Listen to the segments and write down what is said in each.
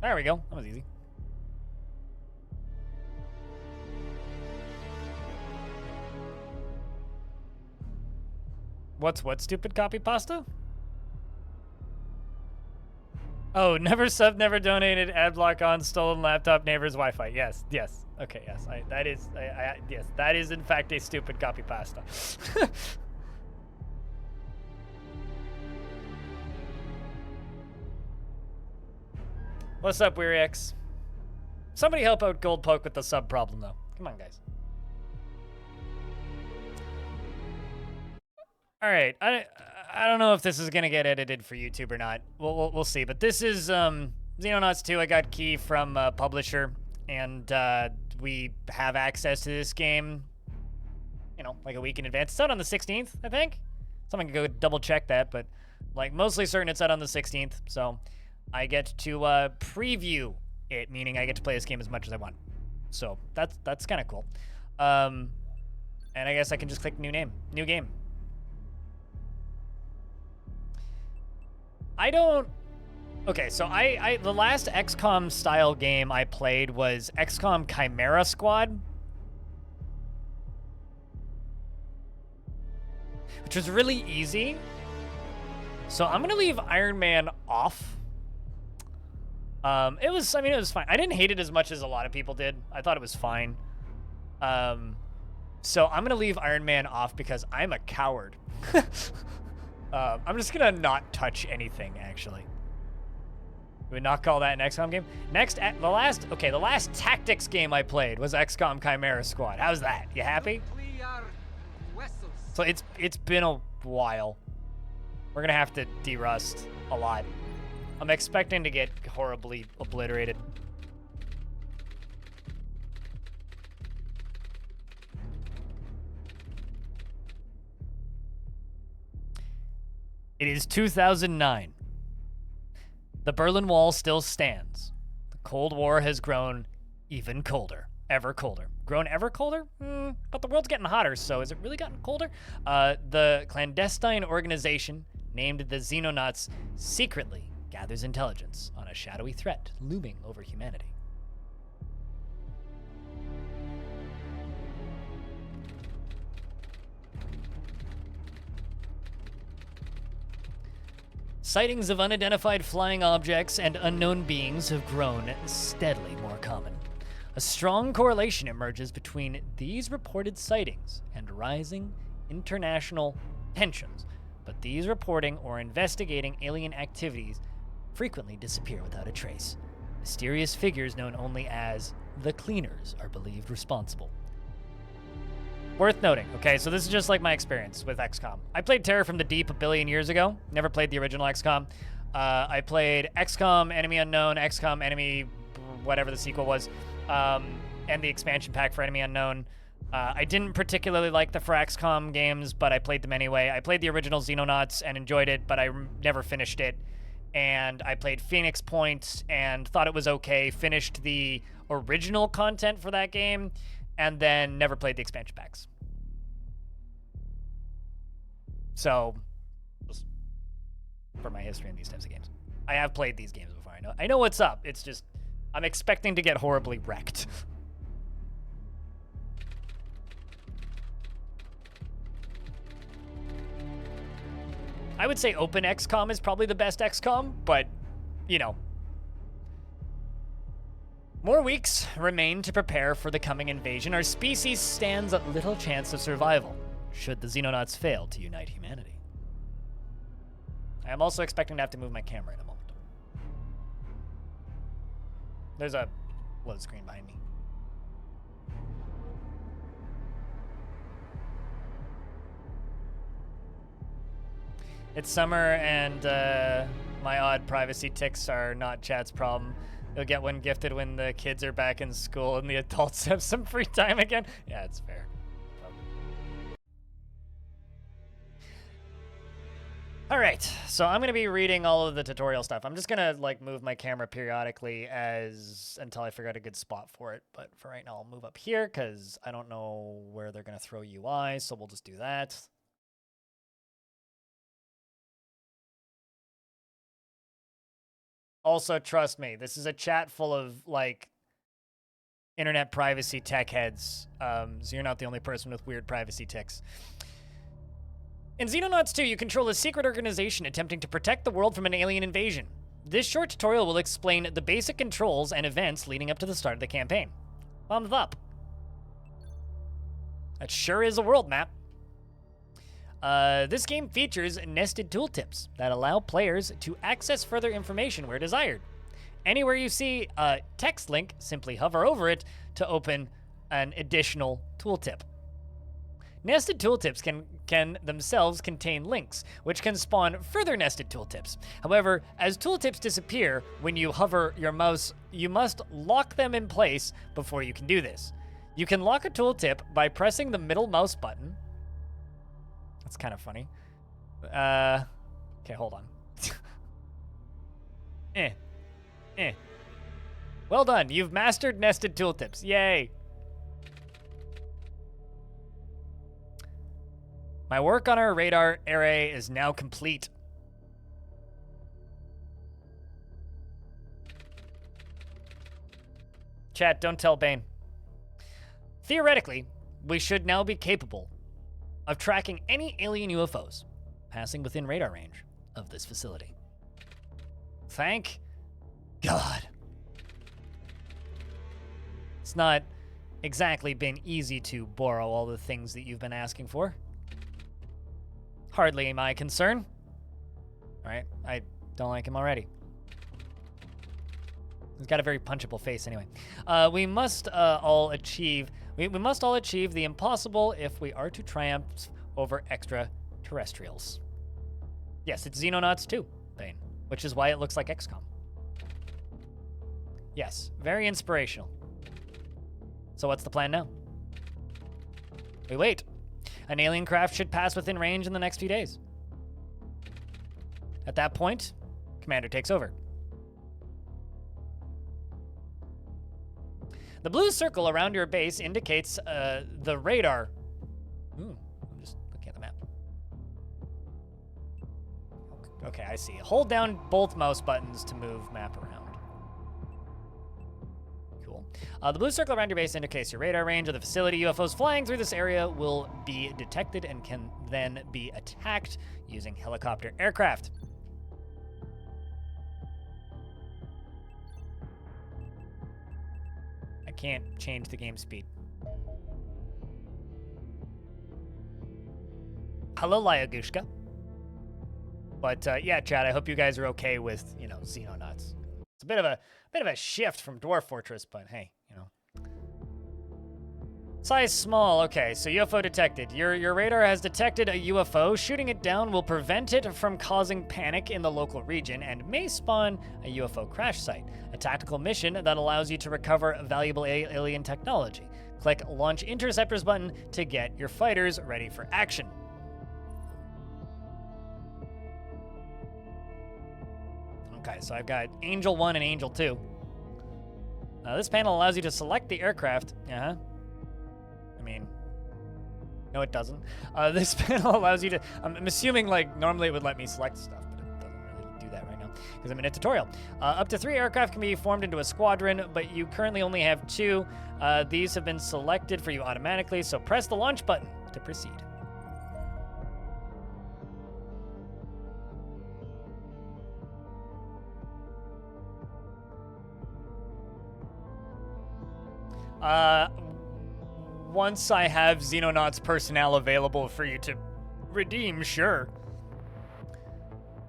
There we go. That was easy. What's what stupid copy pasta? Oh, never sub, never donated, ad block on, stolen laptop, neighbor's Wi-Fi. Yes, yes. Okay, yes. Yes, that is in fact a stupid copy pasta. What's up, Weary X? Somebody help out Gold Poke with the sub problem, though. Come on, guys. All right, I don't know if this is gonna get edited for YouTube or not. We'll see. But this is Xenonauts 2. I got key from publisher, and we have access to this game. You know, like a week in advance. It's out on the 16th, I think. Someone can go double check that, but like mostly certain it's out on the 16th. So I get to preview it, meaning I get to play this game as much as I want. So that's kind of cool. And I guess I can just click new game. I don't. Okay, so I the last XCOM style game I played was XCOM Chimera Squad, which was really easy. So I'm gonna leave Iron Man off. It was fine. I didn't hate it as much as a lot of people did. I thought it was fine. So I'm gonna leave Iron Man off because I'm a coward. I'm just gonna not touch anything, actually. We would not call that an XCOM game. Next, the last tactics game I played was XCOM Chimera Squad. How's that? You happy? So it's been a while. We're gonna have to derust a lot. I'm expecting to get horribly obliterated. It is 2009. The Berlin Wall still stands. The Cold War has grown even colder. Ever colder. Grown ever colder? But the world's getting hotter, so has it really gotten colder? The clandestine organization named the Xenonauts secretly gathers intelligence on a shadowy threat looming over humanity. Sightings of unidentified flying objects and unknown beings have grown steadily more common. A strong correlation emerges between these reported sightings and rising international tensions, but these reporting or investigating alien activities frequently disappear without a trace. Mysterious figures known only as the Cleaners are believed responsible. Worth noting, okay, so this is just like my experience with XCOM. I played Terror from the Deep a billion years ago, never played the original XCOM. I played XCOM Enemy Unknown, XCOM Enemy, whatever the sequel was, and the expansion pack for Enemy Unknown. I didn't particularly like the for XCOM games, but I played them anyway. I played the original Xenonauts and enjoyed it, but I never finished it. And I played Phoenix Point and thought it was okay, finished the original content for that game, and then never played the expansion packs. So, just for my history in these types of games. I have played these games before. I know what's up. It's just, I'm expecting to get horribly wrecked. I would say Open XCOM is probably the best XCOM, but, you know. More weeks remain to prepare for the coming invasion. Our species stands a little chance of survival, should the Xenonauts fail to unite humanity. I am also expecting to have to move my camera in a moment. There's a load screen behind me. It's summer and my odd privacy tics are not chat's problem. You'll get one gifted when the kids are back in school and the adults have some free time again. Yeah, it's fair. All right, so I'm gonna be reading all of the tutorial stuff. I'm just gonna like move my camera periodically until I figure out a good spot for it. But for right now, I'll move up here because I don't know where they're gonna throw UI, so we'll just do that. Also, trust me, this is a chat full of, like, internet privacy tech heads, so you're not the only person with weird privacy tics. In Xenonauts 2, you control a secret organization attempting to protect the world from an alien invasion. This short tutorial will explain the basic controls and events leading up to the start of the campaign. Thumbs up. That sure is a world map. This game features nested tooltips that allow players to access further information where desired. Anywhere you see a text link, simply hover over it to open an additional tooltip. Nested tooltips can themselves contain links, which can spawn further nested tooltips. However, as tooltips disappear when you hover your mouse, you must lock them in place before you can do this. You can lock a tooltip by pressing the middle mouse button. That's kind of funny. Okay, hold on. Well done, you've mastered nested tooltips. Yay! My work on our radar array is now complete. Chat, don't tell Bane. Theoretically, we should now be capable of tracking any alien UFOs passing within radar range of this facility. Thank God. It's not exactly been easy to borrow all the things that you've been asking for. Hardly my concern. All right, I don't like him already. He's got a very punchable face anyway. We must all achieve the impossible if we are to triumph over extraterrestrials. Yes, it's Xenonauts 2, Bane, which is why it looks like XCOM. Yes, very inspirational. So what's the plan now? We wait. An alien craft should pass within range in the next few days. At that point, Commander takes over. The blue circle around your base indicates the radar. I'm just looking at the map. Okay, I see. Hold down both mouse buttons to move map around. Cool. The blue circle around your base indicates your radar range of the facility. UFOs flying through this area will be detected and can then be attacked using helicopter aircraft. I can't change the game speed. Hello, Lyagushka. But yeah, Chad, I hope you guys are okay with, you know, Xenonauts. It's a bit of a shift from Dwarf Fortress, but hey, you know. Size small. Okay, so UFO detected. Your radar has detected a UFO. Shooting it down will prevent it from causing panic in the local region and may spawn a UFO crash site. A tactical mission that allows you to recover valuable alien technology. Click Launch Interceptors button to get your fighters ready for action. Okay, so I've got Angel 1 and Angel 2. This panel allows you to select the aircraft. I mean, no, it doesn't. This panel allows you to, I'm assuming, like, normally it would let me select stuff, but it doesn't really do that right now, because I'm in a tutorial. Up to 3 aircraft can be formed into a squadron, but you currently only have 2. These have been selected for you automatically, so press the launch button to proceed. Once I have Xenonauts personnel available for you to redeem, sure.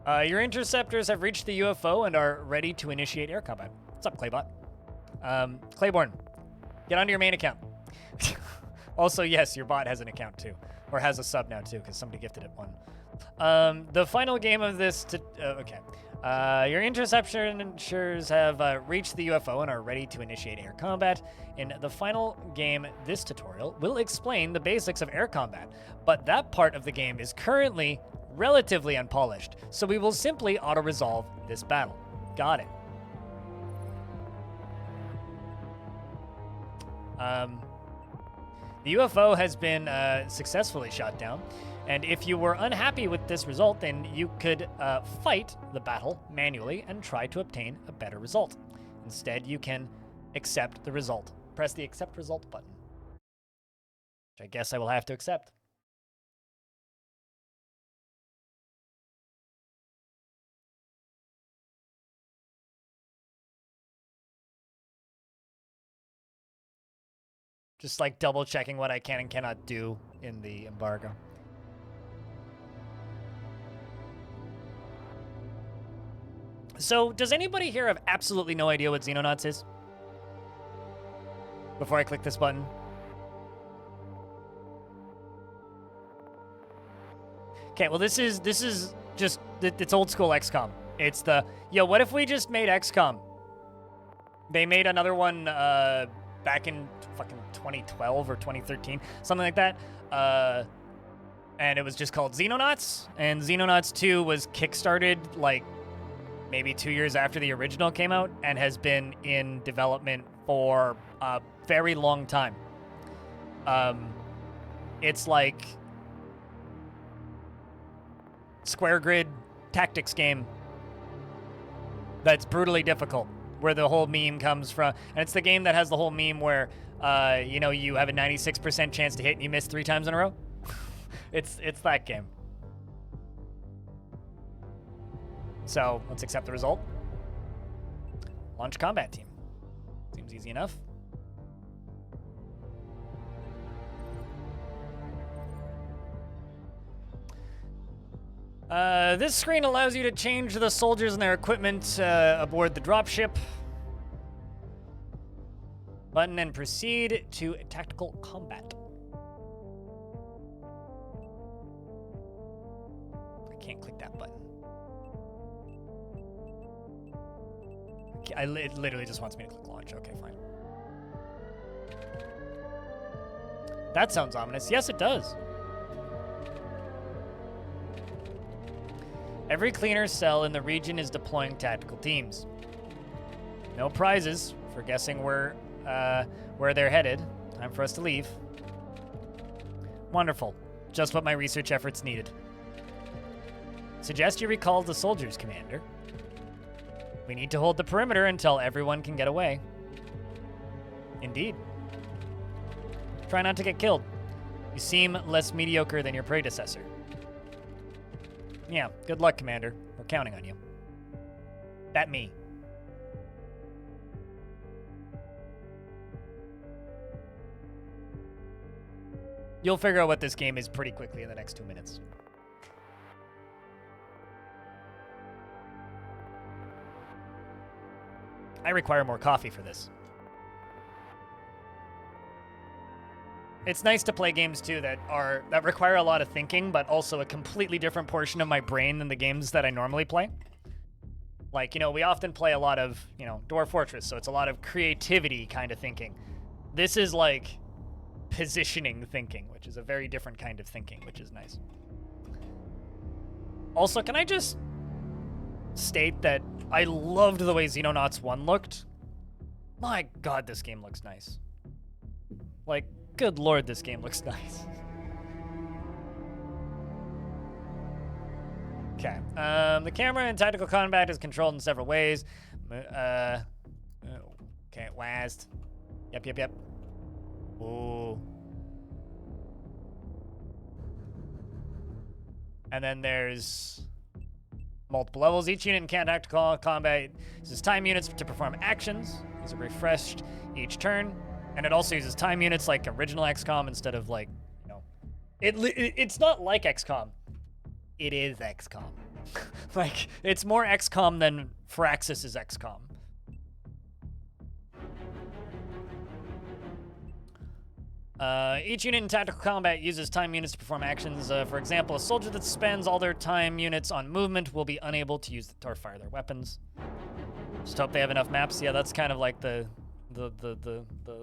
Your interceptors have reached the UFO and are ready to initiate air combat. What's up, Claybot? Claiborne, get onto your main account. Also, yes, your bot has an account too, or has a sub now too, because somebody gifted it one. The final game of this, okay. Your interceptors have reached the UFO and are ready to initiate air combat. In the final game, this tutorial will explain the basics of air combat, but that part of the game is currently relatively unpolished, so we will simply auto-resolve this battle. Got it. The UFO has been successfully shot down. And if you were unhappy with this result, then you could fight the battle manually and try to obtain a better result. Instead, you can accept the result. Press the accept result button, which I guess I will have to accept. Just like double checking what I can and cannot do in the embargo. So, does anybody here have absolutely no idea what Xenonauts is? Before I click this button. Okay, well this is just, it's old school XCOM. It's the, yo, what if we just made XCOM? They made another one back in fucking 2012 or 2013, something like that. And it was just called Xenonauts, and Xenonauts 2 was kickstarted like maybe 2 years after the original came out and has been in development for a very long time. It's like square grid tactics game that's brutally difficult, where the whole meme comes from. And it's the game that has the whole meme where, you know, you have a 96% chance to hit and you miss 3 times in a row. It's that game. So let's accept the result. Launch combat team. Seems easy enough. This screen allows you to change the soldiers and their equipment aboard the dropship. Button and proceed to tactical combat. I can't click that button. It literally just wants me to click launch. Okay, fine. That sounds ominous. Yes, it does. Every cleaner cell in the region is deploying tactical teams. No prizes for guessing where they're headed. Time for us to leave. Wonderful. Just what my research efforts needed. Suggest you recall the soldiers, Commander. We need to hold the perimeter until everyone can get away. Indeed. Try not to get killed. You seem less mediocre than your predecessor. Yeah, good luck, Commander. We're counting on you. That me. You'll figure out what this game is pretty quickly in the next 2 minutes. I require more coffee for this. It's nice to play games too that require a lot of thinking, but also a completely different portion of my brain than the games that I normally play. Like, you know, we often play a lot of, you know, Dwarf Fortress, so it's a lot of creativity kind of thinking. This is like positioning thinking, which is a very different kind of thinking, which is nice. Also, can I just state that I loved the way Xenonauts 1 looked? My god, this game looks nice. Like, good lord, this game looks nice. Okay. The camera in tactical combat is controlled in several ways. Okay, last. Yep. Ooh. And then there's multiple levels. Each unit in tactical combat uses time units to perform actions. These are refreshed each turn. And it also uses time units like original XCOM instead of like, you know, it's not like XCOM. It is XCOM. Like, it's more XCOM than Firaxis is XCOM. Each unit in tactical combat uses time units to perform actions. For example, a soldier that spends all their time units on movement will be unable to use or fire their weapons. Just hope they have enough maps. Yeah, that's kind of like the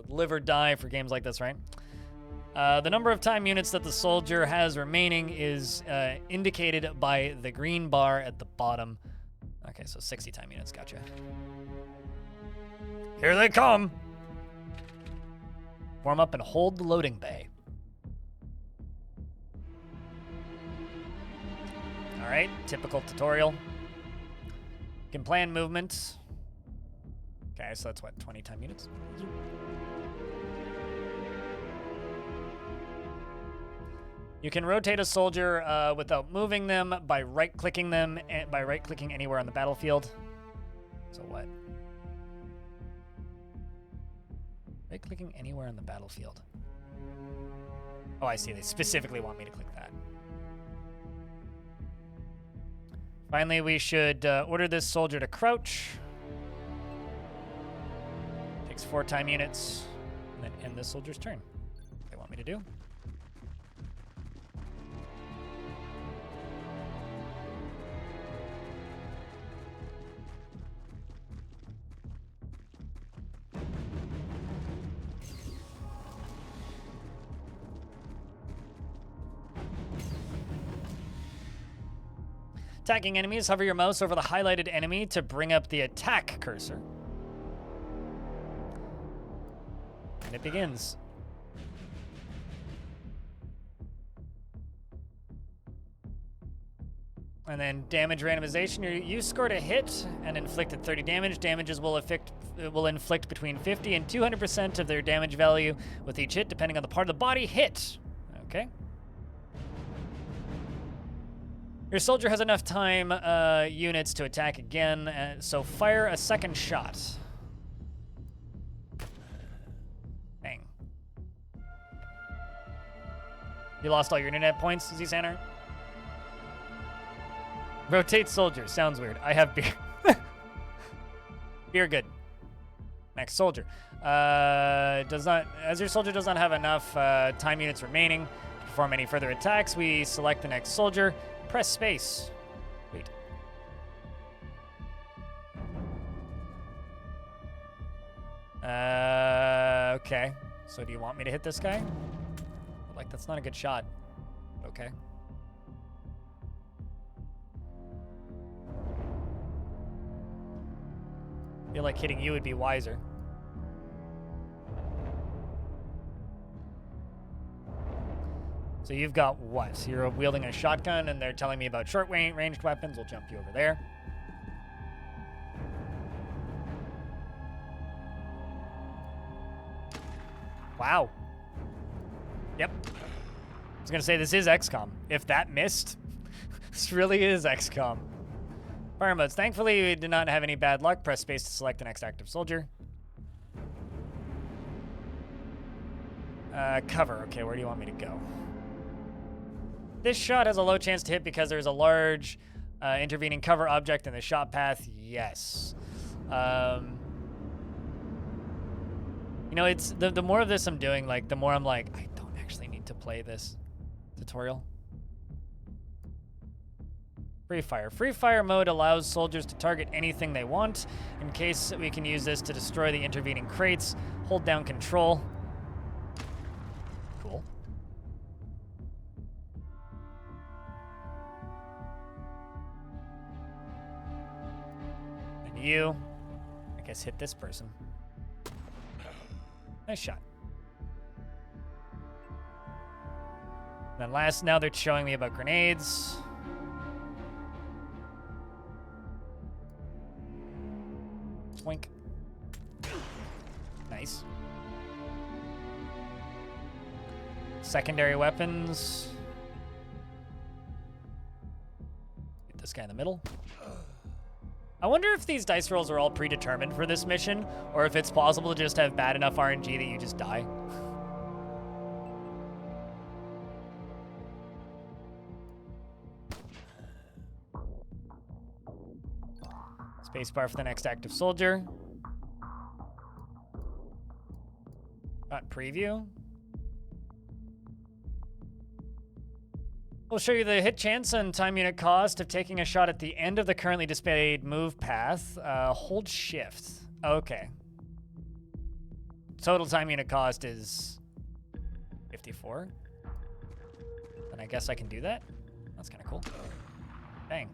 live or die for games like this, right? The number of time units that the soldier has remaining is indicated by the green bar at the bottom. Okay, so 60 time units, gotcha. Here they come! Warm up and hold the loading bay. right, typical tutorial. Can plan movement. Okay, so that's what, 20 time units? You can rotate a soldier without moving them by right-clicking them and by right-clicking anywhere on the battlefield. So what? Right-clicking anywhere on the battlefield. Oh, I see. They specifically want me to click that. Finally, we should order this soldier to crouch. Takes 4 time units. And then end this soldier's turn. What they want me to do. Attacking enemies, hover your mouse over the highlighted enemy to bring up the attack cursor. And it begins. And then damage randomization. You scored a hit and inflicted 30 damage. Damages will inflict between 50 and 200% of their damage value with each hit, depending on the part of the body hit. Okay. Your soldier has enough time units to attack again, so fire a second shot. Bang. You lost all your internet points, Xenonauts? Rotate soldier. Sounds weird. I have beer. Beer good. Next soldier. As your soldier does not have enough time units remaining to perform any further attacks, we select the next soldier. Press space. Wait. Okay. So do you want me to hit this guy? Like, that's not a good shot. Okay. I feel like hitting you would be wiser. So you've got what? So you're wielding a shotgun, and they're telling me about short-ranged weapons. We'll jump you over there. Wow. Yep. I was going to say, this is XCOM. If that missed, this really is XCOM. Fire modes. Thankfully, we did not have any bad luck. Press space to select the next active soldier. Cover. Okay, where do you want me to go? This shot has a low chance to hit because there's a large intervening cover object in the shot path. Yes. You know, it's the more of this I'm doing, like, the more I'm like, I don't actually need to play this tutorial. Free fire. Free fire mode allows soldiers to target anything they want. In case we can use this to destroy the intervening crates, hold down control. Cool. And you, I guess, hit this person. Nice shot. And then now they're showing me about grenades. Twink. Nice. Secondary weapons. Get this guy in the middle. I wonder if these dice rolls are all predetermined for this mission, or if it's possible to just have bad enough RNG that you just die. Spacebar for the next active soldier. Not preview. We'll show you the hit chance and time unit cost of taking a shot at the end of the currently displayed move path. Hold shift. Okay. Total time unit cost is 54. Then I guess I can do that. That's kind of cool. Bang.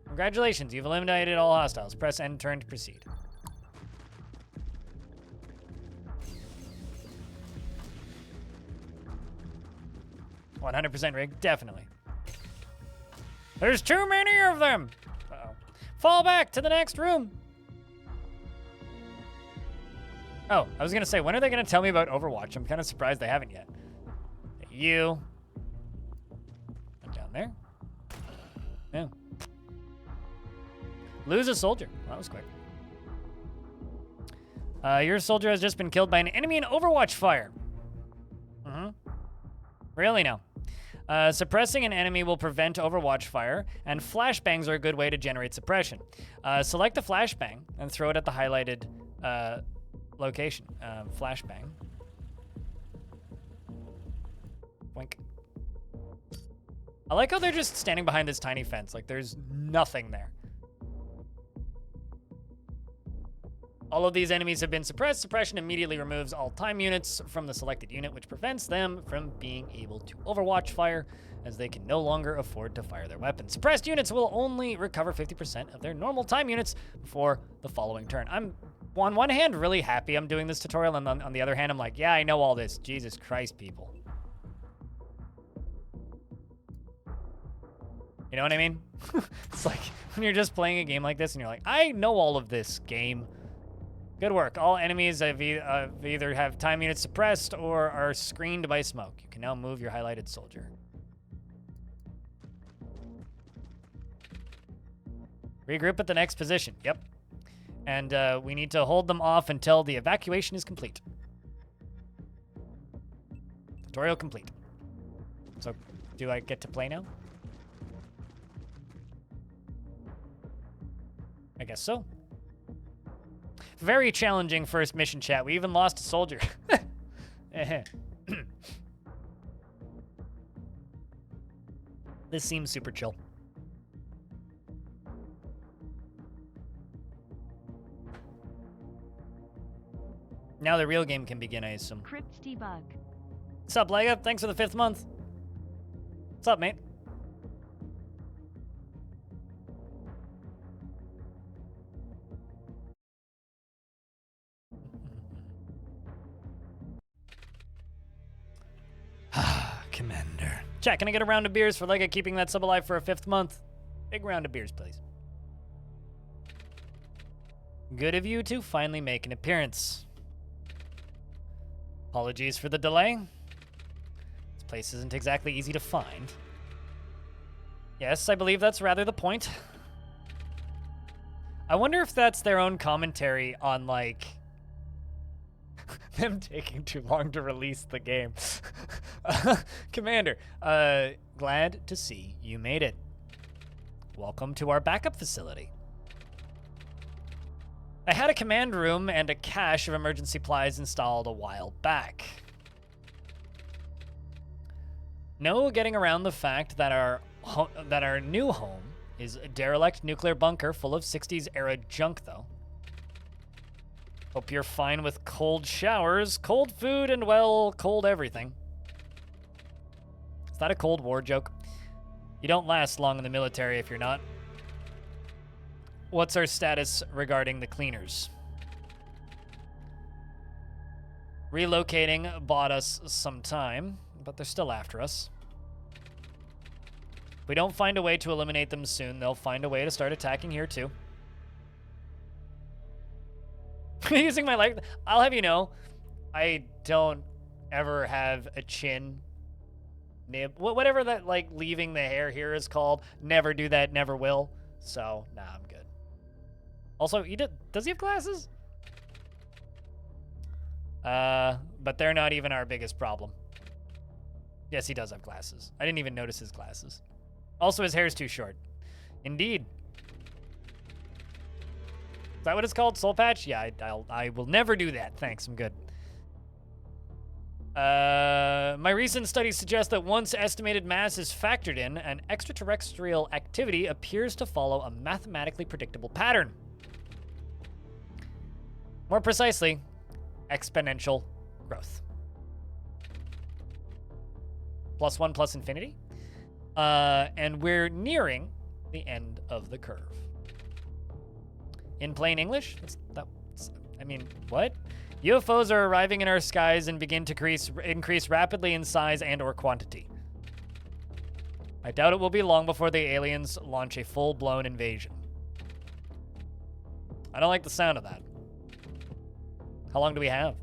Congratulations, you've eliminated all hostiles. Press end turn to proceed. $100% rig, definitely. There's too many of them. Uh-oh. Fall back to the next room. Oh, I was gonna say, when are they gonna tell me about Overwatch? I'm kind of surprised they haven't yet. You. And down there. Yeah. Lose a soldier. Well, that was quick. Your soldier has just been killed by an enemy in Overwatch fire. Really now. Suppressing an enemy will prevent Overwatch fire, and flashbangs are a good way to generate suppression. Select the flashbang and throw it at the highlighted location. Flashbang. Wink. I like how they're just standing behind this tiny fence. Like, there's nothing there. All of these enemies have been suppressed. Suppression immediately removes all time units from the selected unit, which prevents them from being able to Overwatch fire, as they can no longer afford to fire their weapons. Suppressed units will only recover 50% of their normal time units before the following turn. I'm, on one hand, really happy I'm doing this tutorial, and on the other hand, I'm like, yeah, I know all this. Jesus Christ, people. You know what I mean? It's like when you're just playing a game like this and you're like, I know all of this game. Good work. All enemies either have time units suppressed or are screened by smoke. You can now move your highlighted soldier. Regroup at the next position. Yep. And we need to hold them off until the evacuation is complete. Tutorial complete. So, do I get to play now? I guess so. Very challenging first mission, chat. We even lost a soldier. This seems super chill. Now the real game can begin, I assume. Crypt debug. What's up, Lega? Thanks for the 5th month. What's up, mate? Commander. Chat, can I get a round of beers for Lega keeping that sub alive for a 5th month? Big round of beers, please. Good of you to finally make an appearance. Apologies for the delay. This place isn't exactly easy to find. Yes, I believe that's rather the point. I wonder if that's their own commentary on, like, them taking too long to release the game. Commander, glad to see you made it. Welcome to our backup facility. I had a command room and a cache of emergency supplies installed a while back. No getting around the fact that our new home is a derelict nuclear bunker full of 60s era junk, though. Hope you're fine with cold showers, cold food, and, well, cold everything. Is that a Cold War joke? You don't last long in the military if you're not. What's our status regarding the cleaners? Relocating bought us some time, but they're still after us. If we don't find a way to eliminate them soon, they'll find a way to start attacking here too. Using my life, I'll have you know, I don't ever have a chin nib. Whatever that, like, leaving the hair here is called. Never do that, never will. So, nah, I'm good. Also, does he have glasses? But they're not even our biggest problem. Yes, he does have glasses. I didn't even notice his glasses. Also, his hair's too short. Indeed. Is that what it's called? Soul patch? Yeah, I will never do that. Thanks, I'm good. My recent studies suggest that once estimated mass is factored in, an extraterrestrial activity appears to follow a mathematically predictable pattern. More precisely, exponential growth. +1 plus infinity. And we're nearing the end of the curve. In plain English, I mean, what? UFOs are arriving in our skies and begin to increase rapidly in size and or quantity. I doubt it will be long before the aliens launch a full-blown invasion. I don't like the sound of that. How long do we have?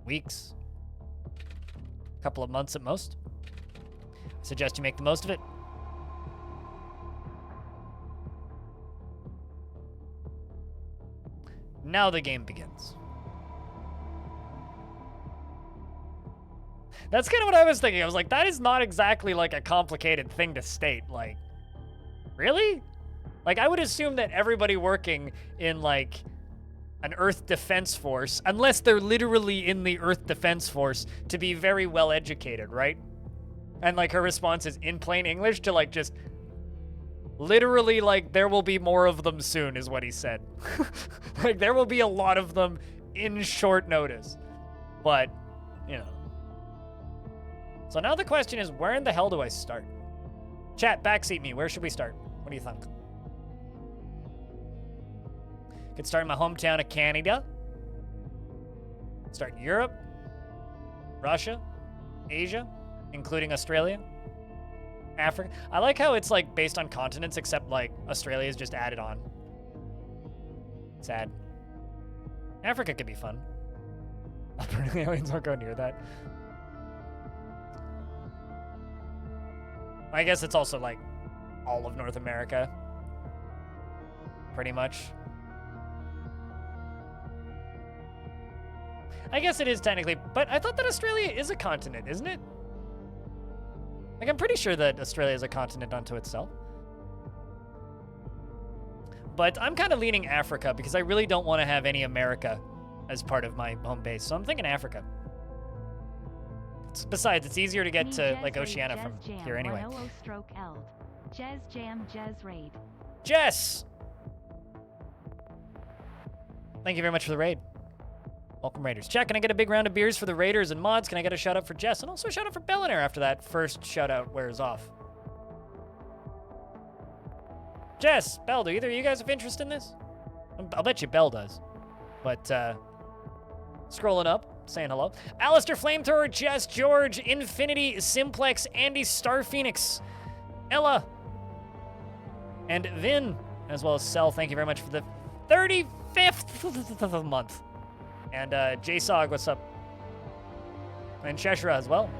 Weeks? A couple of months at most? I suggest you make the most of it. Now the game begins. That's kind of what I was thinking. I was like, that is not exactly like a complicated thing to state. Like, really? Like, I would assume that everybody working in like an Earth Defense Force, unless they're literally in the Earth Defense Force, to be very well educated, right? And like her response is in plain English to like just literally like there will be more of them soon is what he said. Like there will be a lot of them in short notice. But, you know. So now the question is, where in the hell do I start? Chat, backseat me. Where should we start? What do you think? Could start in my hometown of Canada. Start in Europe, Russia, Asia, including Australia, Africa. I like how it's like based on continents, except like Australia is just added on. Sad. Africa could be fun. Apparently aliens won't go near that. I guess it's also like all of North America. Pretty much. I guess it is technically, but I thought that Australia is a continent, isn't it? Like, I'm pretty sure that Australia is a continent unto itself. But I'm kind of leaning Africa because I really don't want to have any America as part of my home base. So I'm thinking Africa. Besides, it's easier to get to, like, Oceania from here anyway. Jess! Thank you very much for the raid. Welcome, Raiders. Chat, can I get a big round of beers for the Raiders and mods? Can I get a shout-out for Jess? And also a shout-out for Bellinair after that first shout-out wears off. Jess, Bell, do either of you guys have interest in this? I'll bet you Bell does. But, scrolling up, saying hello. Alistair, Flamethrower, Jess, George, Infinity, Simplex, Andy, Star Phoenix, Ella, and Vin, as well as Cell. Thank you very much for the 35th month. And J-Sog, what's up? And Cheshire as well.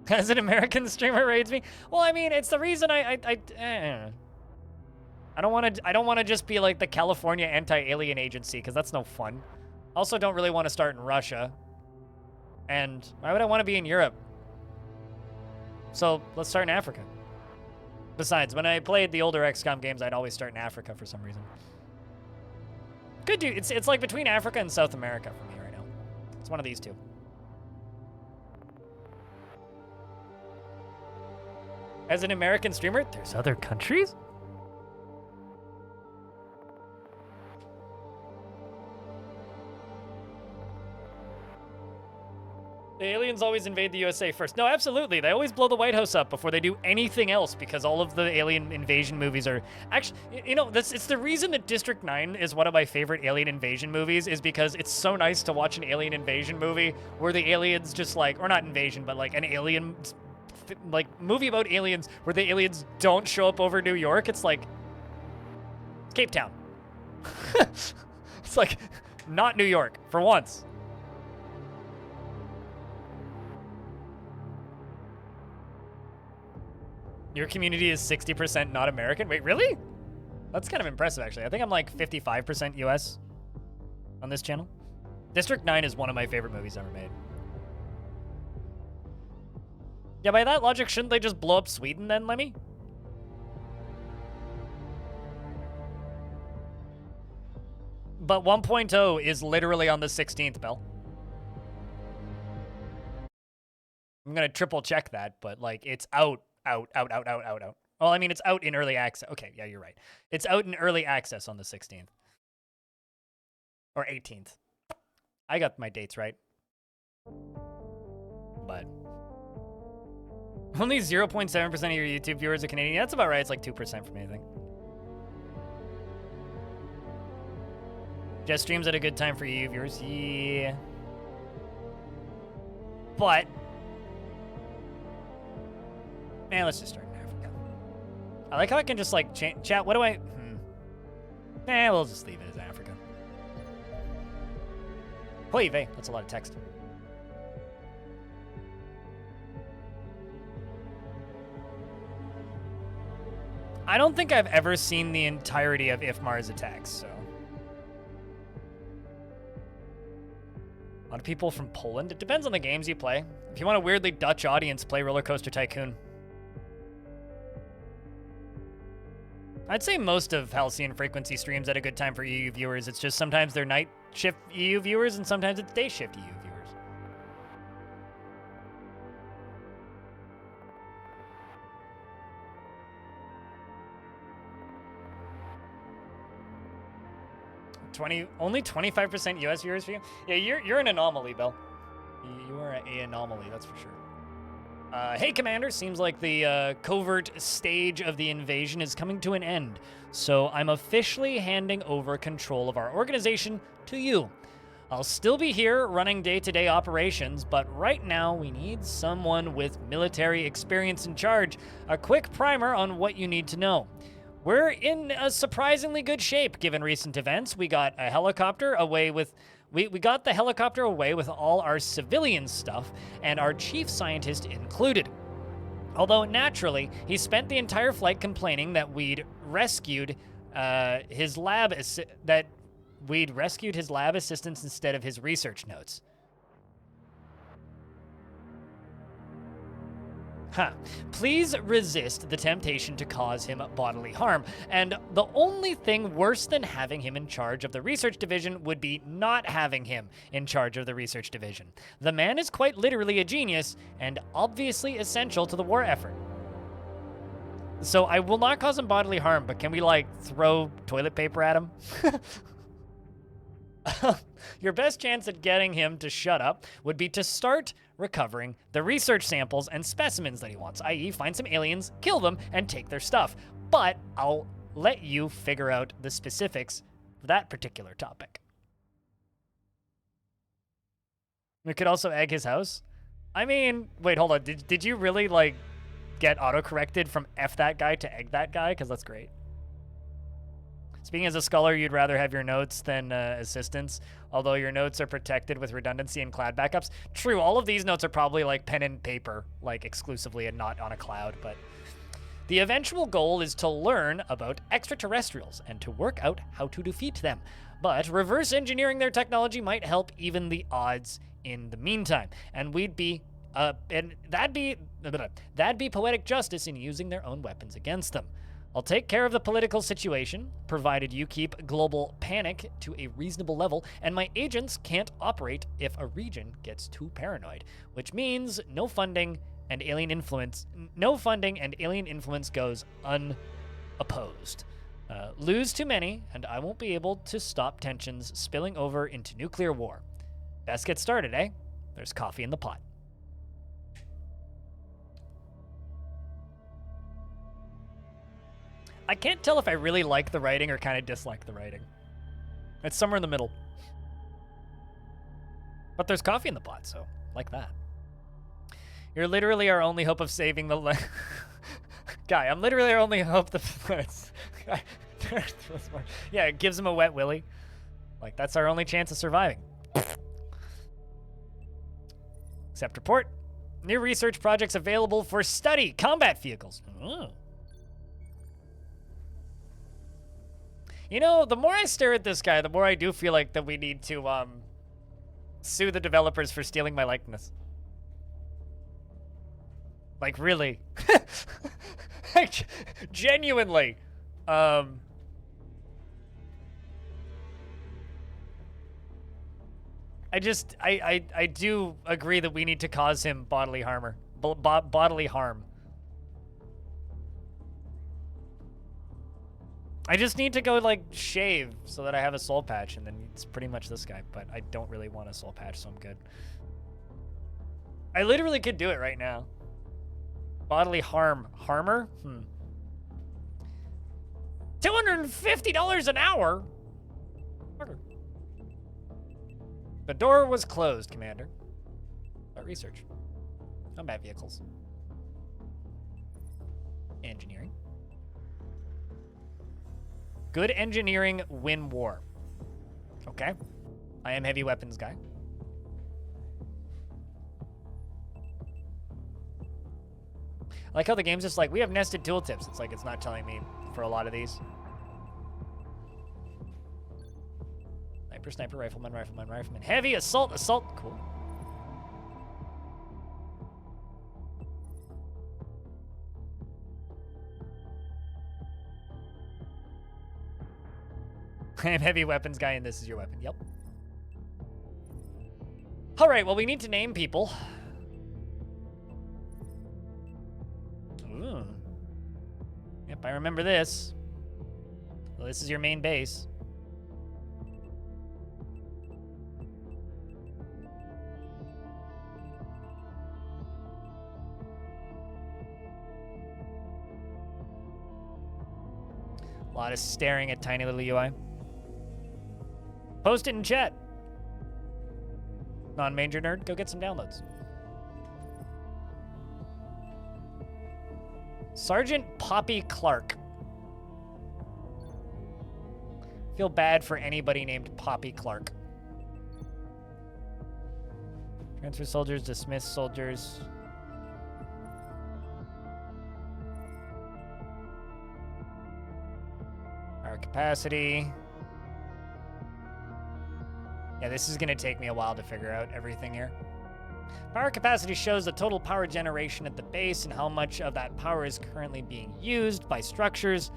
As an American streamer raids me, well, I mean, it's the reason I don't want to just be like the California anti-alien agency, because that's no fun. Also, don't really want to start in Russia. And why would I want to be in Europe? So let's start in Africa. Besides, when I played the older XCOM games, I'd always start in Africa for some reason. Could do. It's like between Africa and South America for me right now. It's one of these two. As an American streamer, there's other countries? The aliens always invade the USA first. No, absolutely. They always blow the White House up before they do anything else because all of the alien invasion movies are... Actually, you know, it's the reason that District 9 is one of my favorite alien invasion movies is because it's so nice to watch an alien invasion movie where the aliens just like... Or not invasion, but like an alien... Like, movie about aliens where the aliens don't show up over New York. It's like... Cape Town. It's like, not New York, for once. Your community is 60% not American? Wait, really? That's kind of impressive, actually. I think I'm like 55% US on this channel. District 9 is one of my favorite movies ever made. Yeah, by that logic, shouldn't they just blow up Sweden then, Lemmy? But 1.0 is literally on the 16th, Bell. I'm gonna triple check that, but like, it's out. Well, I mean, it's out in early access. Okay, yeah, you're right. It's out in early access on the 16th. Or 18th. I got my dates right. But only 0.7% of your YouTube viewers are Canadian. That's about right. It's like 2% from anything. Just streams at a good time for you viewers. Yeah. But, man, let's just start in Africa. I like how I can just, like, chat, what do I... Nah, we'll just leave it as Africa. Hoy vey, that's a lot of text. I don't think I've ever seen the entirety of If Mars Attacks, so. A lot of people from Poland. It depends on the games you play. If you want a weirdly Dutch audience, play Roller Coaster Tycoon. I'd say most of Halcyon Frequency streams at a good time for EU viewers. It's just sometimes they're night shift EU viewers and sometimes it's day shift EU viewers. Only 25% US viewers for you? Yeah, you're an anomaly, Bill. You are an anomaly, that's for sure. Hey, Commander, seems like the covert stage of the invasion is coming to an end, so I'm officially handing over control of our organization to you. I'll still be here running day-to-day operations, but right now we need someone with military experience in charge. A quick primer on what you need to know. We're in a surprisingly good shape given recent events. We got a helicopter away with... We got the helicopter away with all our civilian stuff, and our chief scientist included. Although, naturally, he spent the entire flight complaining that we'd rescued his lab assistants instead of his research notes. Please resist the temptation to cause him bodily harm, and the only thing worse than having him in charge of the research division would be not having him in charge of the research division. The man is quite literally a genius, and obviously essential to the war effort. So I will not cause him bodily harm, but can we, like, throw toilet paper at him? Your best chance at getting him to shut up would be to start recovering the research samples and specimens that he wants, i.e. find some aliens, kill them, and take their stuff. But I'll let you figure out the specifics of that particular topic. We could also egg his house. I mean, wait, hold on. Did you really, like, get auto-corrected from F that guy to egg that guy? Because that's great. Speaking as a scholar, you'd rather have your notes than assistants, although your notes are protected with redundancy and cloud backups. True, all of these notes are probably like pen and paper, like exclusively and not on a cloud, but the eventual goal is to learn about extraterrestrials and to work out how to defeat them. But reverse engineering their technology might help even the odds in the meantime, and that'd be poetic justice in using their own weapons against them. I'll take care of the political situation, provided you keep global panic to a reasonable level, and my agents can't operate if a region gets too paranoid, which means no funding and alien influence goes unopposed. Lose too many, and I won't be able to stop tensions spilling over into nuclear war. Best get started, eh? There's coffee in the pot. I can't tell if I really like the writing or kind of dislike the writing. It's somewhere in the middle. But there's coffee in the pot, so like that. You're literally our only hope of saving the guy. I'm literally our only hope. Yeah, it gives him a wet willy. Like, that's our only chance of surviving. Accept report. New research projects available for study. Combat vehicles. Oh. You know, the more I stare at this guy, the more I do feel like that we need to sue the developers for stealing my likeness. Like, really. Like, genuinely. I do agree that we need to cause him bodily harm. I just need to go, like, shave so that I have a soul patch, and then it's pretty much this guy, but I don't really want a soul patch, so I'm good. I literally could do it right now. Bodily harmer? $250 an hour? The door was closed, Commander. research. Combat vehicles. Engineering. Good engineering, win war. Okay. I am heavy weapons guy. I like how the game's just like, we have nested tooltips. It's like, it's not telling me for a lot of these. Sniper, sniper, rifleman, rifleman, rifleman. Heavy, assault, assault. Cool. I am heavy weapons guy and this is your weapon. Yep. All right, well, we need to name people. Ooh. Yep, I remember this. Well, this is your main base. A lot of staring at tiny little UI. Post it in chat. Non-major nerd, go get some downloads. Sergeant Poppy Clark. Feel bad for anybody named Poppy Clark. Transfer soldiers, dismiss soldiers. Our capacity. Yeah, this is going to take me a while to figure out everything here. Power capacity shows the total power generation at the base and how much of that power is currently being used by structures.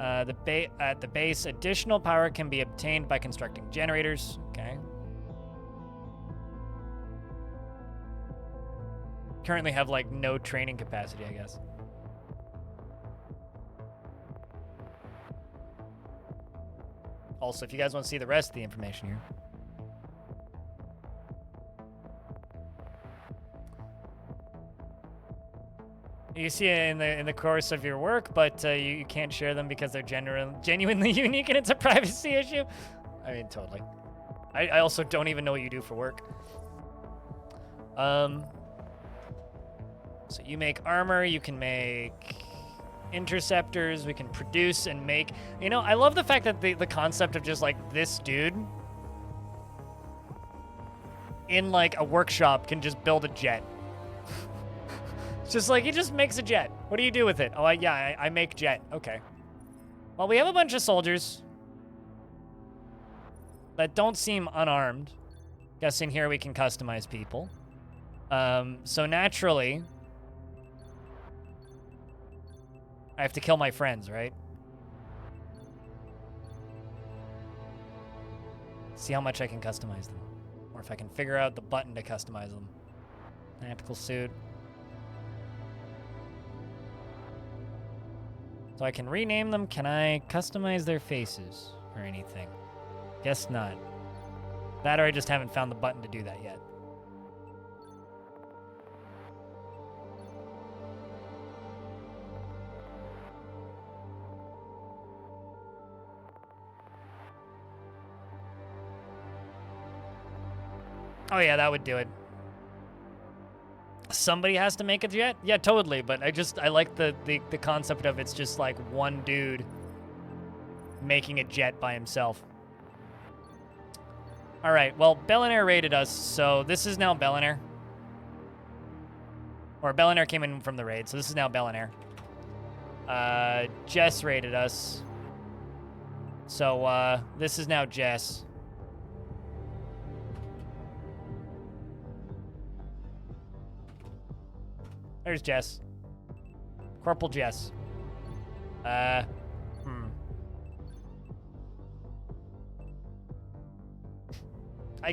At the base, additional power can be obtained by constructing generators. Okay. Currently have, like, no training capacity, I guess. Also, if you guys want to see the rest of the information here. You see it in the course of your work, but you can't share them because they're genuinely unique and it's a privacy issue. I mean, totally. I also don't even know what you do for work. So you make armor, you can make interceptors, we can produce and make... You know, I love the fact that the concept of just, like, this dude in, like, a workshop can just build a jet. It's just like, he just makes a jet. What do you do with it? Oh, I make jet. Okay. Well, we have a bunch of soldiers that don't seem unarmed. Guessing here we can customize people. So naturally, I have to kill my friends, right? See how much I can customize them. Or if I can figure out the button to customize them. Tactical suit. So I can rename them. Can I customize their faces or anything? Guess not. That or I just haven't found the button to do that yet. Oh yeah, that would do it. Somebody has to make a jet? Yeah, totally, but I like the concept of it's just like one dude making a jet by himself. All right, well, Bellinair raided us, so this is now Bellinair. Or Bellinair came in from the raid, so this is now Bellinair. Jess raided us. So, this is now Jess. There's Jess. Corporal Jess. I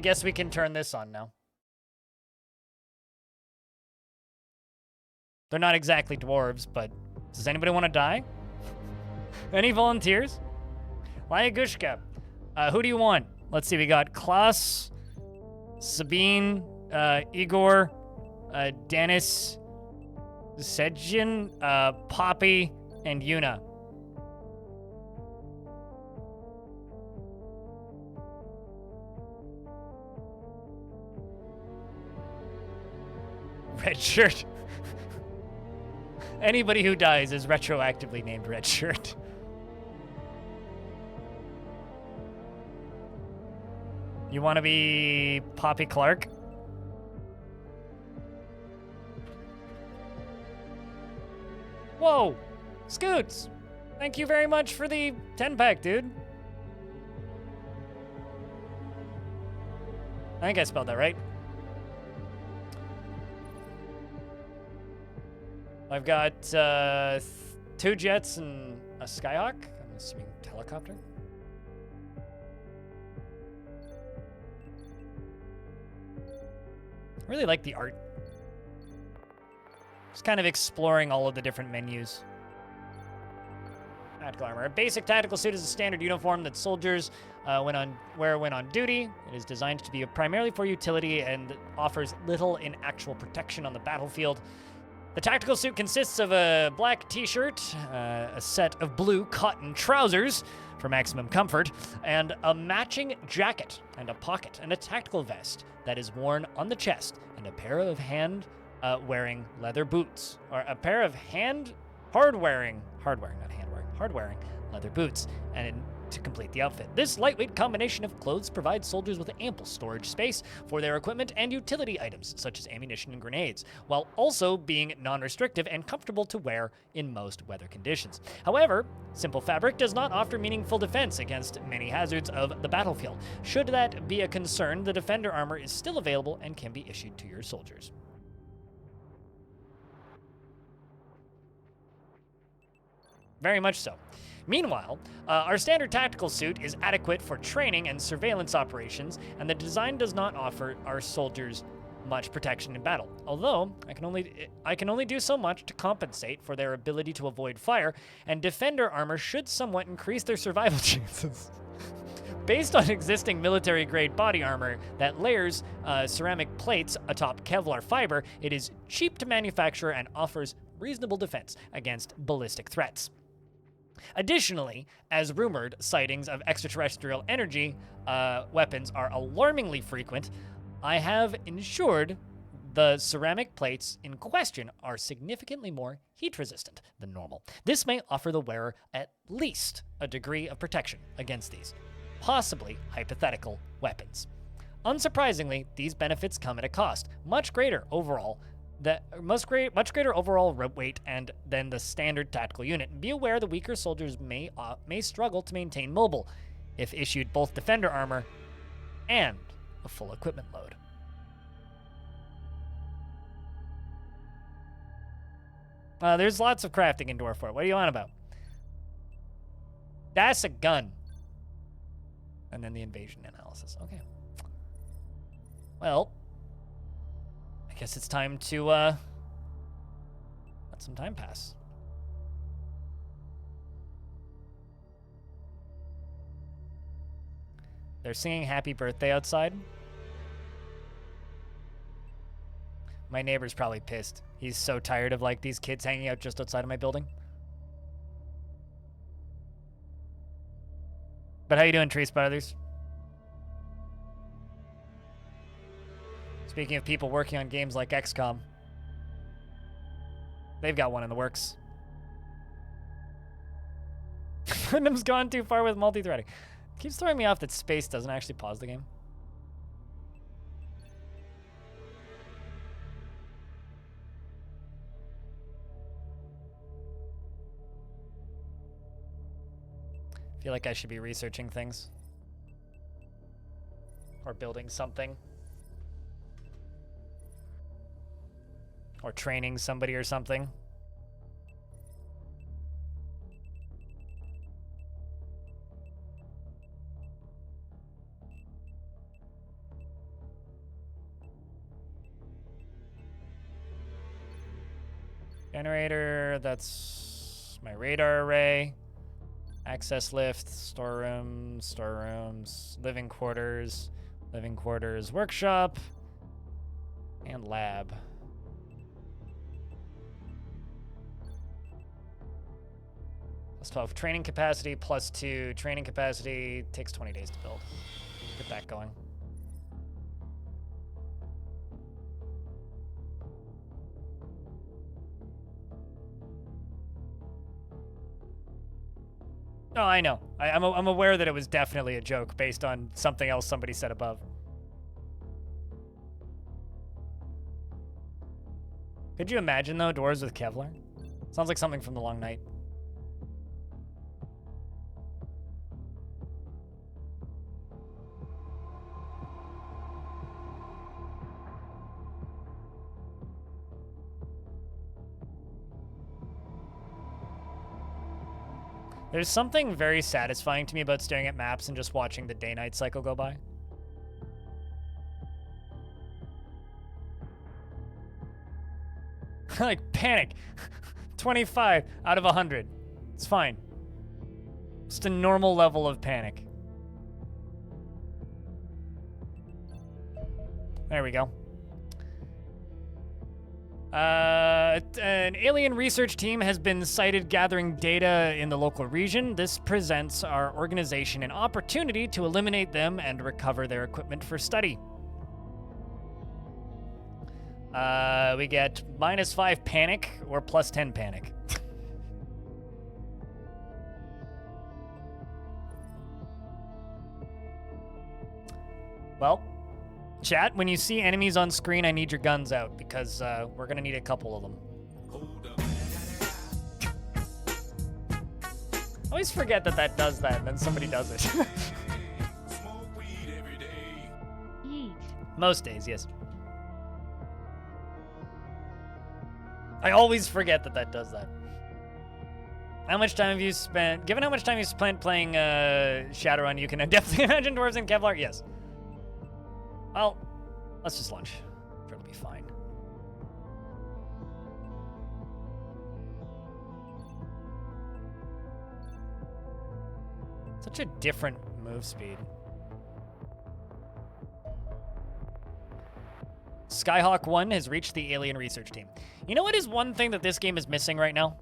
guess we can turn this on now. They're not exactly dwarves, but does anybody want to die? Any volunteers? Lyagushka. Who do you want? Let's see, we got Klaus, Sabine, Igor, Dennis, Sejin, Poppy, and Yuna. Red Shirt. Anybody who dies is retroactively named Red Shirt. You want to be Poppy Clark? Whoa! Scoots! Thank you very much for the 10-pack, dude. I think I spelled that right. I've got 2 jets and a Skyhawk. I'm assuming helicopter. I really like the art. Just kind of exploring all of the different menus. Tactical armor. A basic tactical suit is a standard uniform that soldiers wear when on duty. It is designed to be primarily for utility and offers little in actual protection on the battlefield. The tactical suit consists of a black t-shirt, a set of blue cotton trousers for maximum comfort, and a matching jacket and a pocket, and a tactical vest that is worn on the chest, and a pair of hard-wearing leather boots, or a pair of hard-wearing leather boots, and to complete the outfit. This lightweight combination of clothes provides soldiers with ample storage space for their equipment and utility items, such as ammunition and grenades, while also being non-restrictive and comfortable to wear in most weather conditions. However, simple fabric does not offer meaningful defense against many hazards of the battlefield. Should that be a concern, the Defender armor is still available and can be issued to your soldiers. Very much so. Meanwhile, our standard tactical suit is adequate for training and surveillance operations, and the design does not offer our soldiers much protection in battle. Although, I can only do so much to compensate for their ability to avoid fire, and Defender armor should somewhat increase their survival chances. Based on existing military-grade body armor that layers ceramic plates atop Kevlar fiber, it is cheap to manufacture and offers reasonable defense against ballistic threats. Additionally, as rumored, sightings of extraterrestrial energy weapons are alarmingly frequent, I have ensured the ceramic plates in question are significantly more heat-resistant than normal. This may offer the wearer at least a degree of protection against these, possibly hypothetical weapons. Unsurprisingly, these benefits come at a cost, much greater overall weight and than the standard tactical unit. Be aware the weaker soldiers may struggle to maintain mobile if issued both Defender armor and a full equipment load. There's lots of crafting in Dwarf Fort. What are you on about? That's a gun. And then the invasion analysis. Okay. Well, I guess it's time to let some time pass. They're singing happy birthday outside. My neighbor's probably pissed. He's so tired of like these kids hanging out just outside of my building. But how you doing, Tree Spoilers? Speaking of people working on games like XCOM, they've got one in the works. Wyndham's gone too far with multi-threading. Keeps throwing me off that space doesn't actually pause the game. I feel like I should be researching things. Or building something. Or training somebody or something. Generator, that's my radar array. Access lift, storerooms, living quarters, workshop, and lab. Plus 12 training capacity, plus 2 training capacity. Takes 20 days to build. Get that going. Oh, I know. I'm aware that it was definitely a joke based on something else somebody said above. Could you imagine, though, doors with Kevlar? Sounds like something from The Long Night. There's something very satisfying to me about staring at maps and just watching the day-night cycle go by. Like, panic. 25 out of 100. It's fine. Just a normal level of panic. There we go. An alien research team has been sighted gathering data in the local region. This presents our organization an opportunity to eliminate them and recover their equipment for study. We get -5 panic or +10 panic. Well, chat, when you see enemies on screen, I need your guns out because we're gonna need a couple of them. I always forget that that does that, and then somebody does it. Most days, yes. I always forget that that does that. How much time have you spent? Given how much time you spent playing Shadowrun, you can definitely imagine dwarves in Kevlar. Yes. Well, let's just launch. I'm sure it'll be fine. Such a different move speed. Skyhawk 1 has reached the alien research team. You know what is one thing that this game is missing right now?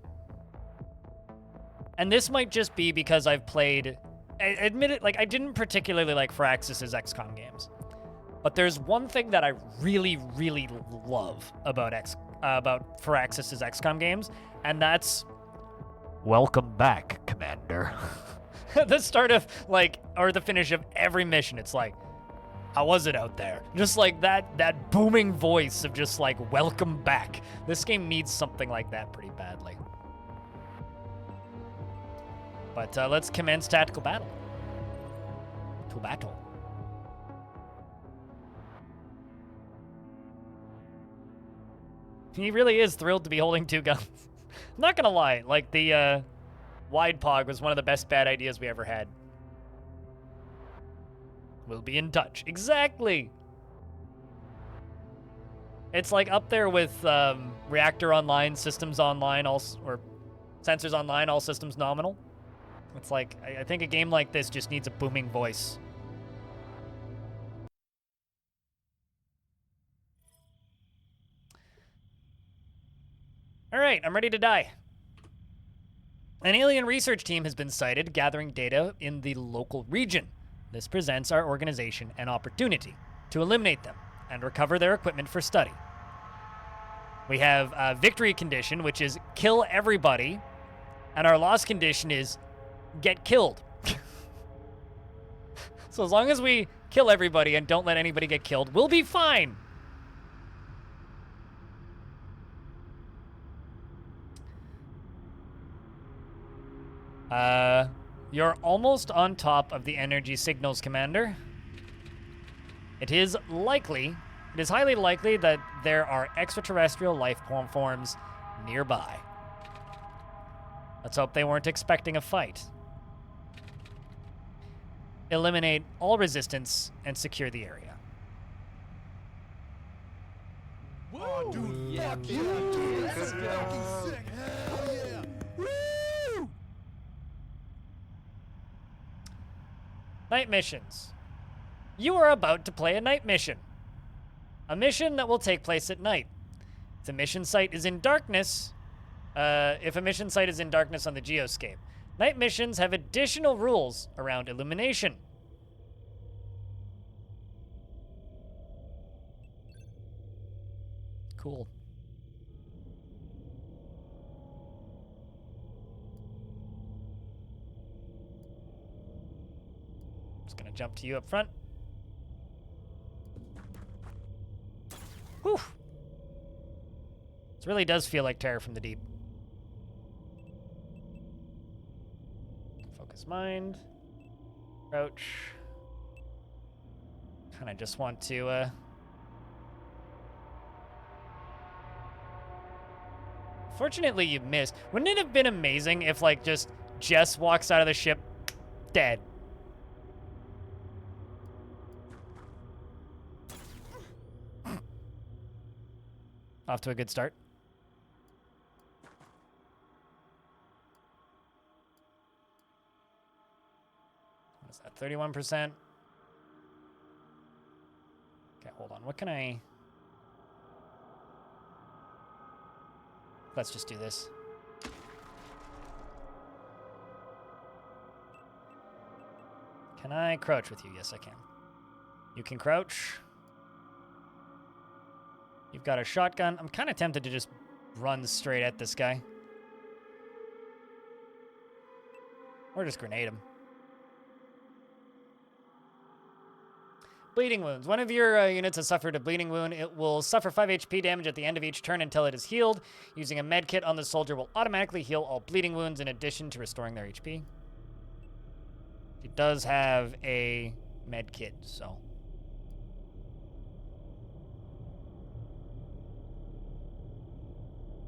And this might just be because I've played... Admit it, like, I didn't particularly like Firaxis' XCOM games. But there's one thing that I really, really love about Firaxis' XCOM games, and that's... Welcome back, Commander. The start of, like, or the finish of every mission, it's like, how was it out there? Just like that booming voice of just like, welcome back. This game needs something like that pretty badly. But let's commence tactical battle. To battle. He really is thrilled to be holding two guns. I'm not gonna lie, like the wide pog was one of the best bad ideas we ever had. We'll be in touch. Exactly. It's like up there with Reactor Online, Systems Online, or Sensors Online, all systems nominal. It's like, I think a game like this just needs a booming voice. All right, I'm ready to die. An alien research team has been sighted gathering data in the local region. This presents our organization an opportunity to eliminate them and recover their equipment for study. We have a victory condition, which is kill everybody, and our loss condition is get killed. So as long as we kill everybody and don't let anybody get killed, we'll be fine. You're almost on top of the energy signals, Commander. It is highly likely that there are extraterrestrial life forms nearby. Let's hope they weren't expecting a fight. Eliminate all resistance and secure the area. Whoa, dude, fuck yeah, dude, this is fucking sick. Hell yeah. Woo! Night missions. You are about to play a night mission. A mission that will take place at night. If a mission site is in darkness on the geoscape, night missions have additional rules around illumination. Cool. Just gonna jump to you up front. Whew. This really does feel like Terror from the Deep. Focus mind. Crouch. Kind of just want to, Fortunately, you missed. Wouldn't it have been amazing if, like, just Jess walks out of the ship dead? Off to a good start. What is that, 31%? Okay, hold on. What can I... Let's just do this. Can I crouch with you? Yes, I can. You can crouch. You've got a shotgun. I'm kind of tempted to just run straight at this guy. Or just grenade him. Bleeding wounds. One of your units has suffered a bleeding wound. It will suffer 5 HP damage at the end of each turn until it is healed. Using a med kit on the soldier will automatically heal all bleeding wounds in addition to restoring their HP. It does have a med kit, so...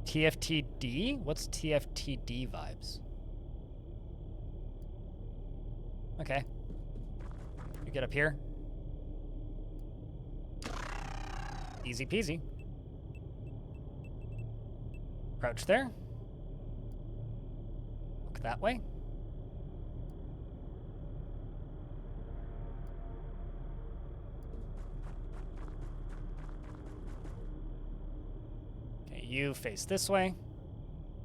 TFTD? What's TFTD vibes? Okay. You get up here. Easy peasy. Crouch there. Look that way. Okay, you face this way.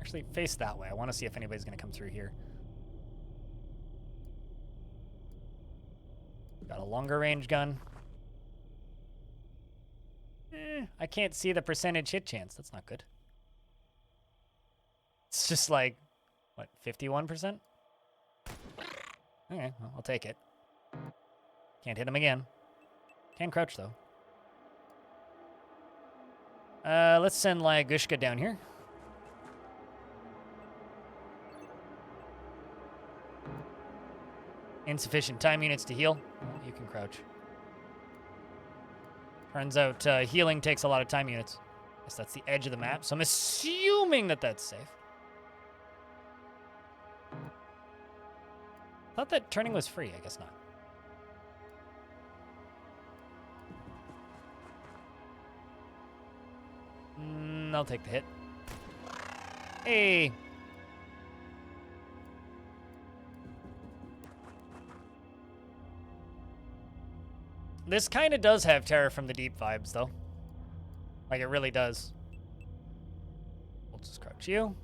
Actually, face that way. I want to see if anybody's going to come through here. Got a longer range gun. I can't see the percentage hit chance. That's not good. It's just like, what, 51%? Okay, well, I'll take it. Can't hit him again. Can crouch, though. Let's send Lyagushka down here. Insufficient time units to heal. Well, you can crouch. Turns out healing takes a lot of time units. Guess that's the edge of the map, so I'm assuming that that's safe. Thought that turning was free. I guess not. I'll take the hit. Hey. This kind of does have Terror from the Deep vibes, though. Like, it really does. We'll just crouch you.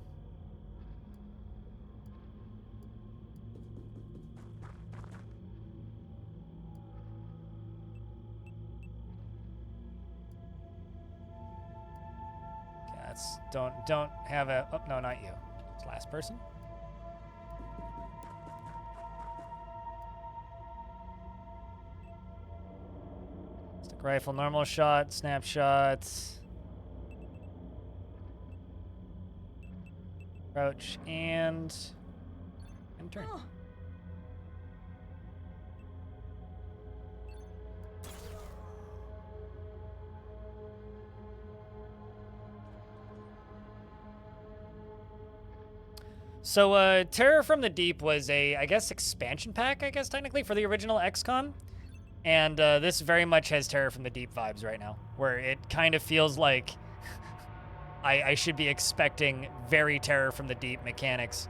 Okay, that's... Don't have a... Oh, no, not you. It's last person. Rifle, normal shot, snapshots. Crouch and turn. So, Terror from the Deep was a, I guess, expansion pack, I guess, technically, for the original XCOM. And this very much has Terror from the Deep vibes right now, where it kind of feels like I should be expecting very Terror from the Deep mechanics.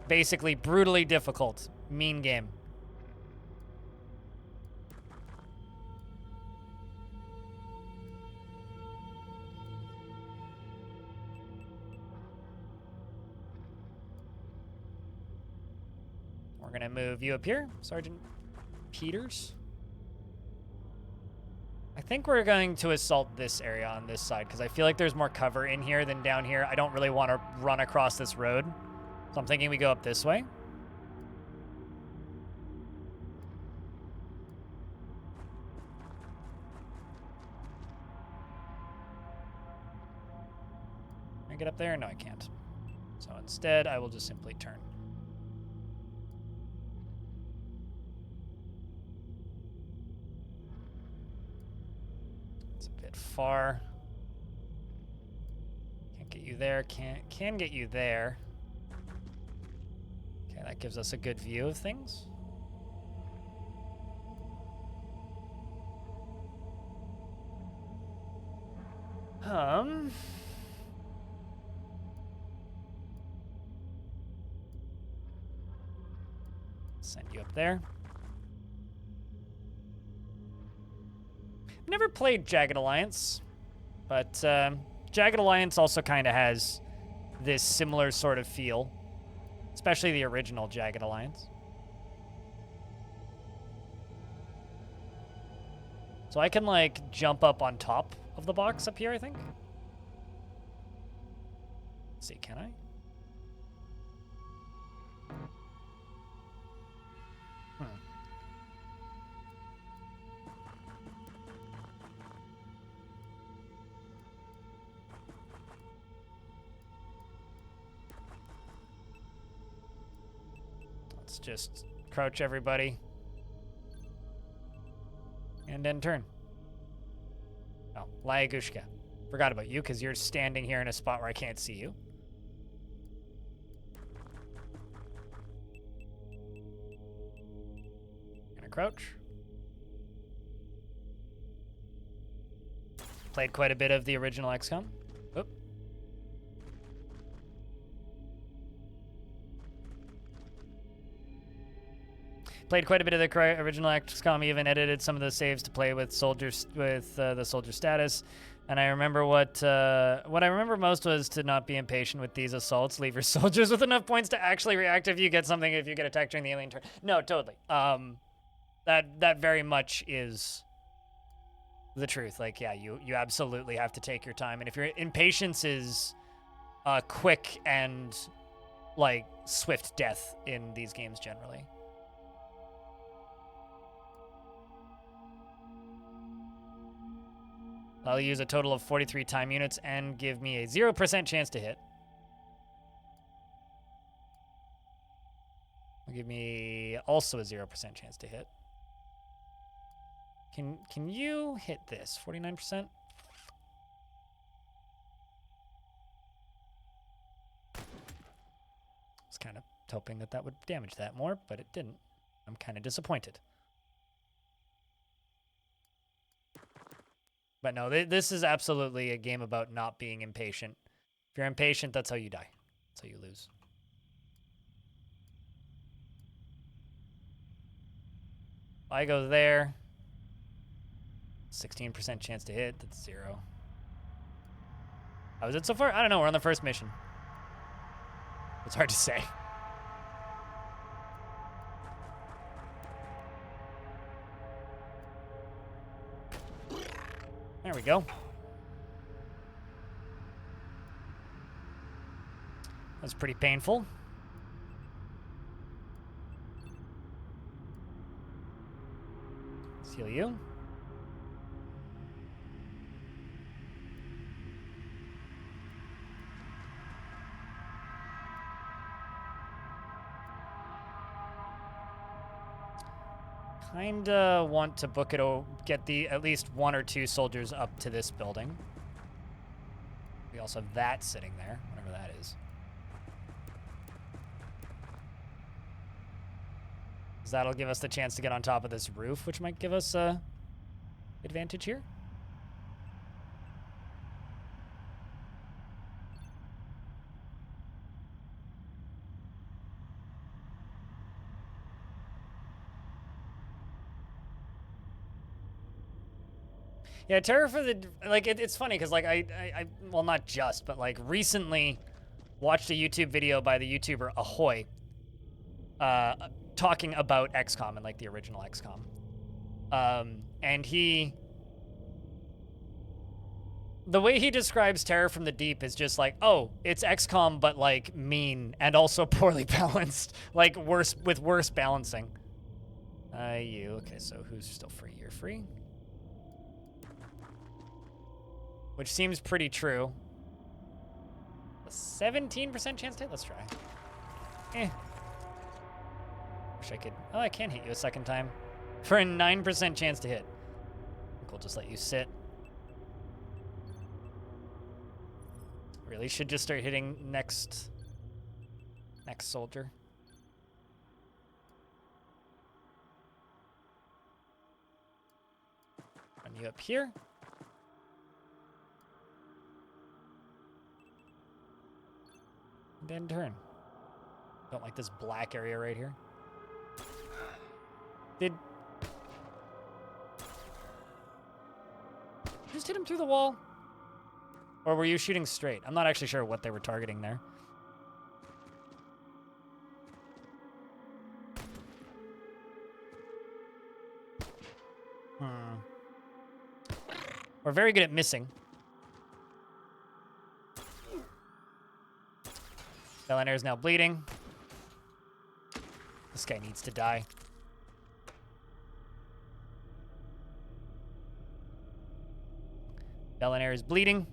Basically, brutally difficult, mean game. We're gonna move you up here, Sergeant Peters. I think we're going to assault this area on this side because I feel like there's more cover in here than down here. I don't really want to run across this road, so I'm thinking we go up this way. get up there? No, I can't. So instead, I will just simply turn. It's a bit far. Can't get you there. Can get you there. Okay, that gives us a good view of things. Send you up there. I've never played Jagged Alliance, but Jagged Alliance also kind of has this similar sort of feel, especially the original Jagged Alliance. So I can, like, jump up on top of the box up here, I think. Let's see, can I? Let's just crouch everybody. And then turn. Oh, Lyagushka. Forgot about you because you're standing here in a spot where I can't see you. Gonna crouch. Played quite a bit of the original XCOM. Oop. Played quite a bit of the original XCOM, even edited some of the saves to play with soldiers with the soldier status. And I remember what I remember most was to not be impatient with these assaults. Leave your soldiers with enough points to actually react if you get something, if you get attacked during the alien turn. No, totally. That very much is the truth. Like, yeah, you absolutely have to take your time. And if your impatience is quick and like swift death in these games generally. I'll use a total of 43 time units and give me a 0% chance to hit. Will give me also a 0% chance to hit. Can you hit this? 49%? I was kind of hoping that would damage that more, but it didn't. I'm kind of disappointed. But no, this is absolutely a game about not being impatient. If you're impatient, that's how you die. That's how you lose. I go there. 16% chance to hit. That's 0. How is it so far? I don't know. We're on the first mission. It's hard to say. There we go. That's pretty painful. Let's heal you. Kinda want to book it, get at least 1 or 2 soldiers up to this building. We also have that sitting there, whatever that is. Because that'll give us the chance to get on top of this roof, which might give us advantage here. Yeah, Terror for the, like, it's funny because, like, I well, not just, but, like, recently watched a YouTube video by the YouTuber Ahoy talking about XCOM and, like, the original XCOM. And the way he describes Terror from the Deep is just like, oh, it's XCOM, but, like, mean and also poorly balanced. Like, with worse balancing. Okay, so who's still free? You're free? Which seems pretty true. A 17% chance to hit? Let's try. Eh. Wish I could... Oh, I can hit you a second time. For a 9% chance to hit. I think we'll just let you sit. Really should just start hitting next soldier. Run you up here. And then turn. Don't like this black area right here. Did just hit him through the wall? Or were you shooting straight? I'm not actually sure what they were targeting there. We're very good at missing. Bellinaire is now bleeding. This guy needs to die. Bellinaire is bleeding.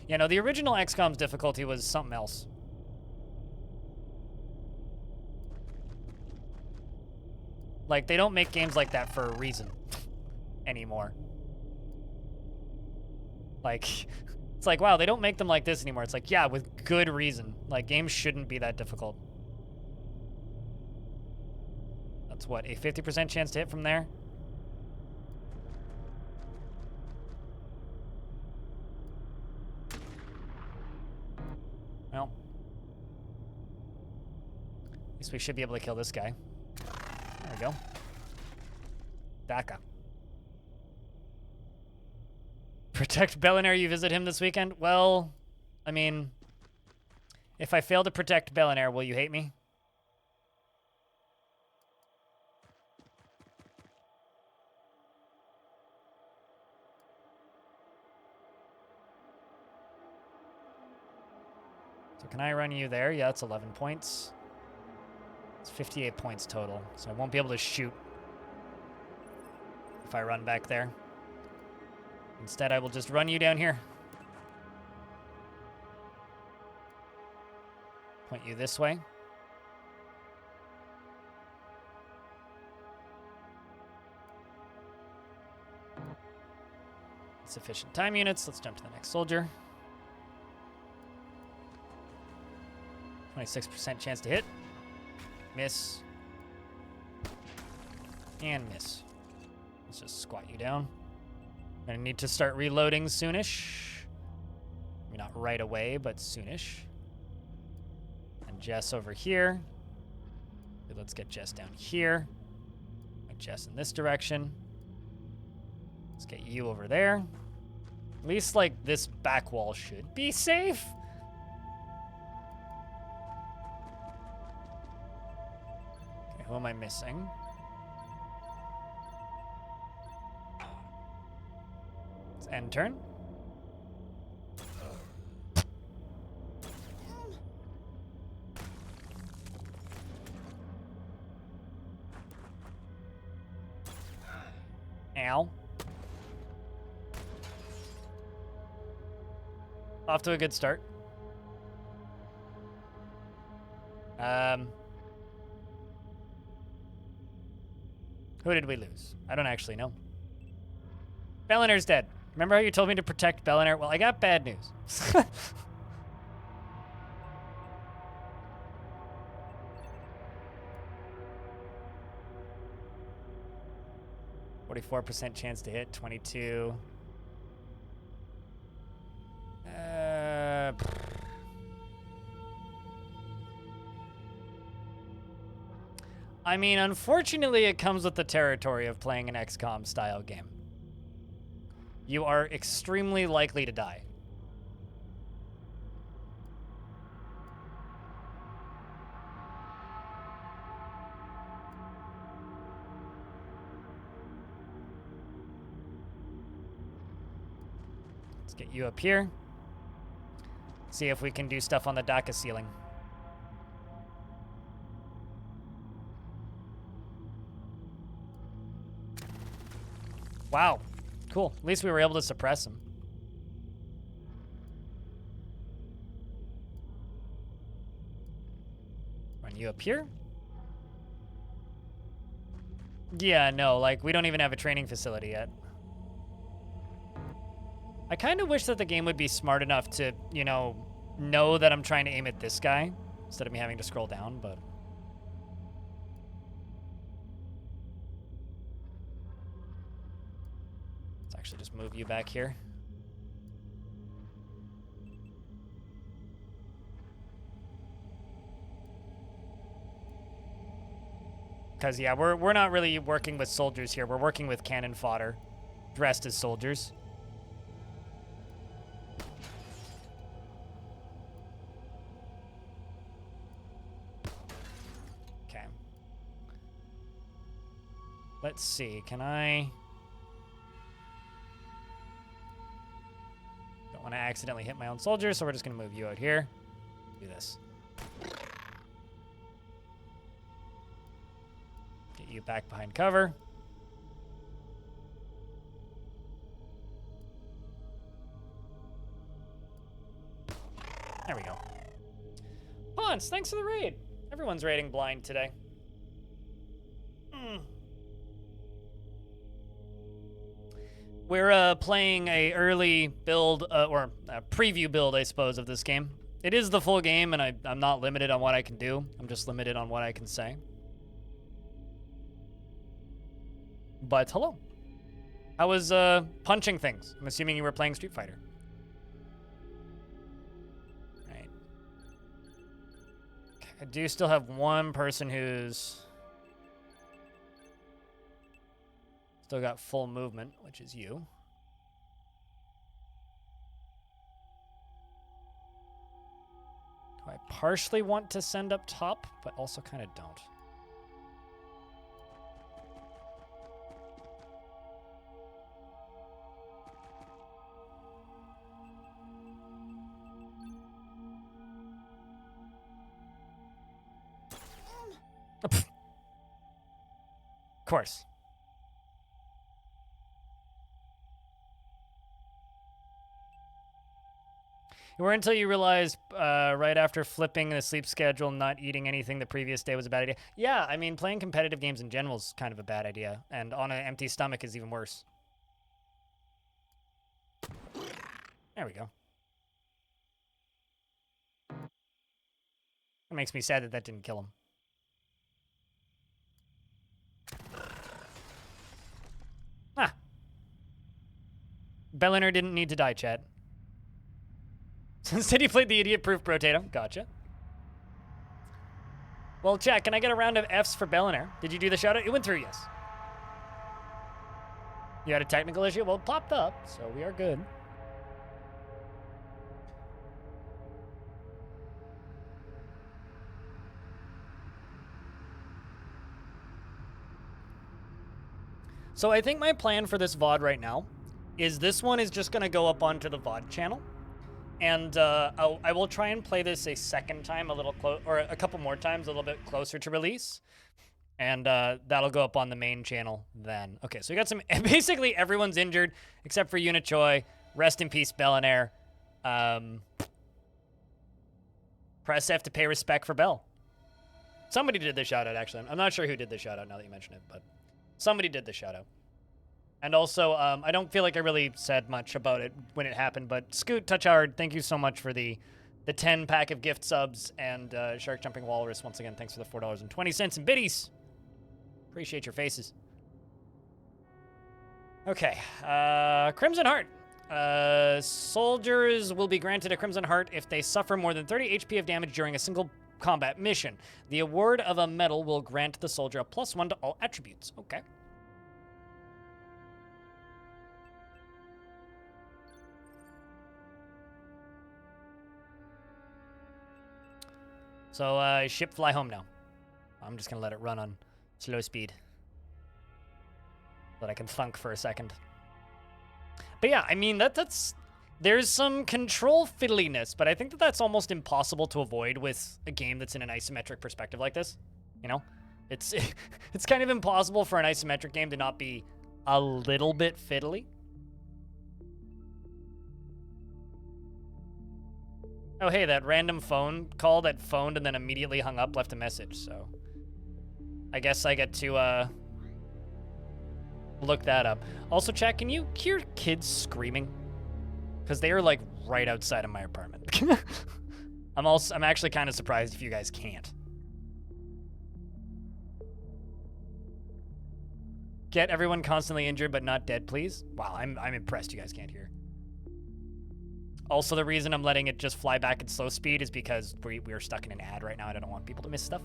Yeah, no, the original XCOM's difficulty was something else. Like, they don't make games like that for a reason anymore. Like, it's like, wow, they don't make them like this anymore. It's like, yeah, with good reason. Like, games shouldn't be that difficult. That's what, a 50% chance to hit from there? Well, at least we should be able to kill this guy. There we go. Daka. Protect Bellinaire, you visit him this weekend? Well, I mean, if I fail to protect Bellinaire, will you hate me? So can I run you there? Yeah, that's 11 points. It's 58 points total, so I won't be able to shoot if I run back there. Instead, I will just run you down here. Point you this way. Sufficient time units. Let's jump to the next soldier. 26% chance to hit. Miss. And miss. Let's just squat you down. Gonna need to start reloading soonish. Maybe not right away, but soonish. And Jess over here. Okay, let's get Jess down here. Get Jess in this direction. Let's get you over there. At least, like, this back wall should be safe. Okay, who am I missing? Let's end turn. Ow. Off to a good start. Who did we lose? I don't actually know. Bellinaire's dead. Remember how you told me to protect Bellinaire? Well, I got bad news. 44% chance to hit, 22. I mean, unfortunately, it comes with the territory of playing an XCOM style game. You are extremely likely to die. Let's get you up here. See if we can do stuff on the DACA ceiling. Wow. Cool. At least we were able to suppress him. And you up here? Yeah, no, like, we don't even have a training facility yet. I kind of wish that the game would be smart enough to, you know that I'm trying to aim at this guy instead of me having to scroll down, but... Let's actually just move you back here. Because, yeah, we're not really working with soldiers here. We're working with cannon fodder, dressed as soldiers. Okay. Let's see, can I... Don't want to accidentally hit my own soldiers, so we're just going to move you out here. Do this. Get you back behind cover. There we go. Ponce, thanks for the raid. Everyone's raiding blind today. We're playing a early build, or a preview build, I suppose, of this game. It is the full game, and I'm not limited on what I can do. I'm just limited on what I can say. But hello. How was punching things? I'm assuming you were playing Street Fighter. Right. Okay, I do still have one person who's still got full movement, which is you. Do I partially want to send up top, but also kind of don't? Of course. It weren't until you realized right after flipping the sleep schedule, not eating anything the previous day was a bad idea. Yeah, I mean, playing competitive games in general is kind of a bad idea, and on an empty stomach is even worse. There we go. It makes me sad that that didn't kill him. Ah. Belliner didn't need to die, chat. Instead, he played the idiot-proof potato. Gotcha. Well, chat, can I get a round of Fs for Belliner? Did you do the shout-out? It went through, yes. You had a technical issue? Well, it popped up, so we are good. So I think my plan for this VOD right now is this one is just going to go up onto the VOD channel. And I will try and play this a second time, or a couple more times, a little bit closer to release. And that'll go up on the main channel then. Okay, so we got some, basically everyone's injured except for Unichoi. Rest in peace, Bellinair. Press F to pay respect for Bell. Somebody did the shout out, actually. I'm not sure who did the shout out now that you mention it, but somebody did the shout out. And also, I don't feel like I really said much about it when it happened, but Scoot Touchhard, thank you so much for the 10 pack of gift subs, and Shark Jumping Walrus, once again, thanks for the $4.20 in biddies. Appreciate your faces. Okay, Crimson Heart. Soldiers will be granted a Crimson Heart if they suffer more than 30 HP of damage during a single combat mission. The award of a medal will grant the soldier a +1 to all attributes. Okay. So, ship fly home now. I'm just gonna let it run on slow speed. So that I can thunk for a second. But yeah, I mean, there's some control fiddliness, but I think that that's almost impossible to avoid with a game that's in an isometric perspective like this. You know? It's kind of impossible for an isometric game to not be a little bit fiddly. Oh, hey, that random phone call that phoned and then immediately hung up left a message, so I guess I get to look that up. Also, chat, can you hear kids screaming? Because they are like right outside of my apartment. I'm actually kind of surprised if you guys can't. Get everyone constantly injured but not dead, please. Wow, I'm impressed you guys can't hear. Also, the reason I'm letting it just fly back at slow speed is because we're stuck in an ad right now and I don't want people to miss stuff.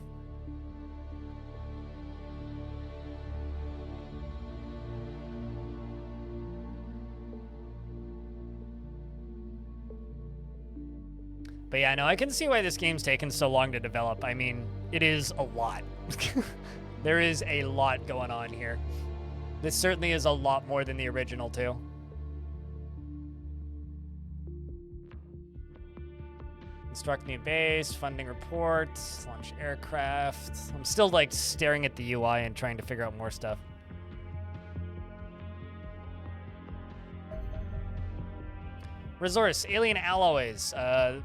But yeah, no, I can see why this game's taken so long to develop. I mean, it is a lot. There is a lot going on here. This certainly is a lot more than the original, too. Construct new base, funding reports, launch aircraft. I'm still, like, staring at the UI and trying to figure out more stuff. Resource, alien alloys.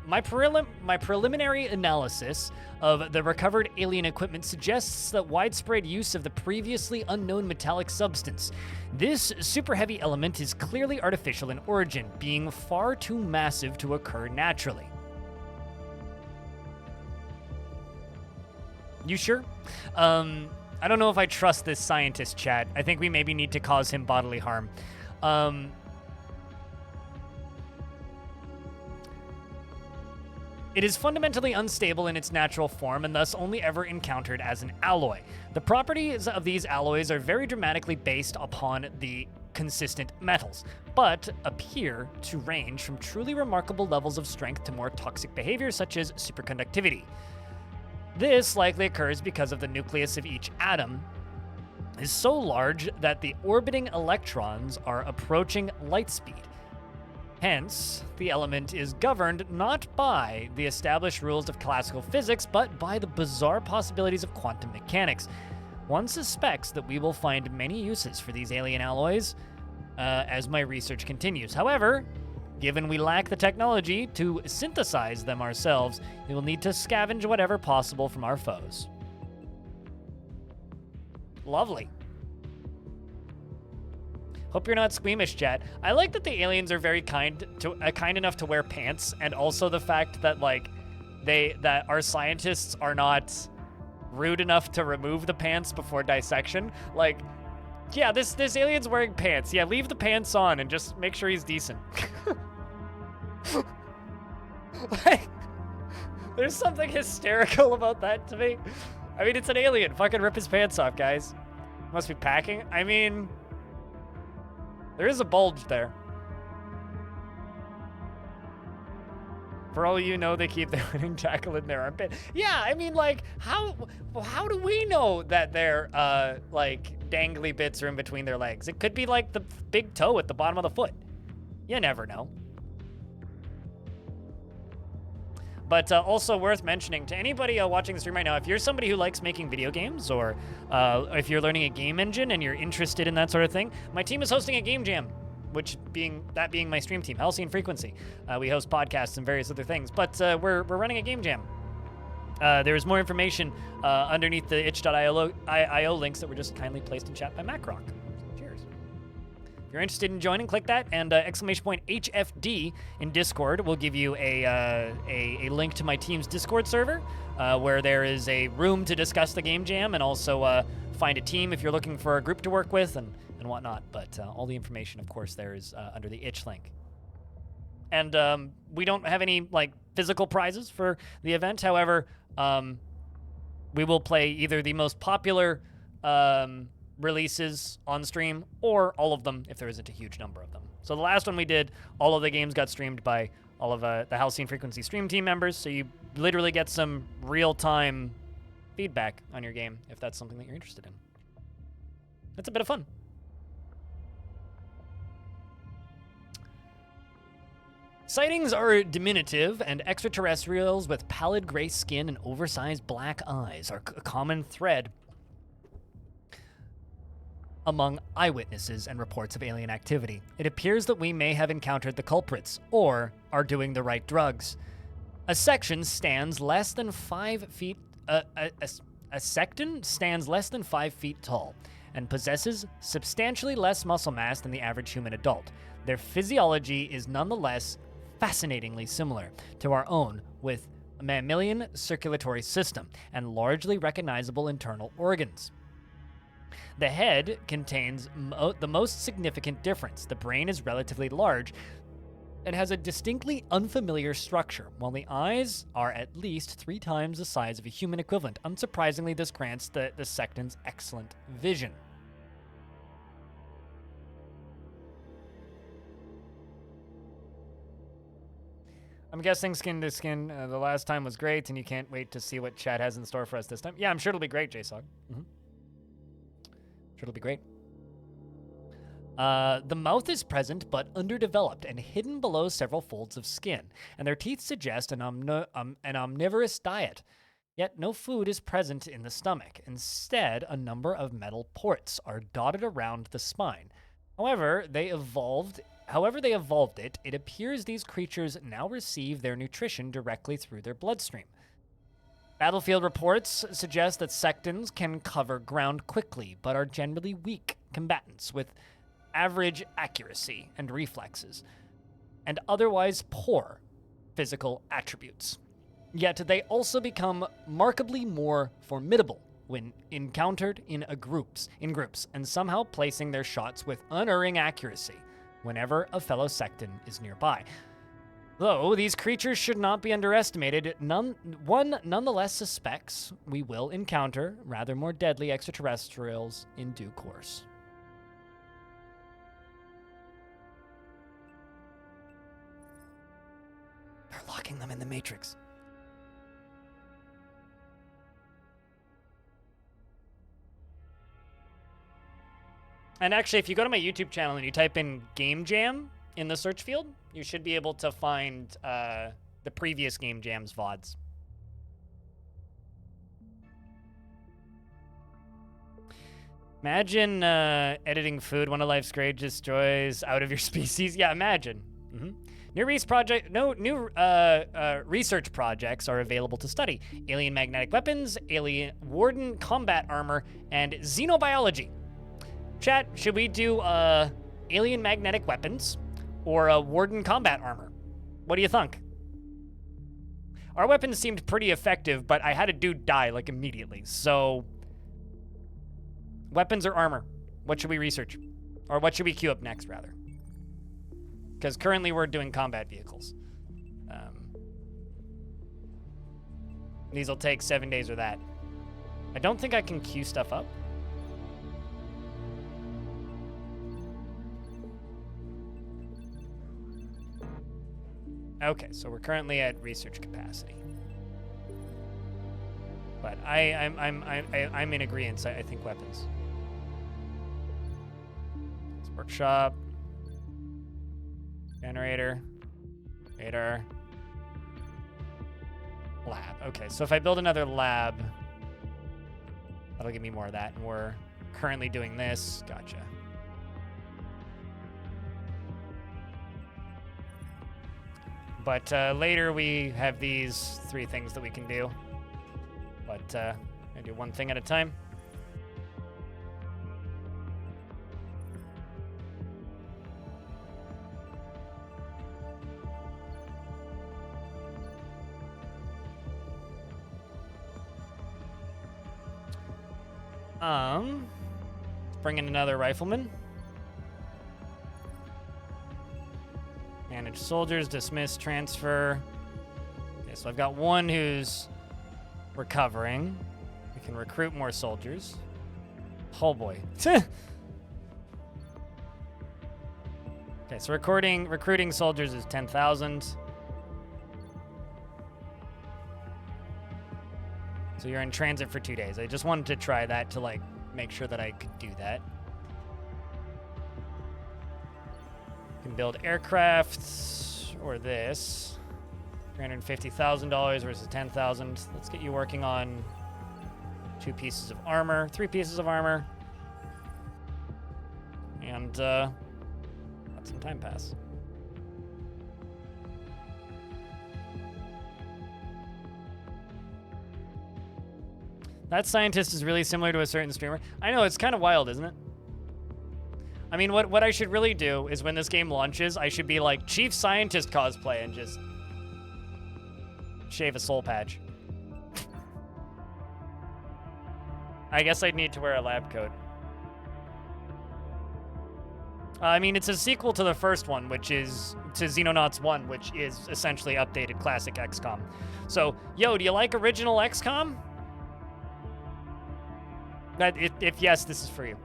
My preliminary analysis of the recovered alien equipment suggests that widespread use of the previously unknown metallic substance. This super heavy element is clearly artificial in origin, being far too massive to occur naturally. You sure? I don't know if I trust this scientist, chat. I think we maybe need to cause him bodily harm. It is fundamentally unstable in its natural form and thus only ever encountered as an alloy. The properties of these alloys are very dramatically based upon the consistent metals, but appear to range from truly remarkable levels of strength to more toxic behavior such as superconductivity. This likely occurs because of the nucleus of each atom is so large that the orbiting electrons are approaching light speed. Hence, the element is governed not by the established rules of classical physics, but by the bizarre possibilities of quantum mechanics. One suspects that we will find many uses for these alien alloys as my research continues. However, given we lack the technology to synthesize them ourselves, we will need to scavenge whatever possible from our foes. Lovely. Hope you're not squeamish, chat. I like that the aliens are very kind enough to wear pants, and also the fact that like that our scientists are not rude enough to remove the pants before dissection. Like, yeah, this alien's wearing pants. Yeah, leave the pants on and just make sure he's decent. Like, there's something hysterical about that to me. I mean, it's an alien. Fucking rip his pants off, guys. Must be packing. I mean, there is a bulge there. For all you know, they keep their winning tackle in their armpit. Yeah, I mean, like, how do we know that their, like, dangly bits are in between their legs? It could be, like, the big toe at the bottom of the foot. You never know. But also worth mentioning to anybody watching the stream right now, if you're somebody who likes making video games, or if you're learning a game engine and you're interested in that sort of thing, my team is hosting a game jam, which being my stream team, Halcyon Frequency. We host podcasts and various other things, but we're running a game jam. There's more information underneath the itch.io links that were just kindly placed in chat by Macrock. Cheers. If you're interested in joining, click that, and !HFD in Discord will give you a link to my team's Discord server, where there is a room to discuss the game jam and also find a team if you're looking for a group to work with and whatnot. But all the information, of course, there is under the itch link. And we don't have any like physical prizes for the event. However, we will play either the most popular releases on stream or all of them if there isn't a huge number of them. So the last one we did, all of the games got streamed by all of the Halcyon Frequency stream team members, so you literally get some real-time feedback on your game if that's something that you're interested in. It's a bit of fun. Sightings are diminutive, and extraterrestrials with pallid gray skin and oversized black eyes are a common thread among eyewitnesses and reports of alien activity. It appears that we may have encountered the culprits, or are doing the right drugs. A section stands less than 5 feet. A secton stands less than 5 feet tall and possesses substantially less muscle mass than the average human adult. Their physiology is nonetheless fascinatingly similar to our own, with a mammalian circulatory system and largely recognizable internal organs. The head contains the most significant difference. The brain is relatively large and has a distinctly unfamiliar structure, while the eyes are at least 3 times the size of a human equivalent. Unsurprisingly, this grants the sectons excellent vision. I'm guessing skin to skin the last time was great, and you can't wait to see what chat has in store for us this time. Yeah, I'm sure it'll be great, JSOG. Sure it'll be great. The mouth is present but underdeveloped and hidden below several folds of skin, and their teeth suggest an omnivorous diet. Yet no food is present in the stomach. Instead, a number of metal ports are dotted around the spine. However they evolved it, it appears these creatures now receive their nutrition directly through their bloodstream. Battlefield reports suggest that sectons can cover ground quickly, but are generally weak combatants with average accuracy and reflexes, and otherwise poor physical attributes. Yet they also become markedly more formidable when encountered in groups, and somehow placing their shots with unerring accuracy whenever a fellow secton is nearby. Though these creatures should not be underestimated, one nonetheless suspects we will encounter rather more deadly extraterrestrials in due course. They're locking them in the Matrix. And actually, if you go to my YouTube channel and you type in Game Jam in the search field, you should be able to find the previous Game Jam's VODs. Imagine editing food. One of life's great destroys out of your species. Yeah, imagine. New research projects are available to study: alien magnetic weapons, alien warden combat armor, and xenobiology. Chat, should we do alien magnetic weapons or warden combat armor? What do you think? Our weapons seemed pretty effective, but I had a dude die like immediately. So, weapons or armor? What should we research? Or what should we queue up next, rather? Because currently we're doing combat vehicles. These will take 7 days or that. I don't think I can queue stuff up. Okay, so we're currently at research capacity. But I'm in agreement. I think weapons. It's workshop. Generator. Radar. Lab. Okay, so if I build another lab, that'll give me more of that. And we're currently doing this. Gotcha. But later we have these 3 things that we can do. But I do one thing at a time. Bring in another rifleman. Manage soldiers, dismiss, transfer. Okay, so I've got one who's recovering. We can recruit more soldiers. Oh boy. Okay, so recruiting soldiers is 10,000. So you're in transit for 2 days. I just wanted to try that to like make sure that I could do that. You can build aircraft or this. $350,000 versus 10,000. Let's get you working on 2 pieces of armor, 3 pieces of armor, and let some time pass. That scientist is really similar to a certain streamer. I know, it's kind of wild, isn't it? I mean, what I should really do is when this game launches, I should be like Chief Scientist cosplay and just shave a soul patch. I guess I'd need to wear a lab coat. I mean, it's a sequel to the first one, which is to Xenonauts 1, which is essentially updated classic XCOM. So, yo, do you like original XCOM? If yes, this is for you.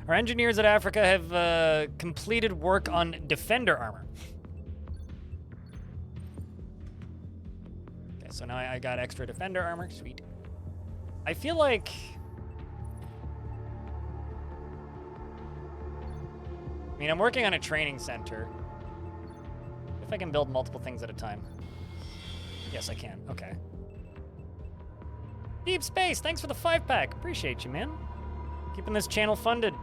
Our engineers at Africa have completed work on defender armor. Okay, so now I got extra defender armor. Sweet. I feel like... I mean, I'm working on a training center. If I can build multiple things at a time. Yes, I can. Okay. Deep Space, thanks for the 5-pack. Appreciate you, man. Keeping this channel funded.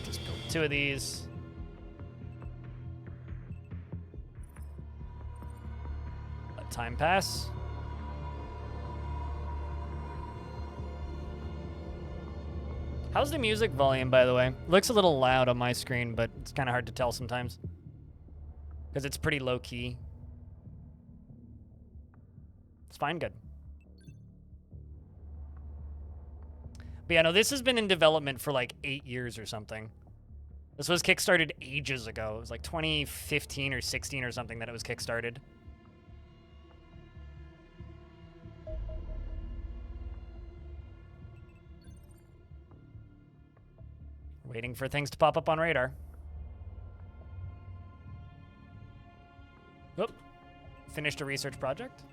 Just build 2 of these. Let time pass. How's the music volume, by the way? Looks a little loud on my screen, but it's kind of hard to tell sometimes. Because it's pretty low-key. It's fine, good. But yeah, no, this has been in development for like 8 years or something. This was kickstarted ages ago. It was like 2015 or 16 or something that it was kickstarted. Waiting for things to pop up on radar. Oop. Finished a research project.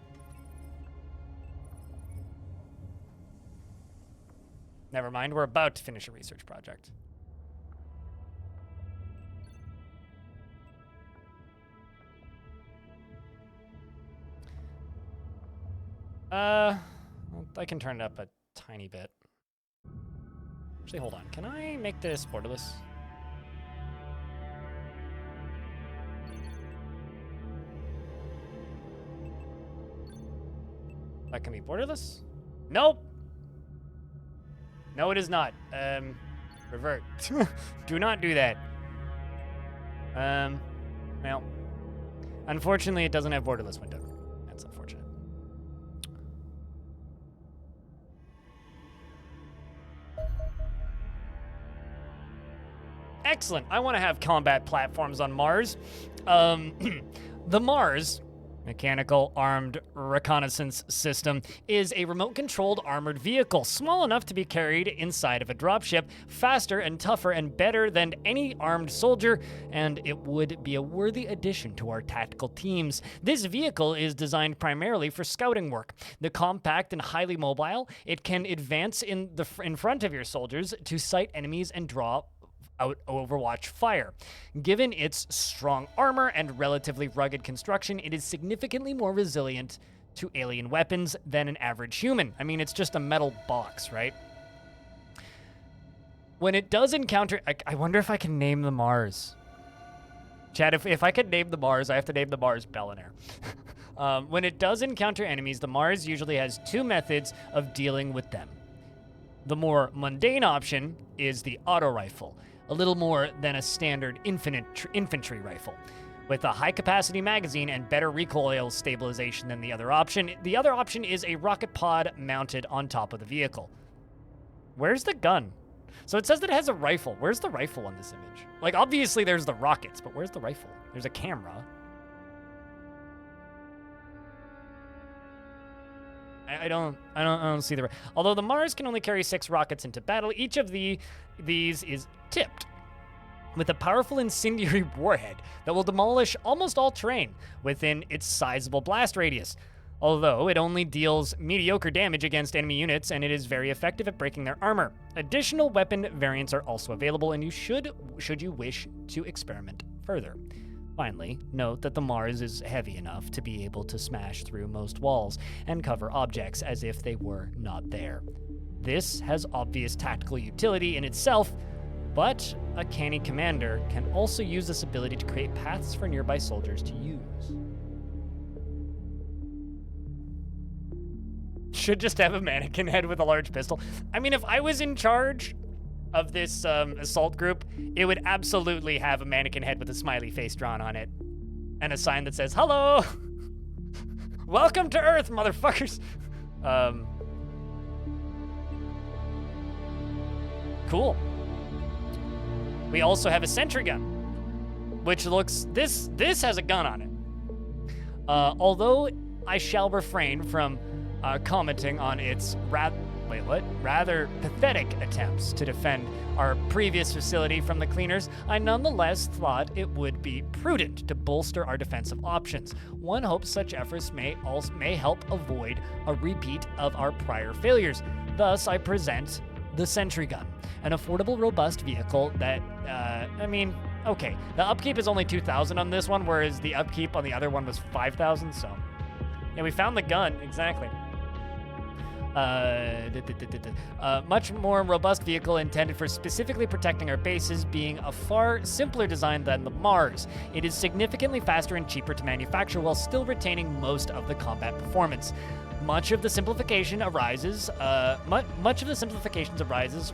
Never mind, we're about to finish a research project. I can turn it up a tiny bit. Actually, hold on. Can I make this borderless? That can be borderless? Nope! No, it is not. Revert. Do not do that. Well. Unfortunately, it doesn't have borderless window. That's unfortunate. Excellent. I want to have combat platforms on Mars. The Mars Mechanical Armed Reconnaissance System is a remote-controlled armored vehicle, small enough to be carried inside of a dropship, faster and tougher and better than any armed soldier, and it would be a worthy addition to our tactical teams. This vehicle is designed primarily for scouting work. The compact and highly mobile, it can advance in front of your soldiers to sight enemies and draw out Overwatch fire. Given its strong armor and relatively rugged construction, it is significantly more resilient to alien weapons than an average human. I mean, it's just a metal box, right? When it does encounter... I wonder if I can name the Mars. Chad, if I could name the Mars, I have to name the Mars Bellinair. When it does encounter enemies, the Mars usually has 2 methods of dealing with them. The more mundane option is the auto rifle, a little more than a standard infantry rifle, with a high-capacity magazine and better recoil stabilization than the other option. The other option is a rocket pod mounted on top of the vehicle. Where's the gun? So it says that it has a rifle. Where's the rifle on this image? Like, obviously there's the rockets, but where's the rifle? There's a camera. I don't see the... Although the Mars can only carry 6 rockets into battle, each of these is tipped with a powerful incendiary warhead that will demolish almost all terrain within its sizable blast radius. Although it only deals mediocre damage against enemy units, and it is very effective at breaking their armor. Additional weapon variants are also available, and you should you wish to experiment further. Finally, note that the Mars is heavy enough to be able to smash through most walls and cover objects as if they were not there. This has obvious tactical utility in itself, but a canny commander can also use this ability to create paths for nearby soldiers to use. Should just have a mannequin head with a large pistol. I mean, if I was in charge of this assault group, it would absolutely have a mannequin head with a smiley face drawn on it. And a sign that says, "Hello! Welcome to Earth, motherfuckers!" Cool. We also have a sentry gun, which looks, this has a gun on it. Although I shall refrain from commenting on its rather pathetic attempts to defend our previous facility from the cleaners, I nonetheless thought it would be prudent to bolster our defensive options. One hopes such efforts may help avoid a repeat of our prior failures. Thus, I present the sentry gun, an affordable, robust vehicle that, okay, the upkeep is only 2,000 on this one, whereas the upkeep on the other one was 5,000, so. Yeah, we found the gun, exactly. Much more robust vehicle intended for specifically protecting our bases, being a far simpler design than the Mars. It is significantly faster and cheaper to manufacture while still retaining most of the combat performance. Much of the simplifications arises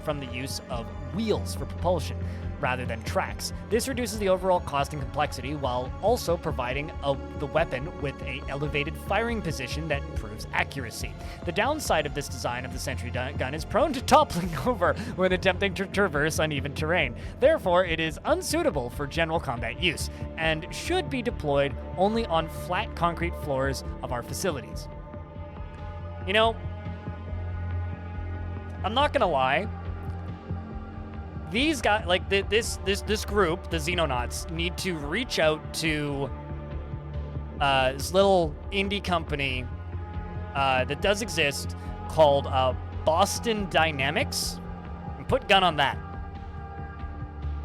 from the use of wheels for propulsion rather than tracks. This reduces the overall cost and complexity while also providing the weapon with an elevated firing position that improves accuracy. The downside of this design of the sentry gun is prone to toppling over when attempting to traverse uneven terrain. Therefore, it is unsuitable for general combat use and should be deployed only on flat concrete floors of our facilities. You know, I'm not gonna lie. These guys, like this group, the Xenonauts, need to reach out to this little indie company that does exist called Boston Dynamics, and put gun on that.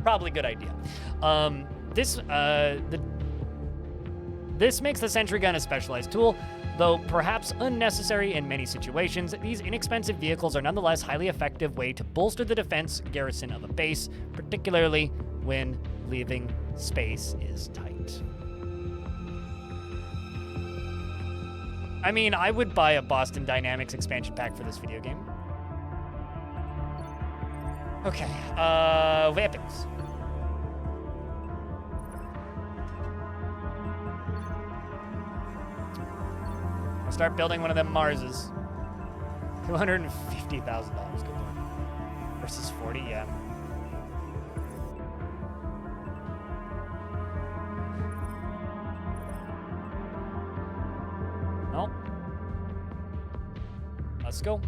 Probably a good idea. This makes the sentry gun a specialized tool. Though perhaps unnecessary in many situations, these inexpensive vehicles are nonetheless a highly effective way to bolster the defense garrison of a base, particularly when leaving space is tight. I mean, I would buy a Boston Dynamics expansion pack for this video game. Okay, weapons. I'll start building one of them Marses. $250,000, good lord. Versus 40, yeah. No. Let's go.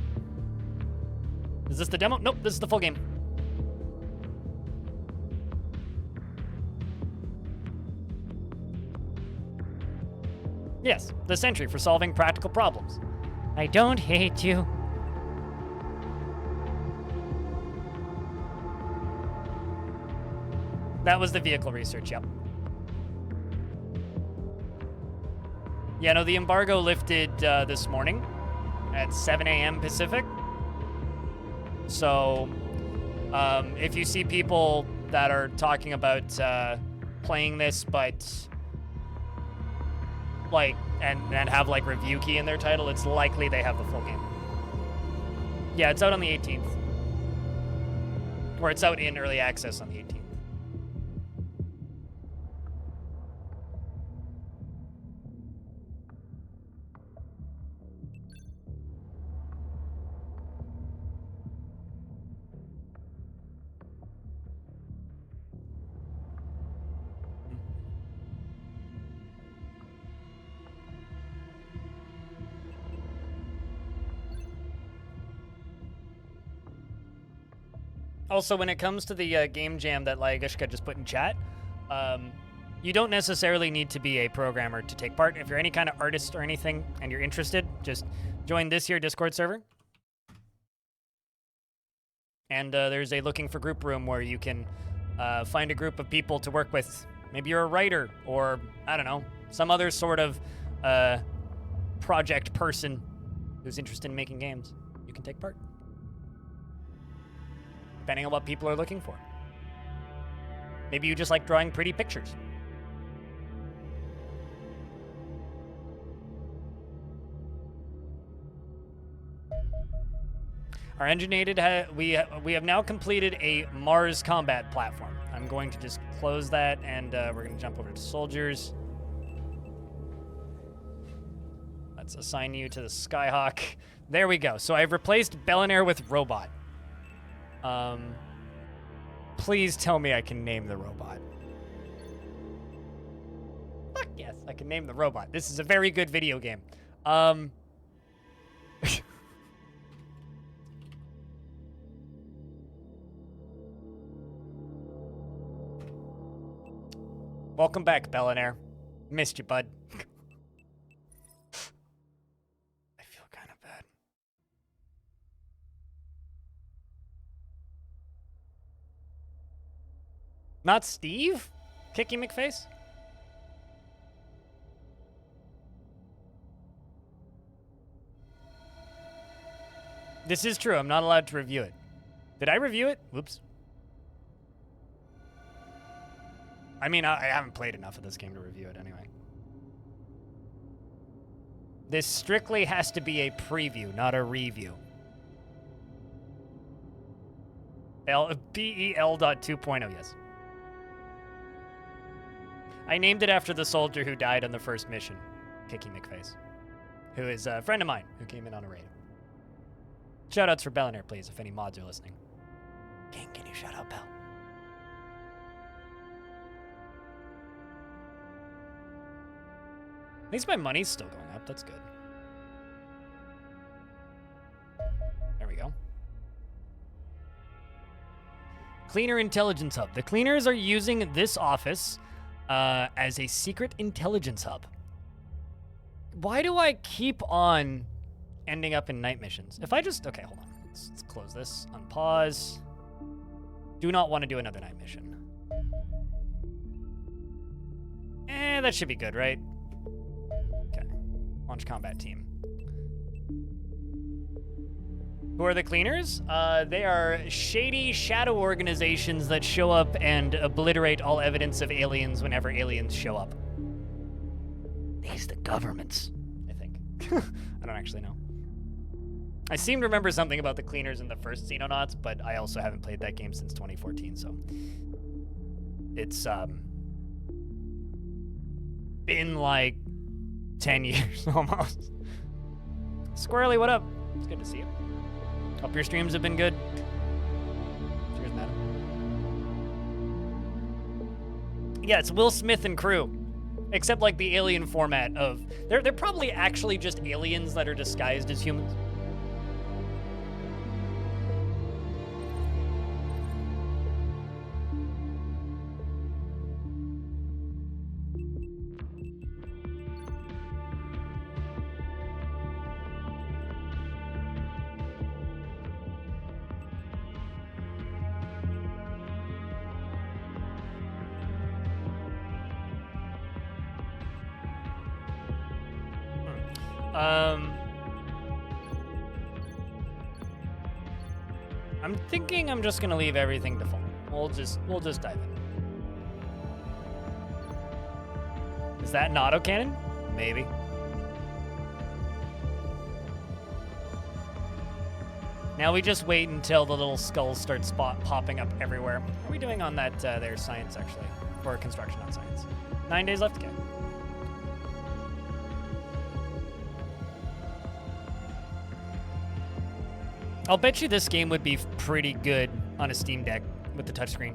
Is this the demo? Nope, this is the full game. Yes, the sentry for solving practical problems. I don't hate you. That was the vehicle research, yep. Yeah, no, the embargo lifted this morning at 7 a.m. Pacific. So, if you see people that are talking about playing this, but like, and have like review key in their title, it's likely they have the full game. Yeah, it's out on the 18th. Or it's out in early access on the 18th. Also, when it comes to the game jam that Lagushka just put in chat, you don't necessarily need to be a programmer to take part. If you're any kind of artist or anything and you're interested, just join this here Discord server. And there's a looking for group room where you can find a group of people to work with. Maybe you're a writer or, I don't know, some other sort of project person who's interested in making games. You can take part. depending on what people are looking for. Maybe you just like drawing pretty pictures. Our engineered, we have now completed a Mars combat platform. I'm going to just close that, and we're going to jump over to soldiers. Let's assign you to the Skyhawk. There we go. So I've replaced Bellinair with robot. Please tell me I can name the robot. Fuck yes, I can name the robot. This is a very good video game. Welcome back, Bellinair. Missed you, bud. I feel kind of bad. Not Steve? Kicky McFace? This is true. I'm not allowed to review it. Did I review it? Whoops. I mean, I haven't played enough of this game to review it anyway. This strictly has to be a preview, not a review. BEL.2.0, yes. I named it after the soldier who died on the first mission, Kicky McFace, who is a friend of mine who came in on a raid. Shoutouts for Bellinair, please, if any mods are listening. King, can you shout out Bell? At least my money's still going up. That's good. There we go. Cleaner Intelligence Hub. The cleaners are using this office as a secret intelligence hub. Why do I keep on ending up in night missions? If I just... Okay, hold on. Let's close this. Unpause. Do not want to do another night mission. That should be good, right? Launch combat team. Who are the cleaners? They are shady shadow organizations that show up and obliterate all evidence of aliens whenever aliens show up. These the governments, I think. I don't actually know. I seem to remember something about the cleaners in the first Xenonauts, but I also haven't played that game since 2014, so it's been like 10 years almost. Squirrely, what up? It's good to see you. Hope your streams have been good. Cheers, madam. Yeah, it's Will Smith and crew. Except like the alien format of... They're probably actually just aliens that are disguised as humans. I'm thinking I'm just gonna leave everything default. We'll just dive in. Is that an autocannon? Maybe. Now we just wait until the little skulls start popping up everywhere. How are we doing on that there science actually? Or construction on science? 9 days left? Okay. I'll bet you this game would be pretty good on a Steam Deck with the touchscreen.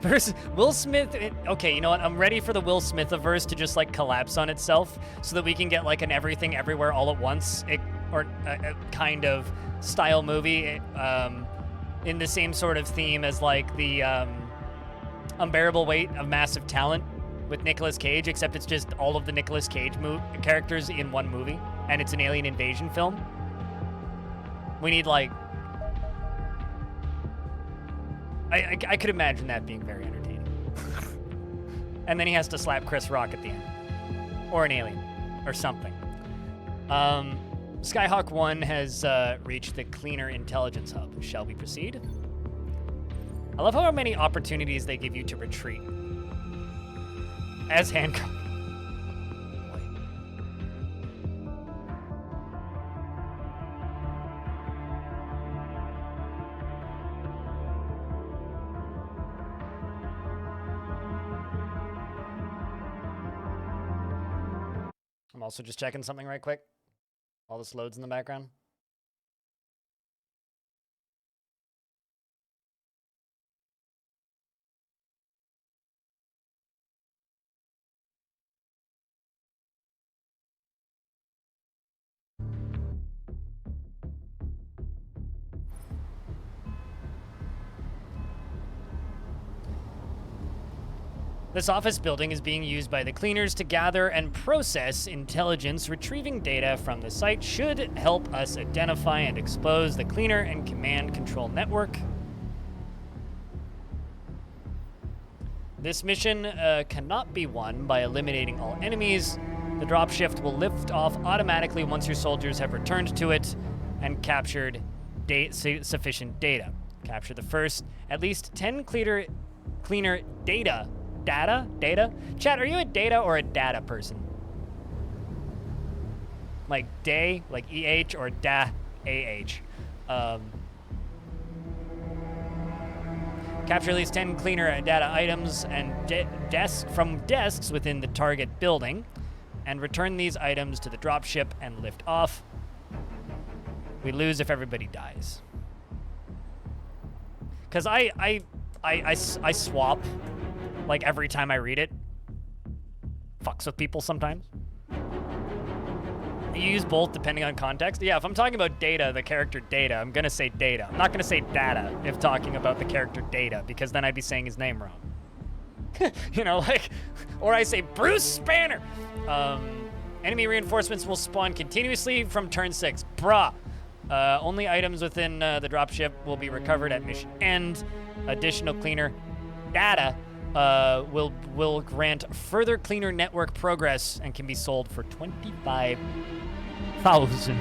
Versus Will Smith. Okay, you know what? I'm ready for the Will Smith-averse to just like collapse on itself so that we can get like an everything everywhere all at once or a kind of style movie in the same sort of theme as like the Unbearable Weight of Massive Talent with Nicolas Cage, except it's just all of the Nicolas Cage characters in one movie, and it's an alien invasion film. We need, like... I could imagine that being very entertaining. And then he has to slap Chris Rock at the end. Or an alien. Or something. Skyhawk 1 has reached the Cleaner Intelligence Hub. Shall we proceed? I love how many opportunities they give you to retreat. As handcuffed. I'm also just checking something right quick. All this loads in the background. This office building is being used by the cleaners to gather and process intelligence. Retrieving data from the site should help us identify and expose the cleaner and command control network. This mission cannot be won by eliminating all enemies. The dropship will lift off automatically once your soldiers have returned to it and captured sufficient data. Capture the first at least 10 cleaner data. Data? Chat, are you a data or a data person? Like day, like EH, or da, AH? Capture at least 10 cleaner data items and from desks within the target building, and return these items to the dropship and lift off. We lose if everybody dies. Because I swap. Like, every time I read it, fucks with people sometimes. You use both depending on context. Yeah, if I'm talking about data, the character data, I'm gonna say data. I'm not gonna say data if talking about the character data, because then I'd be saying his name wrong. You know, like, or I say Bruce Banner. Enemy reinforcements will spawn continuously from turn 6. Bruh. Only items within the dropship will be recovered at mission end. Additional cleaner data will grant further cleaner network progress and can be sold for $25,000.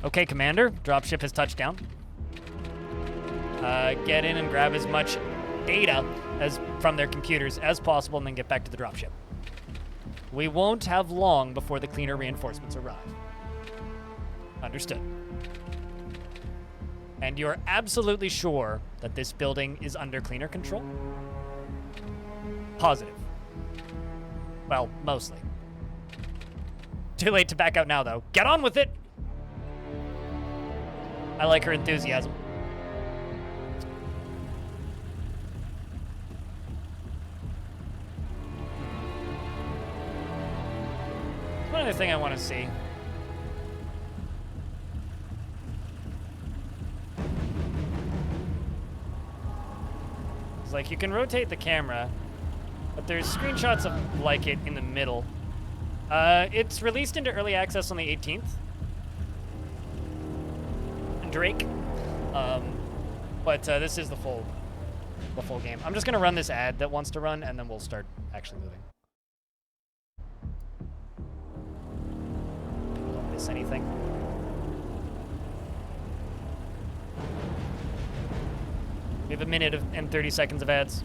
Okay, Commander. Dropship has touched down. Get in and grab as much data from their computers as possible and then get back to the dropship. We won't have long before the cleaner reinforcements arrive. Understood. And you're absolutely sure that this building is under cleaner control? Positive. Well, mostly. Too late to back out now, though. Get on with it! I like her enthusiasm. One other thing I want to see. Like, you can rotate the camera, but there's screenshots of like it in the middle. It's released into early access on the 18th. Drake. But this is the full game. I'm just gonna run this ad that wants to run, and then we'll start actually moving. People don't miss anything. We have a minute and 30 seconds of ads.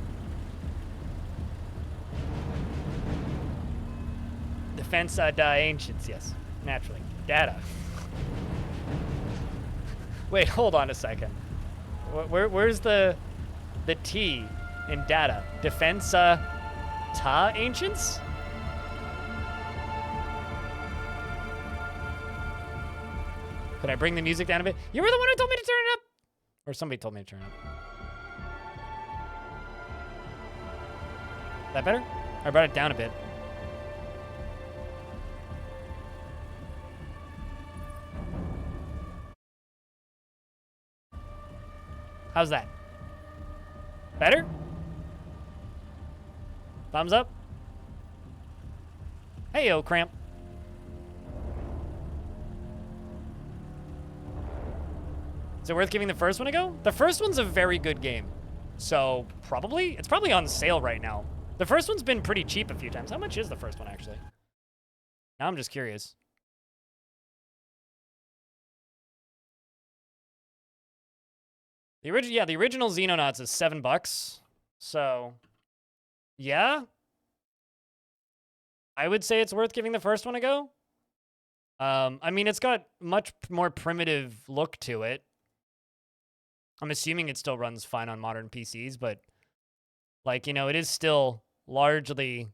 Defense da ancients, yes, naturally. Data. Wait, hold on a second. Where's the T in data? Defense ta ancients? Could I bring the music down a bit? You were the one who told me to turn it up! Or somebody told me to turn it up. Is that better? I brought it down a bit. How's that? Better? Thumbs up? Hey, yo, cramp. Is it worth giving the first one a go? The first one's a very good game. So, it's probably on sale right now. The first one's been pretty cheap a few times. How much is the first one, actually? Now I'm just curious. The original Xenonauts is $7. So, yeah. I would say it's worth giving the first one a go. I mean, it's got much more primitive look to it. I'm assuming it still runs fine on modern PCs, but like, you know, it is still largely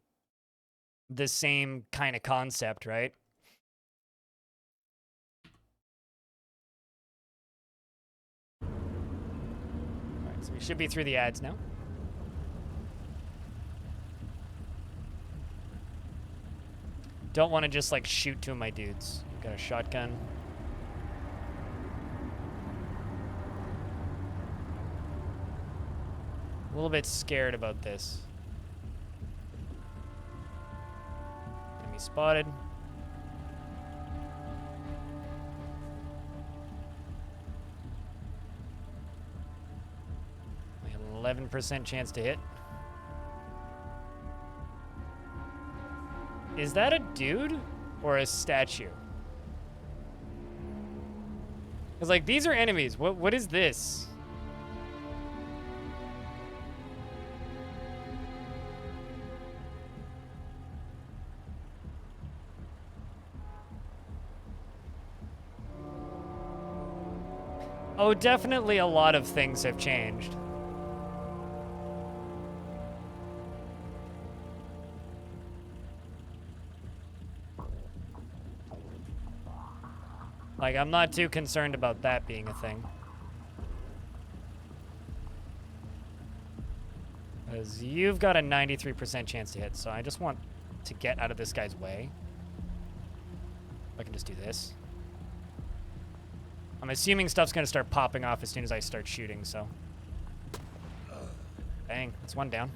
the same kind of concept, right? All right, so we should be through the ads now. Don't want to just like shoot two of my dudes. Got a shotgun. A little bit scared about this. Enemy spotted. We have an 11% chance to hit. Is that a dude or a statue? Because like these are enemies. What is this? Oh, definitely a lot of things have changed. Like, I'm not too concerned about that being a thing. Because you've got a 93% chance to hit, so I just want to get out of this guy's way. I can just do this. I'm assuming stuff's gonna start popping off as soon as I start shooting, so. Bang, that's one down.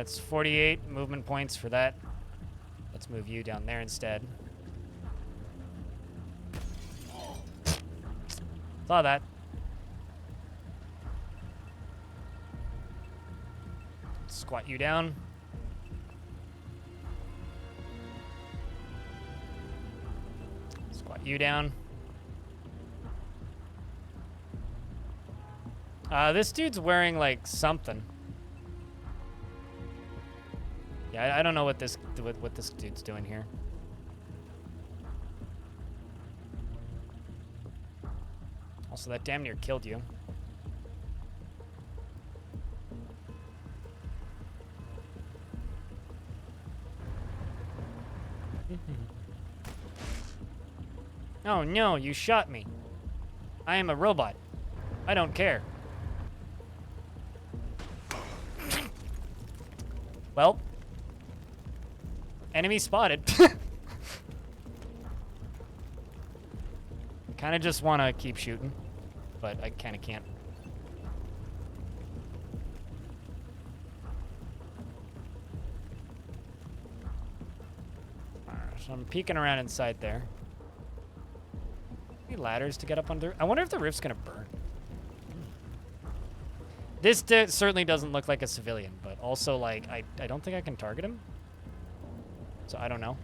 It's 48 movement points for that. Let's move you down there instead. Saw that. Squat you down. Squat you down. This dude's wearing like something. Yeah, I don't know what this dude's doing here. Also, that damn near killed you. Oh no, you shot me. I am a robot. I don't care. Well, enemy spotted. Kind of just want to keep shooting, but I kind of can't. Alright, so I'm peeking around inside there. Any ladders to get up under? I wonder if the roof's gonna burn. This certainly doesn't look like a civilian, but also like I don't think I can target him. So I don't know.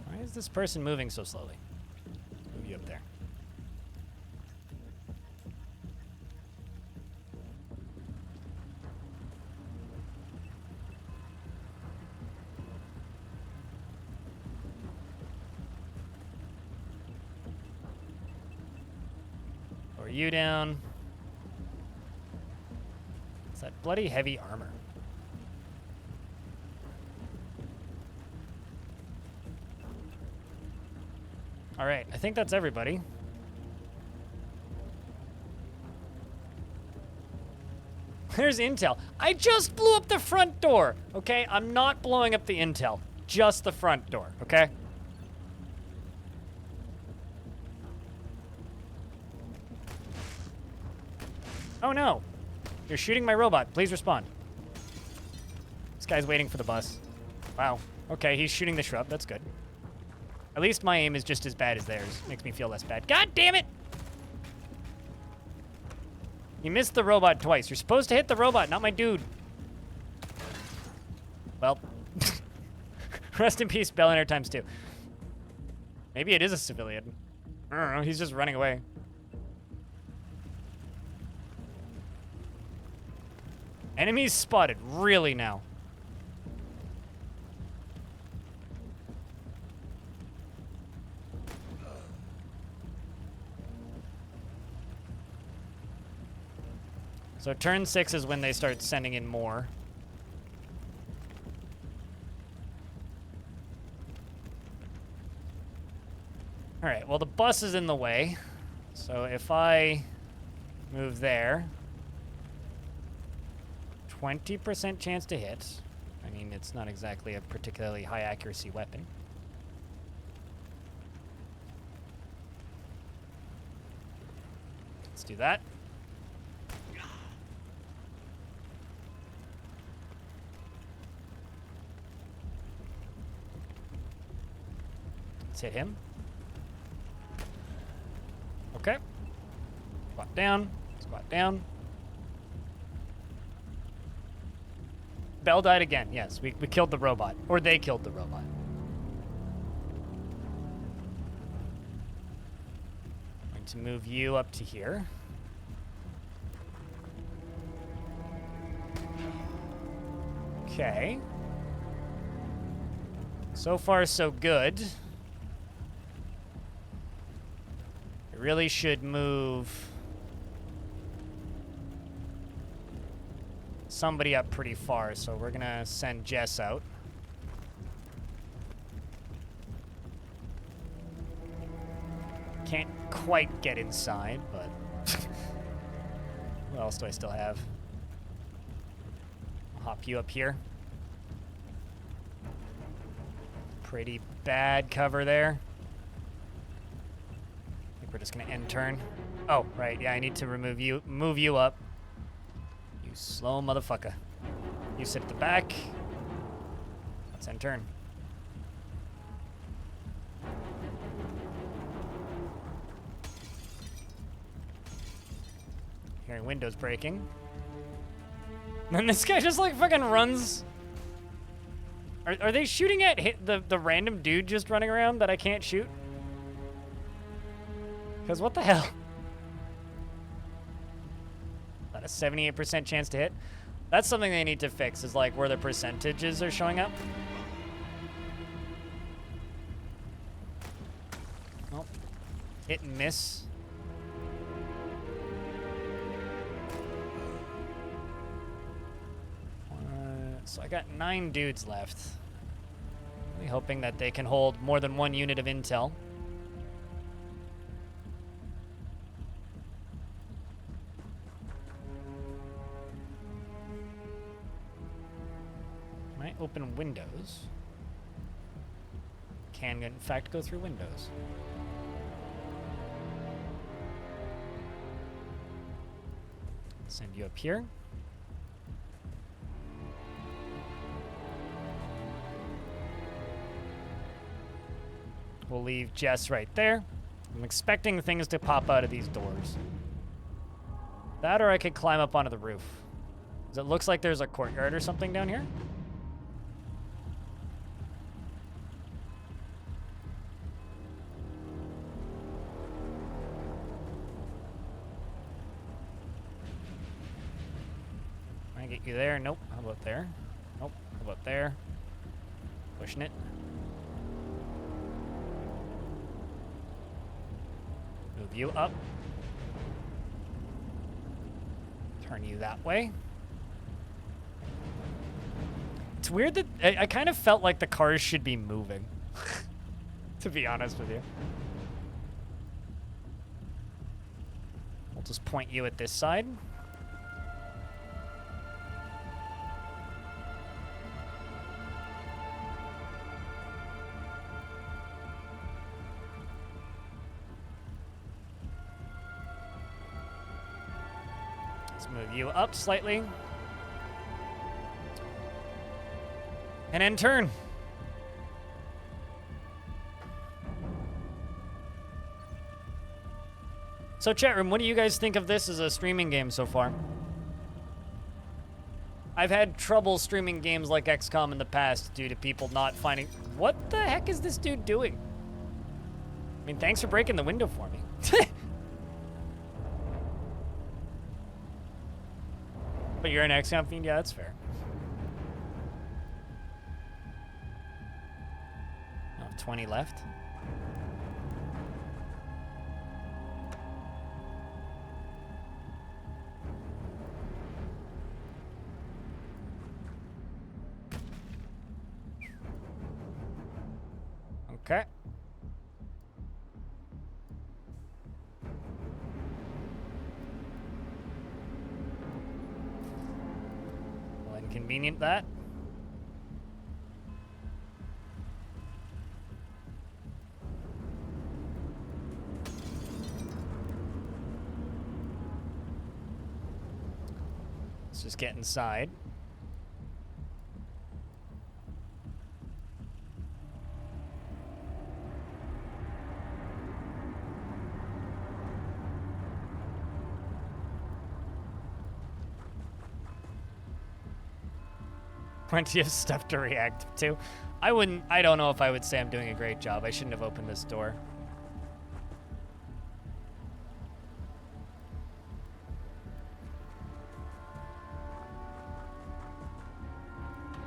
Why is this person moving so slowly? Move you up there. Lower you down. It's that bloody heavy armor. All right, I think that's everybody. There's intel. I just blew up the front door, okay? I'm not blowing up the intel, just the front door, okay? Oh no, you're shooting my robot. Please respond. This guy's waiting for the bus. Wow, Okay, he's shooting the shrub. That's good. At least my aim is just as bad as theirs. Makes me feel less bad. God damn it! You missed the robot twice. You're supposed to hit the robot, not my dude. Well, rest in peace, Belliner times 2. Maybe it is a civilian. I don't know. He's just running away. Enemies spotted. Really now. So turn 6 is when they start sending in more. All right, well, the bus is in the way. So if I move there, 20% chance to hit. I mean, it's not exactly a particularly high accuracy weapon. Let's do that. Let's hit him. Okay. Squat down. Squat down. Bell died again. Yes, we killed the robot. Or they killed the robot. I'm going to move you up to here. Okay. So far, so good. I really should move somebody up pretty far, so we're gonna send Jess out. Can't quite get inside, but what else do I still have? I'll hop you up here. Pretty bad cover there. I think we're just gonna end turn. Oh, right, yeah, I need to move you up. You slow motherfucker. You sit at the back. Let's end turn. Hearing windows breaking. And then this guy just like fucking runs. Are they shooting at the random dude just running around that I can't shoot? Because what the hell? About a 78% chance to hit. That's something they need to fix, is like where the percentages are showing up. Oh. Hit and miss. So I got 9 dudes left. Really hoping that they can hold more than 1 unit of intel. Might open windows. Can, in fact, go through windows. Send you up here. We'll leave Jess right there. I'm expecting things to pop out of these doors. That or I could climb up onto the roof. 'Cause it looks like there's a courtyard or something down here. Can I get you there? Nope. How about there? Nope. How about there? Pushing it. Move you up. Turn you that way. It's weird that I kind of felt like the cars should be moving, to be honest with you. We'll just point you at this side. Move you up slightly. And end turn. So chat room, what do you guys think of this as a streaming game so far? I've had trouble streaming games like XCOM in the past due to people not finding... What the heck is this dude doing? I mean, thanks for breaking the window for me. But you're an XCOM fiend? Yeah, that's fair. Oh, 20 left. Okay. Well, inconvenient that. Let's just get inside. Plenty of stuff to react to. I don't know if I would say I'm doing a great job. I shouldn't have opened this door.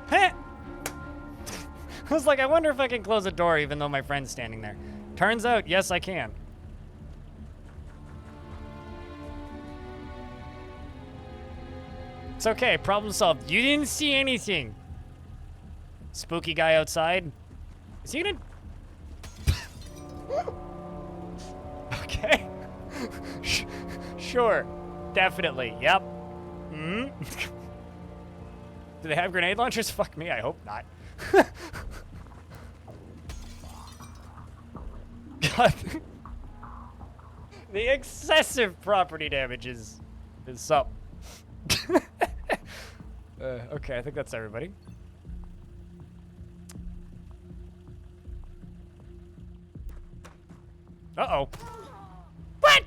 Heh! I was like, I wonder if I can close a door even though my friend's standing there. Turns out, yes, I can. It's okay, problem solved. You didn't see anything. Spooky guy outside. Is he gonna... Okay. Sure. Definitely. Yep. Hmm? Do they have grenade launchers? Fuck me, I hope not. God. The excessive property damage is something. Okay, I think that's everybody. Uh-oh. What?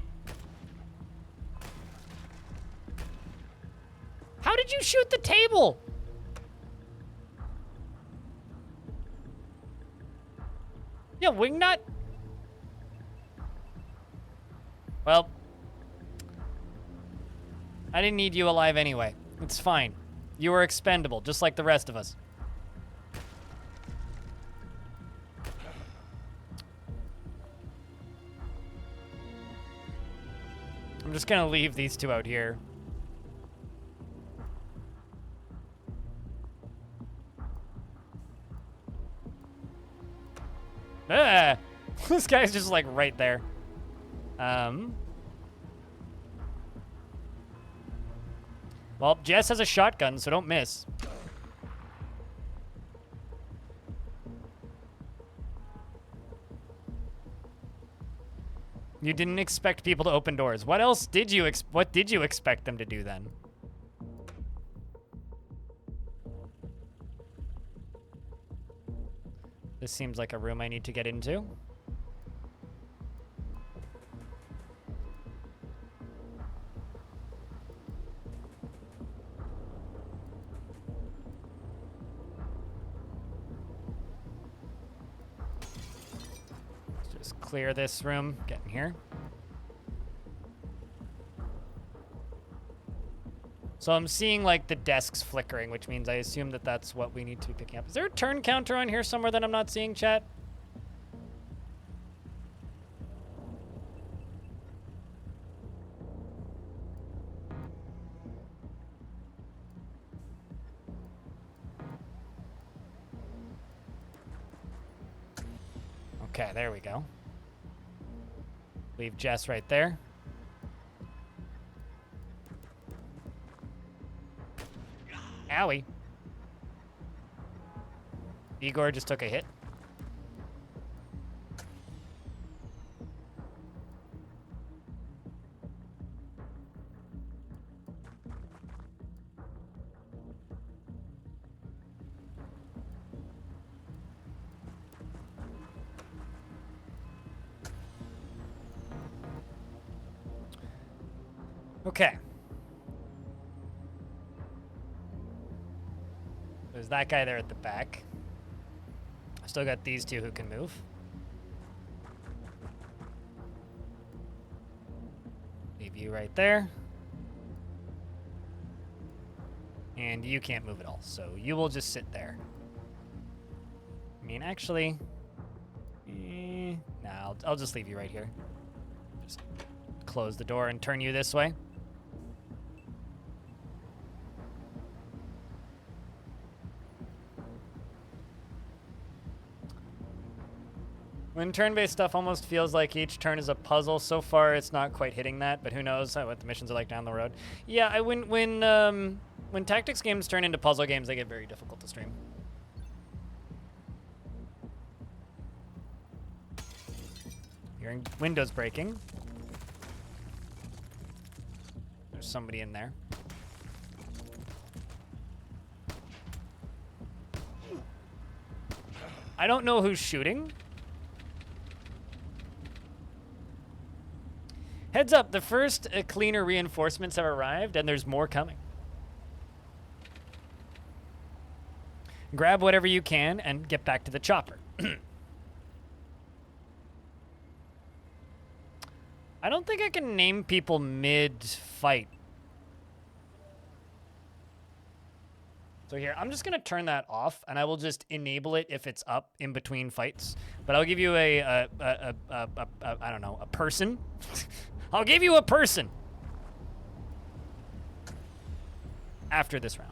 How did you shoot the table? Yeah, wingnut? Well, I didn't need you alive anyway. It's fine. You were expendable, just like the rest of us. I'm just gonna leave these two out here. Ah! This guy's just like right there. Well, Jess has a shotgun, so don't miss. You didn't expect people to open doors. What else did you expect them to do then? This seems like a room I need to get into. Just clear this room, get in here. So I'm seeing like the desks flickering, which means I assume that that's what we need to be picking up. Is there a turn counter on here somewhere that I'm not seeing, chat? Okay, there we go. Leave Jess right there. Owie. Igor just took a hit. Okay. There's that guy there at the back. I still got these two who can move. Leave you right there. And you can't move at all, so you will just sit there. I mean, actually... nah, I'll just leave you right here. Just close the door and turn you this way. When turn-based stuff almost feels like each turn is a puzzle. So far, it's not quite hitting that, but who knows what the missions are like down the road. Yeah, when tactics games turn into puzzle games, they get very difficult to stream. Hearing windows breaking. There's somebody in there. I don't know who's shooting. Heads up, the first cleaner reinforcements have arrived, and there's more coming. Grab whatever you can and get back to the chopper. I don't think I can name people mid-fight. So here, I'm just gonna turn that off, and I will just enable it if it's up in between fights. But I'll give you I don't know, a person. I'll give you a person after this round.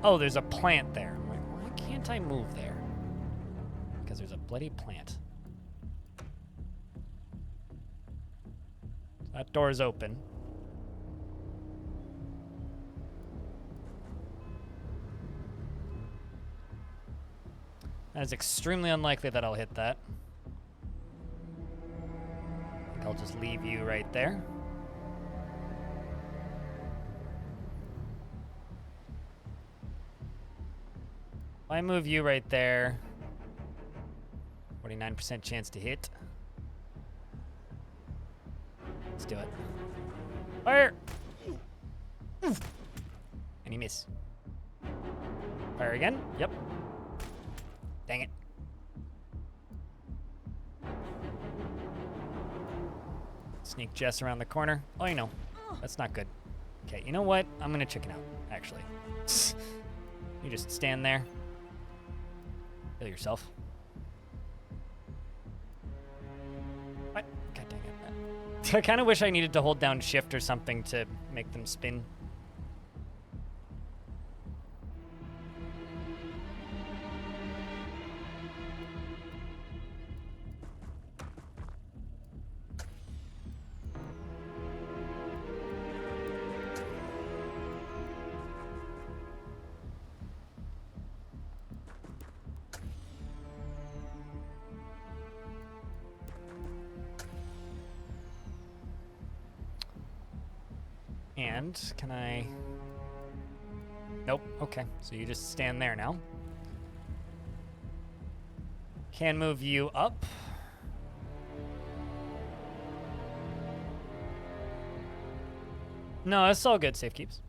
Oh, there's a plant there. I'm like, why can't I move there? Because there's a bloody plant. That door is open. That is extremely unlikely that I'll hit that. I think I'll just leave you right there. If I move you right there, 49% chance to hit. Let's do it. Fire! And you miss. Fire again? Yep. Dang it. Sneak Jess around the corner. Oh, you know. That's not good. Okay, you know what? I'm gonna chicken out, actually. You just stand there. Kill yourself. What? God dang it. I kind of wish I needed to hold down shift or something to make them spin. And can I... Nope. Okay. So you just stand there now. Can move you up. No, it's all good. Safe keeps.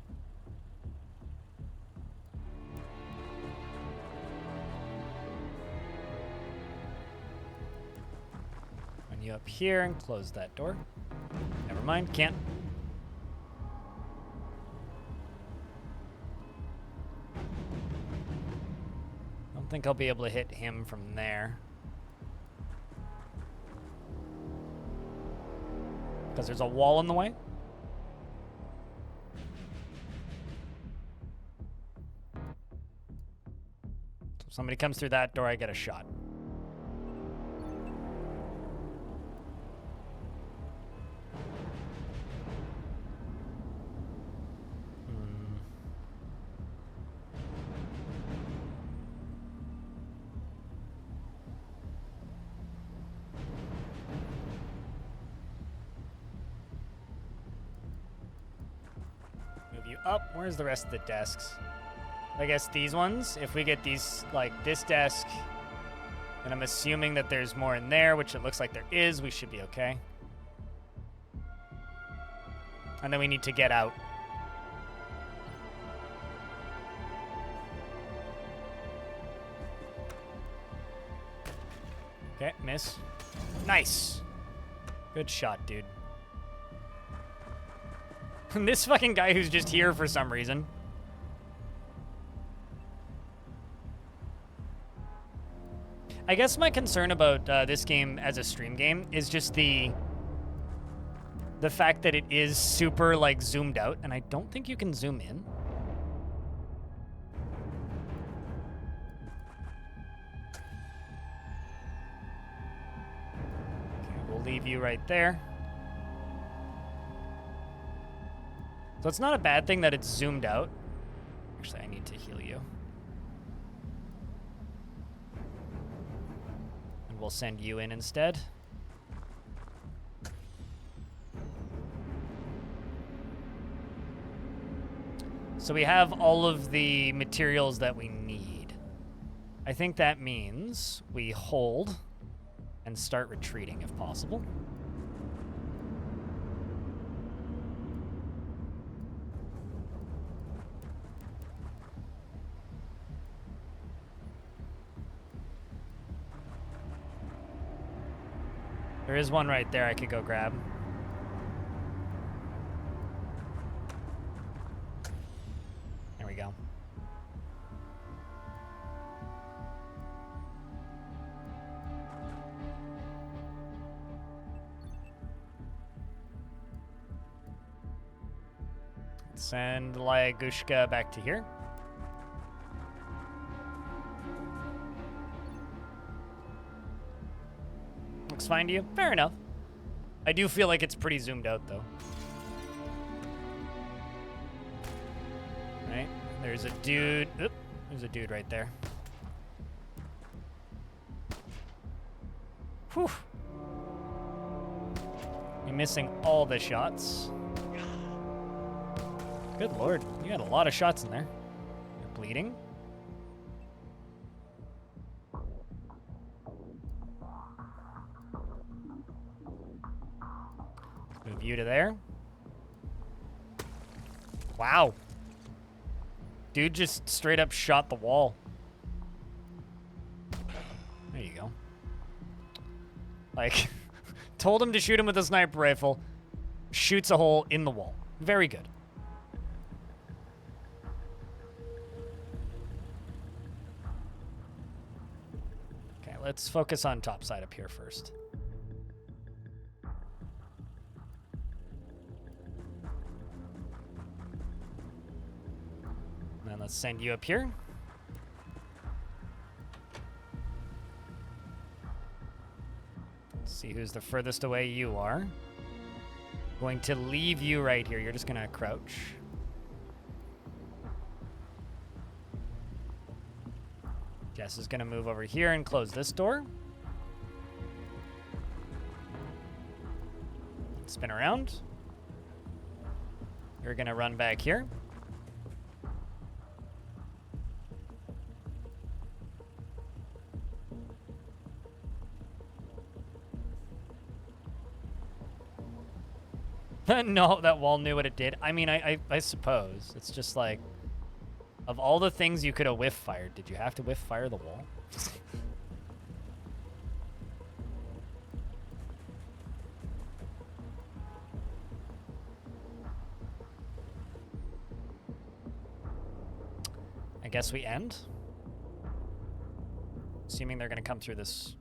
Run you up here and close that door. Never mind. Can't. I think I'll be able to hit him from there. Because there's a wall in the way. So if somebody comes through that door, I get a shot. where's the rest of the desks? I guess these ones. If we get these, like this desk, and I'm assuming that there's more in there, which it looks like there is, we should be okay. And then we need to get out. Okay, miss. Nice. Good shot, dude. This fucking guy who's just here for some reason. I guess my concern about this game as a stream game is just the fact that it is super, like, zoomed out, and I don't think you can zoom in. Okay, we'll leave you right there. So it's not a bad thing that it's zoomed out. Actually, I need to heal you. And we'll send you in instead. So we have all of the materials that we need. I think that means we hold and start retreating if possible. There is one right there I could go grab. There we go. Send Lyagushka back to here. Looks fine to you? Fair enough. I do feel like it's pretty zoomed out, though. Right? There's a dude. Oop, there's a dude right there. Whew. You're missing all the shots. Good lord. You got a lot of shots in there. You're bleeding. Move you to there. Wow. Dude just straight up shot the wall. There you go. Like, told him to shoot him with a sniper rifle. Shoots a hole in the wall. Very good. Okay, let's focus on top side up here first. And let's send you up here. Let's see who's the furthest away you are. Going to leave you right here. You're just gonna crouch. Jess is gonna move over here and close this door. Spin around. You're gonna run back here. No, that wall knew what it did. I mean, I suppose. It's just like, of all the things you could have whiff fired, did you have to whiff fire the wall? I guess we end. Assuming they're gonna come through this.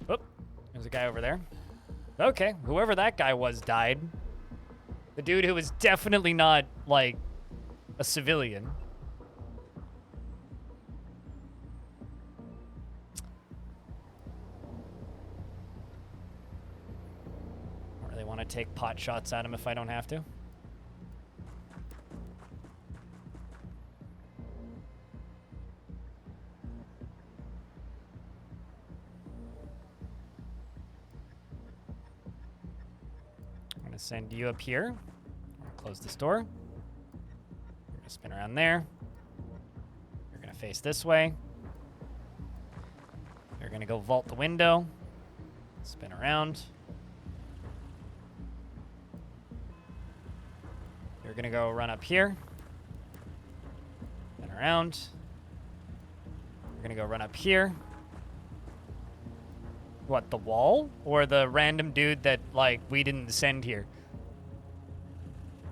Oop, there's a guy over there. Okay, whoever that guy was died. The dude who was definitely not, like, a civilian. Don't really want to take pot shots at him if I don't have to. send you up here. Close this door. You're gonna spin around there. You're gonna face this way. You're gonna go vault the window. Spin around. You're gonna go run up here. Spin around. You're gonna go run up here. What, the wall? Or the random dude that, like, we didn't send here?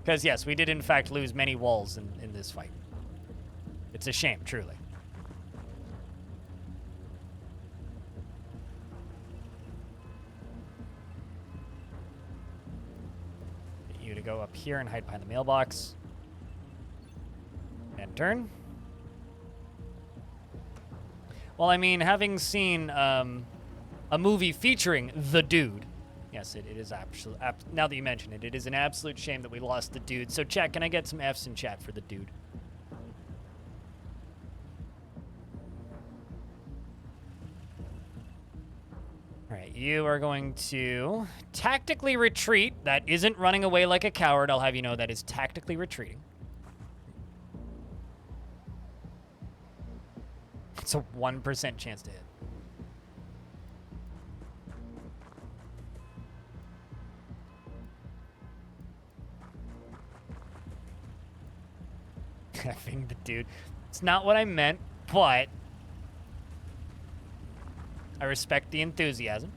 Because, yes, we did, in fact, lose many walls in this fight. It's a shame, truly. Get you to go up here and hide behind the mailbox. And turn. Well, I mean, having seen a movie featuring the dude, yes, it is absolute. Now that you mention it, it is an absolute shame that we lost the dude. So, chat, can I get some Fs in chat for the dude? All right, you are going to tactically retreat. That isn't running away like a coward. I'll have you know that is tactically retreating. It's a 1% chance to hit. Effing the dude. It's not what I meant, but I respect the enthusiasm.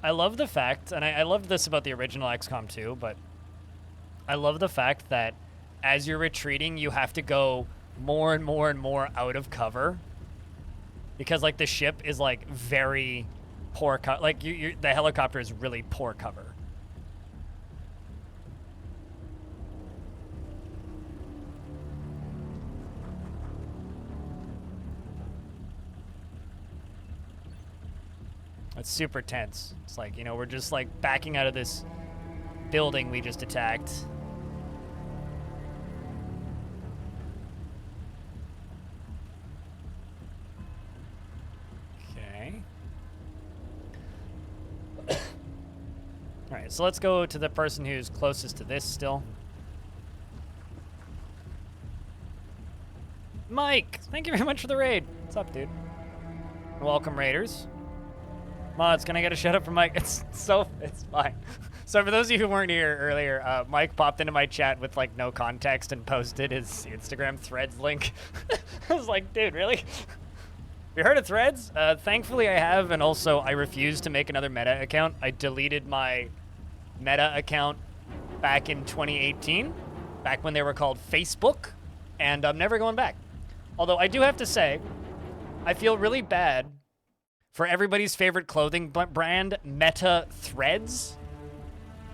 I love the fact, and I love this about the original XCOM 2, but I love the fact that as you're retreating, you have to go more and more and more out of cover. Because, like, the ship is, like, very poor cover. Like, the helicopter is really poor cover. It's super tense. It's like, you know, we're just, like, backing out of this building we just attacked. Okay. Alright, so let's go to the person who's closest to this still. Mike! Thank you very much for the raid. What's up, dude? Welcome, raiders. Mods, can I get a shout out from Mike? It's fine. So for those of you who weren't here earlier, Mike popped into my chat with like no context and posted his Instagram Threads link. I was like, dude, really? You heard of Threads? Thankfully I have, and also I refused to make another Meta account. I deleted my Meta account back in 2018, back when they were called Facebook, and I'm never going back. Although I do have to say, I feel really bad for everybody's favorite clothing brand, Meta Threads,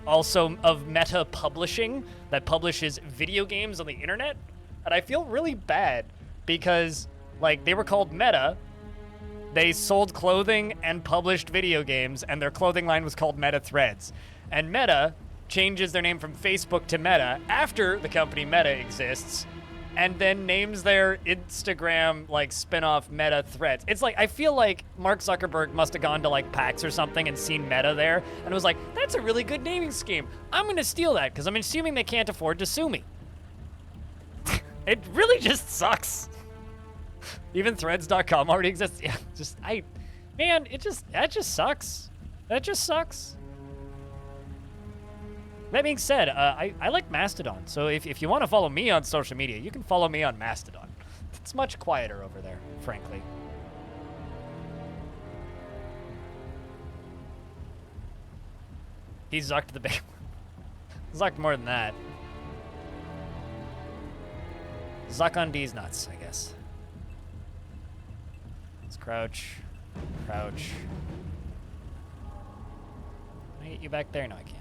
also of Meta Publishing, that publishes video games on the internet. And I feel really bad because, like, they were called Meta, they sold clothing and published video games, and their clothing line was called Meta Threads. And Meta changes their name from Facebook to Meta after the company Meta exists, and then names their Instagram, like, spin-off Meta Threads. It's like, I feel like Mark Zuckerberg must have gone to, like, PAX or something and seen Meta there, and was like, that's a really good naming scheme. I'm gonna steal that, because I'm assuming they can't afford to sue me. It really just sucks. Even Threads.com already exists. Yeah, man, that just sucks. That just sucks. That being said, I like Mastodon, so if you want to follow me on social media, you can follow me on Mastodon. It's much quieter over there, frankly. He zucked the big one. Zucked more than that. Zuck on D's nuts, I guess. Let's crouch. Crouch. Can I get you back there? No, I can't.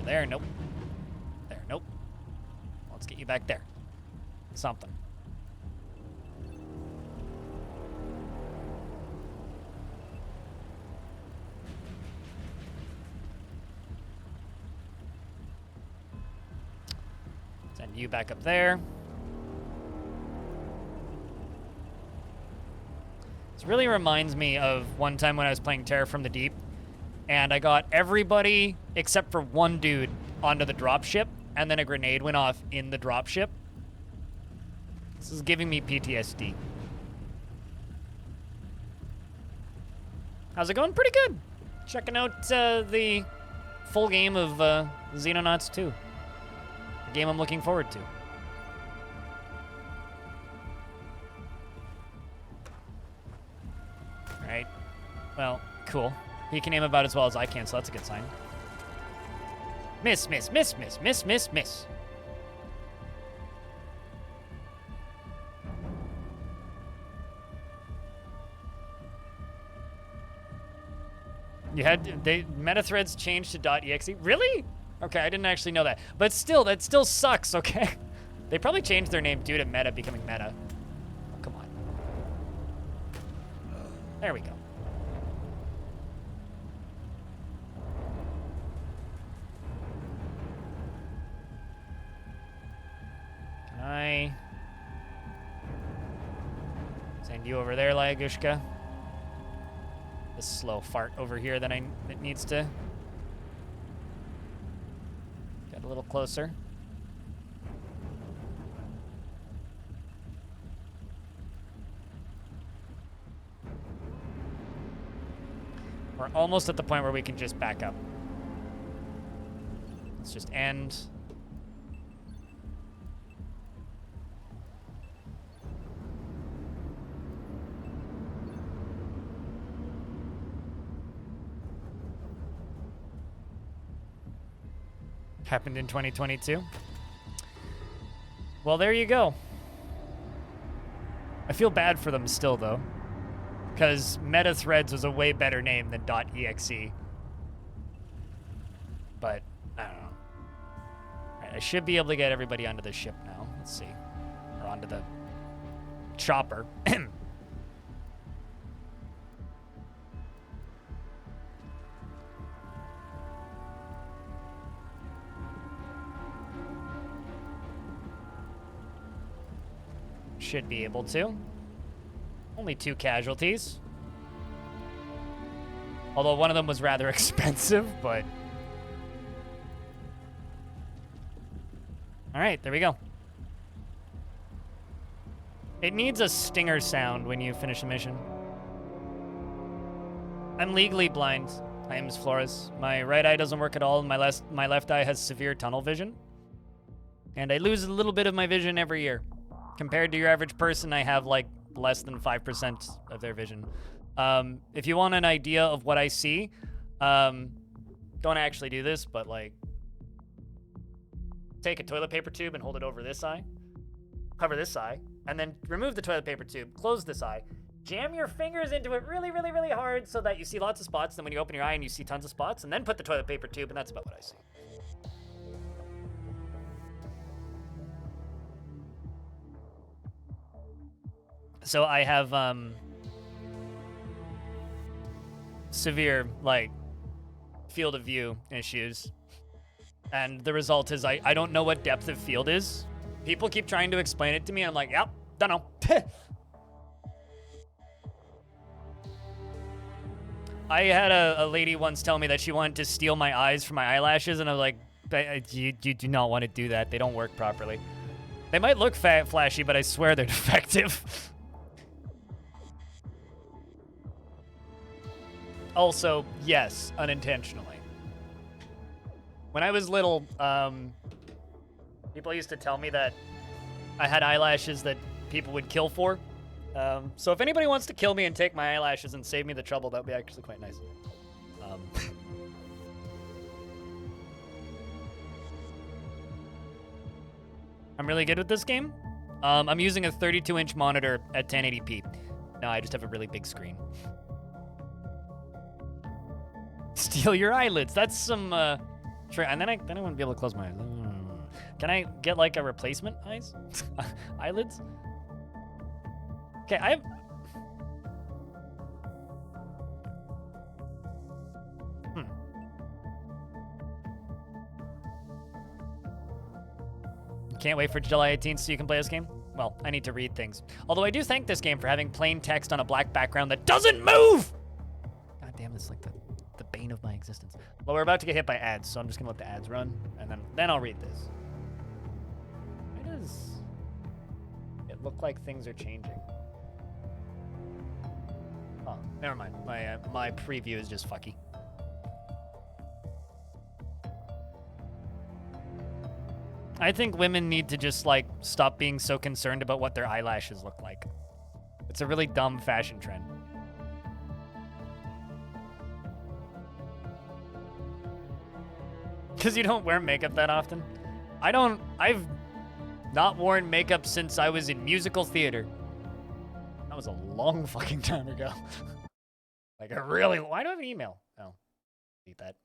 There, nope. There, nope. Let's get you back there. Something. you back up there. This really reminds me of one time when I was playing Terror from the Deep, and I got everybody except for one dude onto the dropship, and then a grenade went off in the dropship. This is giving me PTSD. How's it going? Pretty good. Checking out the full game of Xenonauts 2. A game I'm looking forward to. Alright. Well, cool. He can aim about as well as I can, so that's a good sign. Miss, miss, miss, miss, miss, miss, miss. You had meta threads changed to .exe. Really? Okay, I didn't actually know that. But still, that still sucks, okay? They probably changed their name due to meta becoming meta. Oh, come on. There we go. Can I send you over there, Lyagushka? This slow fart over here that needs to get a little closer. We're almost at the point where we can just back up. Let's just end. Happened in 2022. Well, there you go. I feel bad for them still, though, because Meta Threads was a way better name than .exe. But I don't know. All right, I should be able to get everybody onto the ship now. Let's see, or onto the chopper. Should be able to. Only 2 casualties. Although one of them was rather expensive, but... Alright, there we go. It needs a stinger sound when you finish a mission. I'm legally blind. My name is Flores. My right eye doesn't work at all, and my left eye has severe tunnel vision. And I lose a little bit of my vision every year. Compared to your average person, I have like less than 5% of their vision. If you want an idea of what I see, don't actually do this, but like take a toilet paper tube and hold it over this eye, cover this eye, and then remove the toilet paper tube, close this eye, jam your fingers into it really, really, really hard so that you see lots of spots. Then when you open your eye and you see tons of spots, and then put the toilet paper tube, and that's about what I see. So I have severe like field of view issues, and the result is I don't know what depth of field is. People keep trying to explain it to me, and I'm like, yep, don't know. I had a lady once tell me that she wanted to steal my eyes from my eyelashes, and I was like, you do not want to do that. They don't work properly. They might look flashy, but I swear they're defective. Also, yes, unintentionally. When I was little, people used to tell me that I had eyelashes that people would kill for. So if anybody wants to kill me and take my eyelashes and save me the trouble, that would be actually quite nice. I'm really good with this game. I'm using a 32-inch monitor at 1080p. No, I just have a really big screen. Steal your eyelids. That's some and then I wouldn't be able to close my eyes. Can I get like a replacement eyes? Eyelids? Okay, I have Can't wait for July 18th so you can play this game. Well, I need to read things. Although I do thank this game for having plain text on a black background that doesn't move! God damn, this is like the bane of my existence. Well, we're about to get hit by ads, so I'm just gonna let the ads run, and then I'll read this. Why does it look like things are changing? Oh, never mind. My preview is just fucky. I think women need to just, like, stop being so concerned about what their eyelashes look like. It's a really dumb fashion trend. Because you don't wear makeup that often. I've not worn makeup since I was in musical theater. That was a long fucking time ago. Like, why do I have an email? Oh, delete that.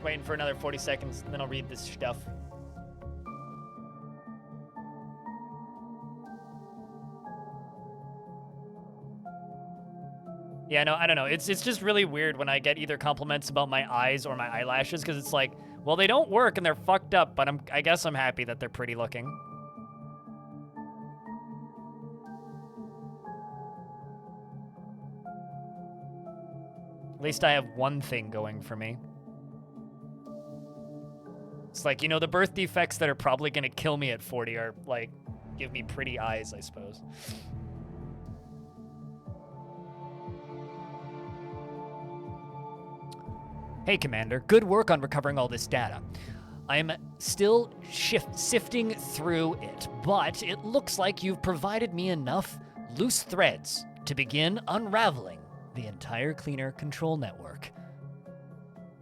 Waiting for another 40 seconds, then I'll read this stuff. Yeah, no, I don't know. It's just really weird when I get either compliments about my eyes or my eyelashes, because it's like, well, they don't work and they're fucked up, but I guess I'm happy that they're pretty looking. At least I have one thing going for me. It's like, you know, the birth defects that are probably gonna kill me at 40 are, like, give me pretty eyes, I suppose. Hey, Commander. Good work on recovering all this data. I'm still sifting through it, but it looks like you've provided me enough loose threads to begin unraveling the entire Cleaner control network.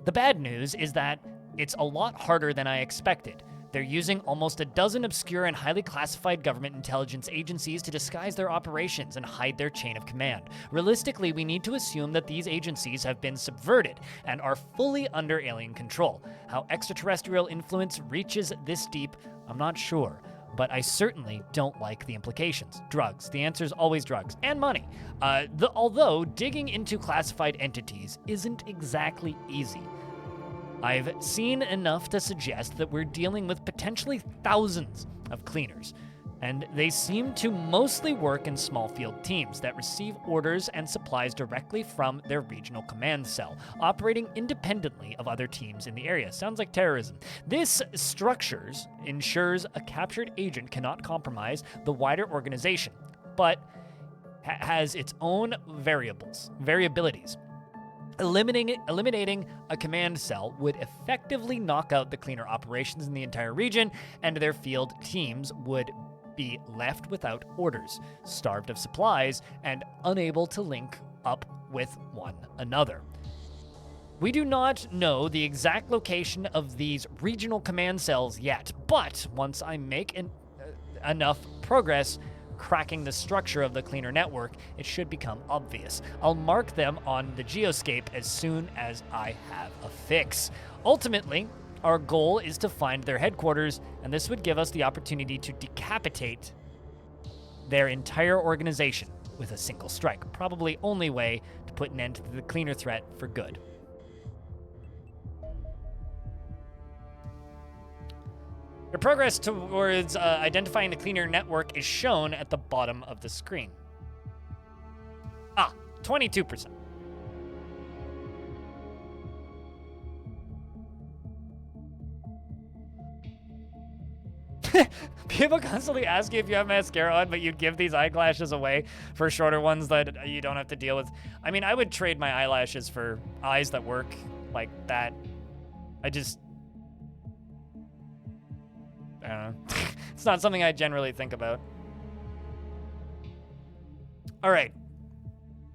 The bad news is that it's a lot harder than I expected. They're using almost a dozen obscure and highly classified government intelligence agencies to disguise their operations and hide their chain of command. Realistically, we need to assume that these agencies have been subverted and are fully under alien control. How extraterrestrial influence reaches this deep, I'm not sure, but I certainly don't like the implications. Drugs. The answer is always drugs. And money. Although digging into classified entities isn't exactly easy. I've seen enough to suggest that we're dealing with potentially thousands of cleaners, and they seem to mostly work in small field teams that receive orders and supplies directly from their regional command cell, operating independently of other teams in the area. Sounds like terrorism. This structures ensures a captured agent cannot compromise the wider organization, but has its own variabilities. Eliminating a command cell would effectively knock out the cleaner operations in the entire region, and their field teams would be left without orders, starved of supplies, and unable to link up with one another. We do not know the exact location of these regional command cells yet, but once I make enough progress cracking the structure of the Cleaner network, it should become obvious. I'll mark them on the geoscape as soon as I have a fix. Ultimately, our goal is to find their headquarters, and this would give us the opportunity to decapitate their entire organization with a single strike. Probably only way to put an end to the Cleaner threat for good. Your progress towards identifying the Cleaner network is shown at the bottom of the screen. 22%. People constantly ask you if you have mascara on, but you give these eyelashes away for shorter ones that you don't have to deal with. I mean, I would trade my eyelashes for eyes that work like that. I don't know. It's not something I generally think about. All right.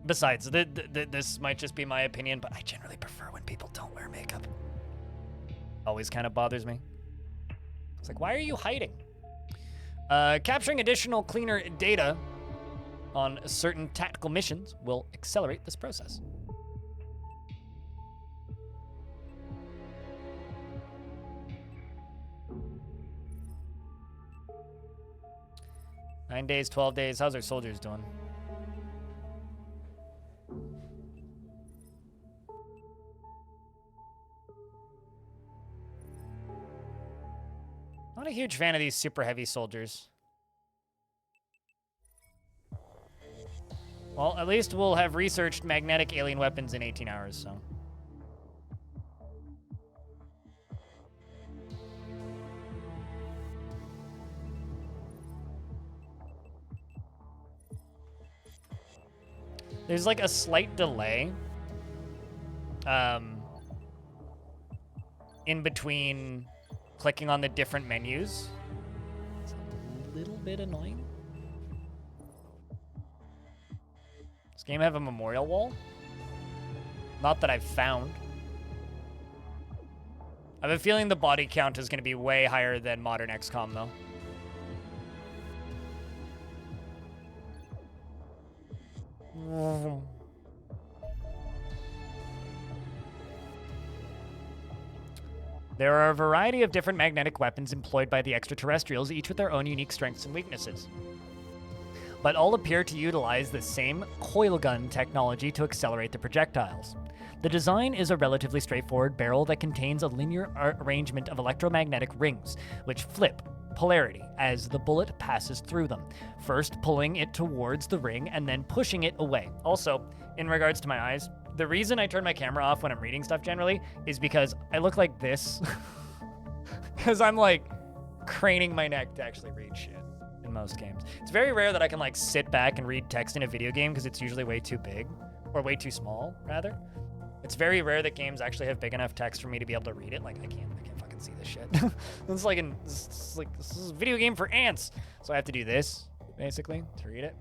Besides, this might just be my opinion, but I generally prefer when people don't wear makeup. Always kind of bothers me. It's like, why are you hiding? Capturing additional Cleaner data on certain tactical missions will accelerate this process. Nine days, 12 days. How's our soldiers doing? Not a huge fan of these super heavy soldiers. Well, at least we'll have researched magnetic alien weapons in 18 hours, so. There's like a slight delay in between clicking on the different menus. It's a little bit annoying. Does this game have a memorial wall? Not that I've found. I have a feeling the body count is going to be way higher than modern XCOM, though. There are a variety of different magnetic weapons employed by the extraterrestrials, each with their own unique strengths and weaknesses. But all appear to utilize the same coil gun technology to accelerate the projectiles. The design is a relatively straightforward barrel that contains a linear arrangement of electromagnetic rings, which flip polarity as the bullet passes through them, first pulling it towards the ring and then pushing it away. Also, in regards to my eyes, the reason I turn my camera off when I'm reading stuff generally is because I look like this. Because I'm like craning my neck to actually read shit in most games. It's very rare that I can like sit back and read text in a video game because it's usually way too big, or way too small, rather. It's very rare that games actually have big enough text for me to be able to read it. Like, I can't fucking see this shit. It's like this is a video game for ants. So I have to do this, basically, to read it.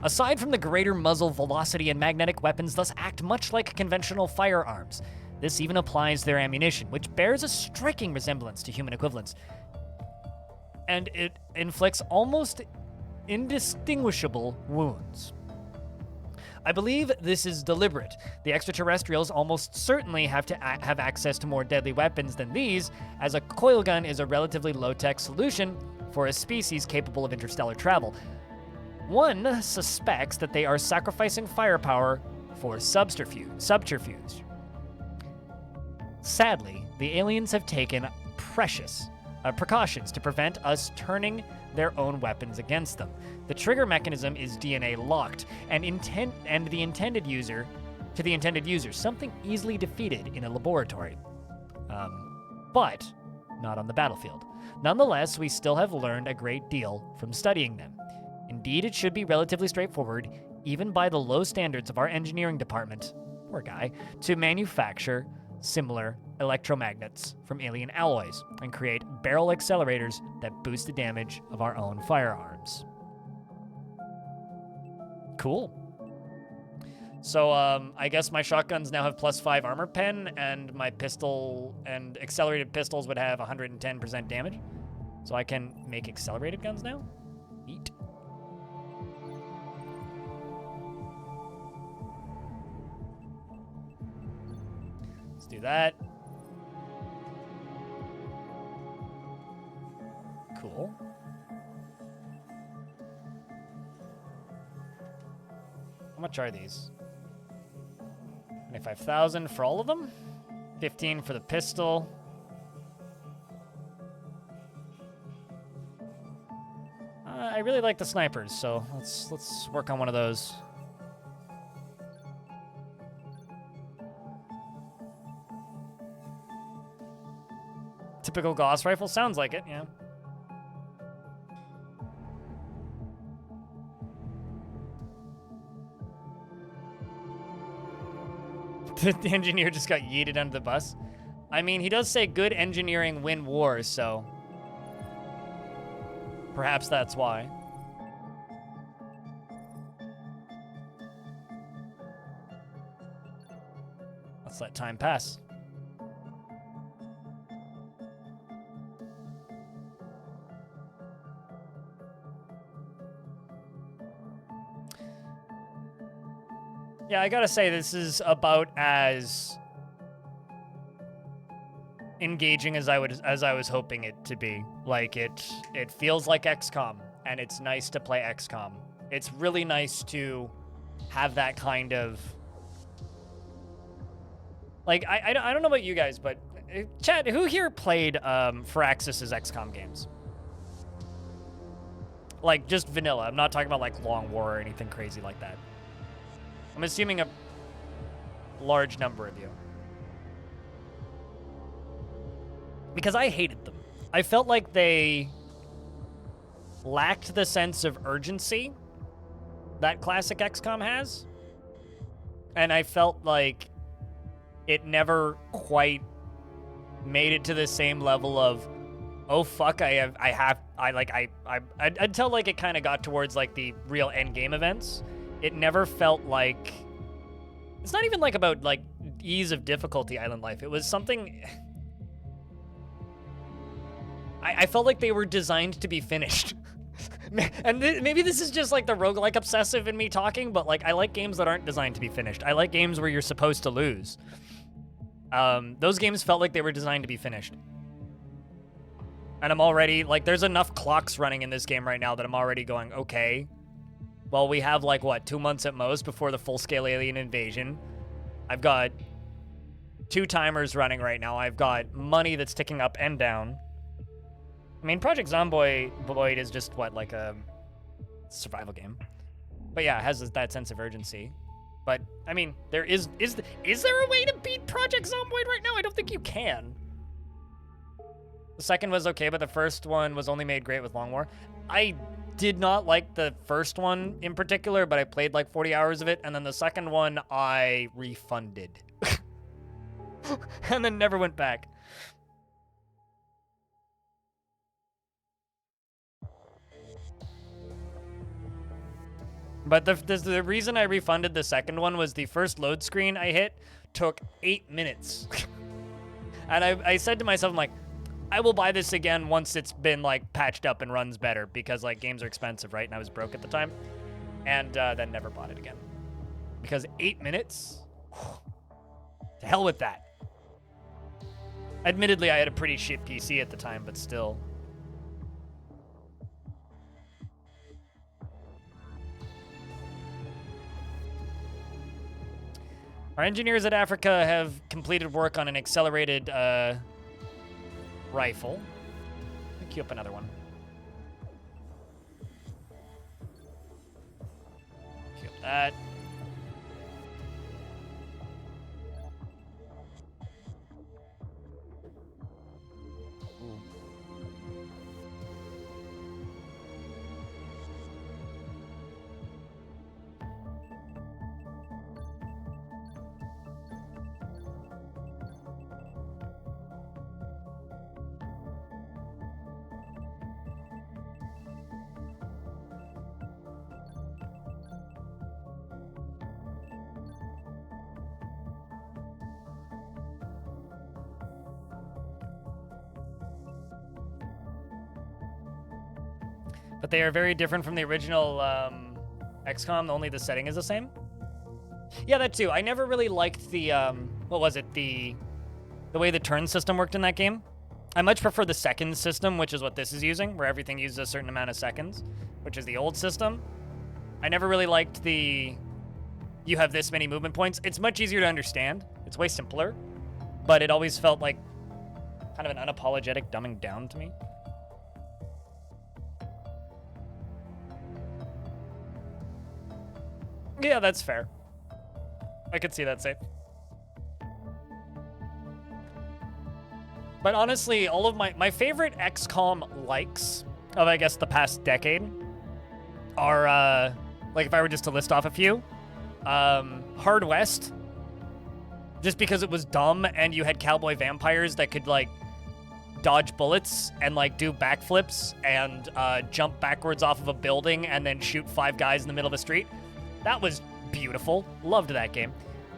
Aside from the greater muzzle velocity, and magnetic weapons thus act much like conventional firearms. This even applies to their ammunition, which bears a striking resemblance to human equivalents. And it inflicts almost indistinguishable wounds. I believe this is deliberate. The extraterrestrials almost certainly have to have access to more deadly weapons than these, as a coil gun is a relatively low-tech solution for a species capable of interstellar travel. One suspects that they are sacrificing firepower for subterfuge. Sadly, the aliens have taken precious precautions to prevent us turning their own weapons against them. The trigger mechanism is DNA locked, and to the intended user, something easily defeated in a laboratory, but not on the battlefield. Nonetheless, we still have learned a great deal from studying them. Indeed, it should be relatively straightforward, even by the low standards of our engineering department, poor guy, to manufacture similar electromagnets from alien alloys and create barrel accelerators that boost the damage of our own firearms. Cool. So, I guess my shotguns now have +5 armor pen, and my pistol and accelerated pistols would have 110% damage. So I can make accelerated guns now? Neat. Let's do that. Cool. How much are these? 25,000 for all of them? 15 for the pistol. I really like the snipers, so let's work on one of those. Typical Gauss rifle, sounds like it, yeah. The engineer just got yeeted under the bus. I mean, he does say good engineering win wars, so perhaps that's why. Let's let time pass. Yeah, I gotta say, this is about as engaging as I was hoping it to be. Like, it feels like XCOM, and it's nice to play XCOM. It's really nice to have that kind of, like, I don't know about you guys, but Chad, who here played Firaxis's XCOM games? Like, just vanilla. I'm not talking about, like, Long War or anything crazy like that. I'm assuming a large number of you. Because I hated them. I felt like they lacked the sense of urgency that classic XCOM has. And I felt like it never quite made it to the same level of, oh fuck, until like it kind of got towards like the real end game events, it never felt like, it's not even like about like ease of difficulty island life. It was something, I felt like they were designed to be finished. And maybe this is just like the roguelike obsessive in me talking, but like I like games that aren't designed to be finished. I like games where you're supposed to lose. Those games felt like they were designed to be finished. And I'm already, like, there's enough clocks running in this game right now that I'm already going, okay, well, we have like, what, 2 months at most before the full-scale alien invasion. I've got 2 timers running right now. I've got money that's ticking up and down. I mean, Project Zomboid is just, what, like a survival game. But yeah, it has that sense of urgency. But, I mean, is there a way to beat Project Zomboid right now? I don't think you can. The second was okay, but the first one was only made great with Long War. I did not like the first one in particular, but I played like 40 hours of it, and then the second one I refunded. And then never went back. But the reason I refunded the second one was the first load screen I hit took 8 minutes. And I said to myself, I'm like, I will buy this again once it's been like patched up and runs better, because like games are expensive, right? And I was broke at the time. And then never bought it again. Because 8 minutes? To hell with that. Admittedly, I had a pretty shit PC at the time, but still. Our engineers at Africa have completed work on an accelerated rifle. Let me queue up another one. Queue up that. Ooh. But they are very different from the original XCOM, only the setting is the same. Yeah, that too. I never really liked the, what was it, the way the turn system worked in that game. I much prefer the second system, which is what this is using, where everything uses a certain amount of seconds, which is the old system. I never really liked the, you have this many movement points. It's much easier to understand. It's way simpler, but it always felt like kind of an unapologetic dumbing down to me. Yeah, that's fair. I could see that safe. But honestly, all of my favorite XCOM likes of, I guess, the past decade are, like if I were just to list off a few, Hard West, just because it was dumb and you had cowboy vampires that could, like, dodge bullets and, like, do backflips and jump backwards off of a building and then shoot 5 guys in the middle of a street. That was beautiful. Loved that game.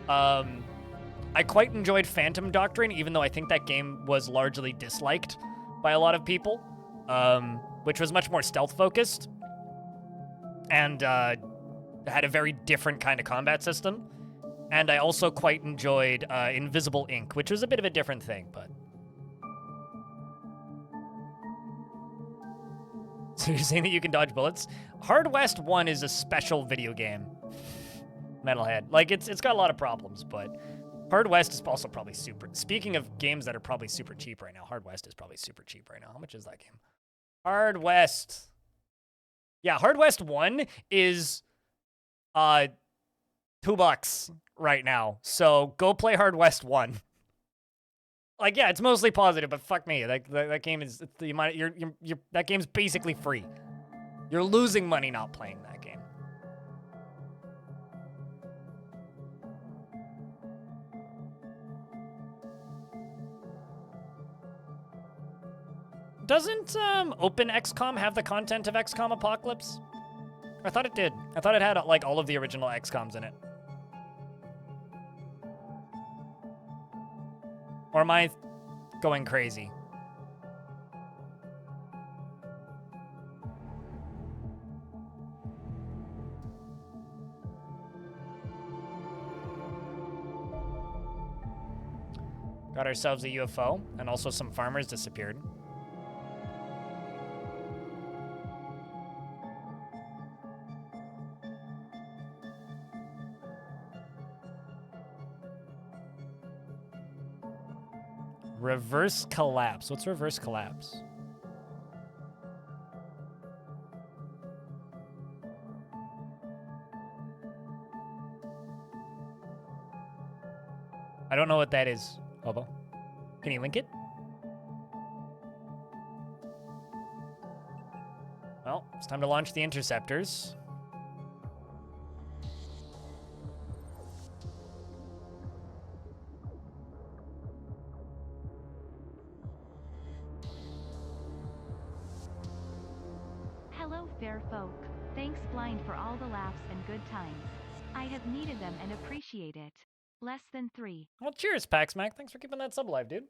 I quite enjoyed Phantom Doctrine, even though I think that game was largely disliked by a lot of people, which was much more stealth-focused and had a very different kind of combat system. And I also quite enjoyed Invisible Ink, which was a bit of a different thing, but... So you're saying that you can dodge bullets? Hard West 1 is a special video game. Metalhead. Like, it's got a lot of problems, but Hard West is also probably super. Speaking of games that are probably super cheap right now, Hard West is probably super cheap right now. How much is that game? Hard West. Yeah, Hard West 1 is $2 right now. So go play Hard West 1. Like, yeah, it's mostly positive, but fuck me. That game is the amount. That game's basically free. You're losing money not playing that game. Doesn't Open XCOM have the content of XCOM Apocalypse? I thought it did. I thought it had like all of the original XCOMs in it. Or am I going crazy? Got ourselves a UFO, and also some farmers disappeared. Reverse collapse. What's reverse collapse? I don't know what that is, Hobo. Can you link it? Well, it's time to launch the interceptors. Hello, fair folk. Thanks, Blind, for all the laughs and good times. I have needed them and appreciate it. Less than 3. Well, cheers, Paxmac. Thanks for keeping that sub alive, dude.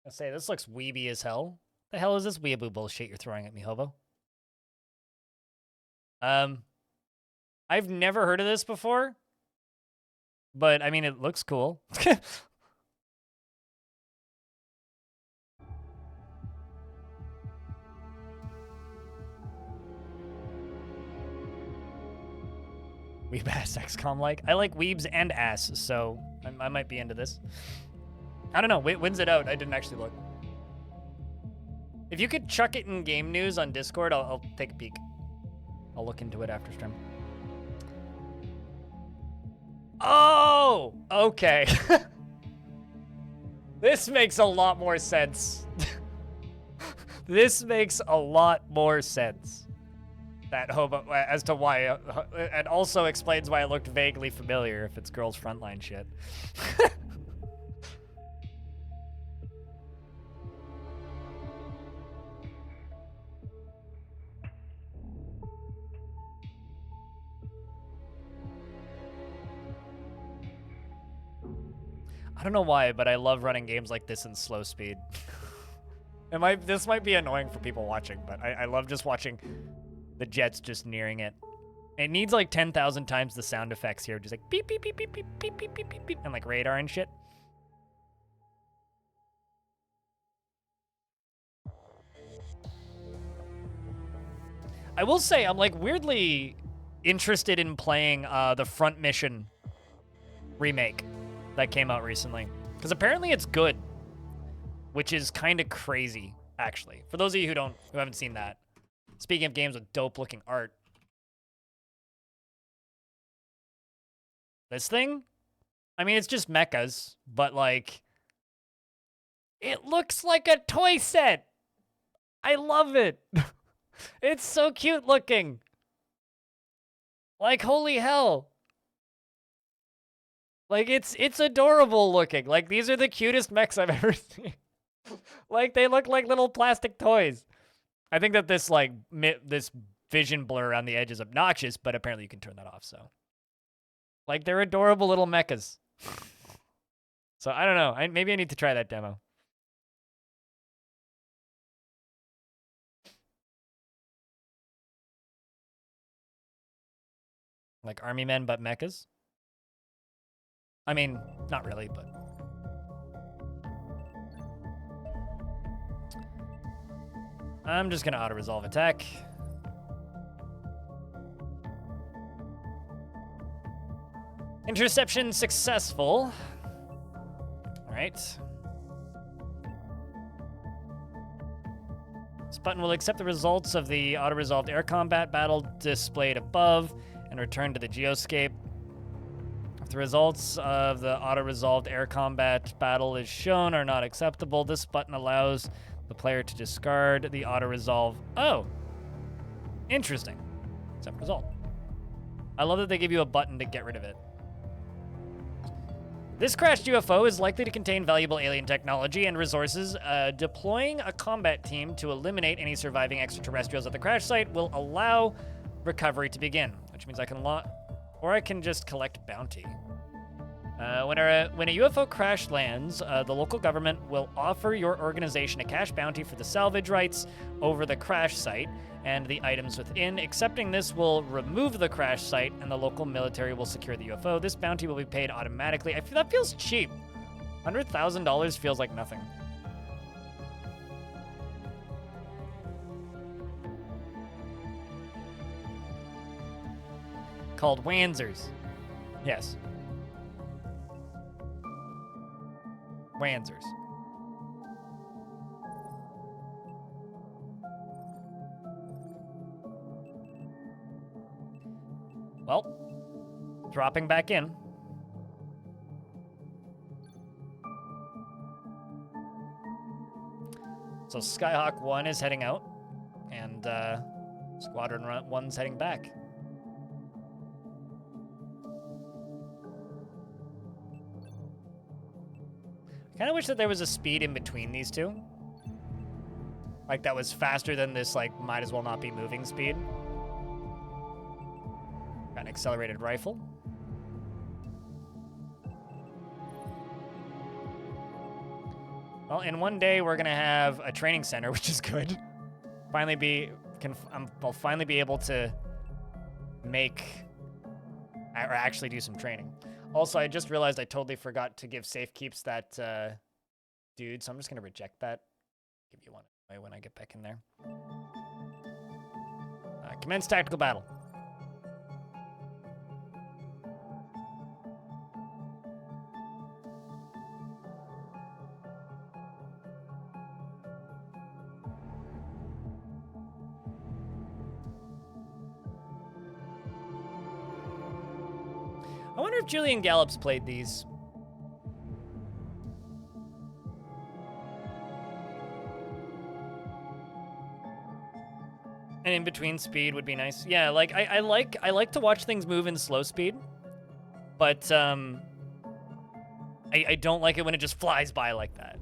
I say, this looks weeby as hell. The hell is this weeaboo bullshit you're throwing at me, Hobo? I've never heard of this before. But, I mean, it looks cool. Weeb ass XCOM like. I like weebs and ass, so I might be into this. I don't know. Wait, when's it out? I didn't actually look. If you could chuck it in game news on Discord, I'll take a peek. I'll look into it after stream. Oh, okay. This makes a lot more sense. This makes a lot more sense. That Hobo, as to why, and also explains why it looked vaguely familiar if it's girls' frontline shit. I don't know why, but I love running games like this in slow speed. This might be annoying for people watching, but I love just watching the jets just nearing it. It needs like 10,000 times the sound effects here, just like beep, beep, beep, beep, beep, beep, beep, beep, beep, beep, and like radar and shit. I will say, I'm like weirdly interested in playing the Front Mission remake that came out recently. Because apparently it's good, which is kind of crazy, actually. For those of you who haven't seen that. Speaking of games with dope-looking art. This thing? I mean, it's just mechas, but, like, it looks like a toy set. I love it. It's so cute looking. Like, holy hell. Like, it's adorable looking. Like, these are the cutest mechs I've ever seen. Like, they look like little plastic toys. I think that this, like, this vision blur on the edge is obnoxious, but apparently you can turn that off, so. Like, they're adorable little mechas. So, I don't know. Maybe I need to try that demo. Like army men, but mechas? I mean, not really, but. I'm just gonna auto-resolve attack. Interception successful. All right. This button will accept the results of the auto-resolved air combat battle displayed above and return to the geoscape. If the results of the auto-resolved air combat battle is shown are not acceptable, this button allows the player to discard the auto-resolve. Oh, interesting. Accept result. I love that they give you a button to get rid of it. This crashed UFO is likely to contain valuable alien technology and resources. Deploying a combat team to eliminate any surviving extraterrestrials at the crash site will allow recovery to begin, which means I can just collect bounty. When a UFO crash lands, the local government will offer your organization a cash bounty for the salvage rights over the crash site and the items within. Accepting this will remove the crash site, and the local military will secure the UFO. This bounty will be paid automatically. That feels cheap. $100,000 feels like nothing. Called Wanzers. Yes. Wanzers. Well, dropping back in. So Skyhawk 1 is heading out, and Squadron 1's heading back. I kind of wish that there was a speed in between these two. Like, that was faster than this, like, might as well not be moving speed. Got an accelerated rifle. Well, in one day, we're going to have a training center, which is good. I'll finally be able to make, or actually do some training. Also, I just realized I totally forgot to give safekeeps that dude, so I'm just going to reject that. Give you one anyway when I get back in there. Commence tactical battle. I wonder if Julian Gallops played these. And in between speed would be nice. Yeah, like I like to watch things move in slow speed, but I don't like it when it just flies by like that.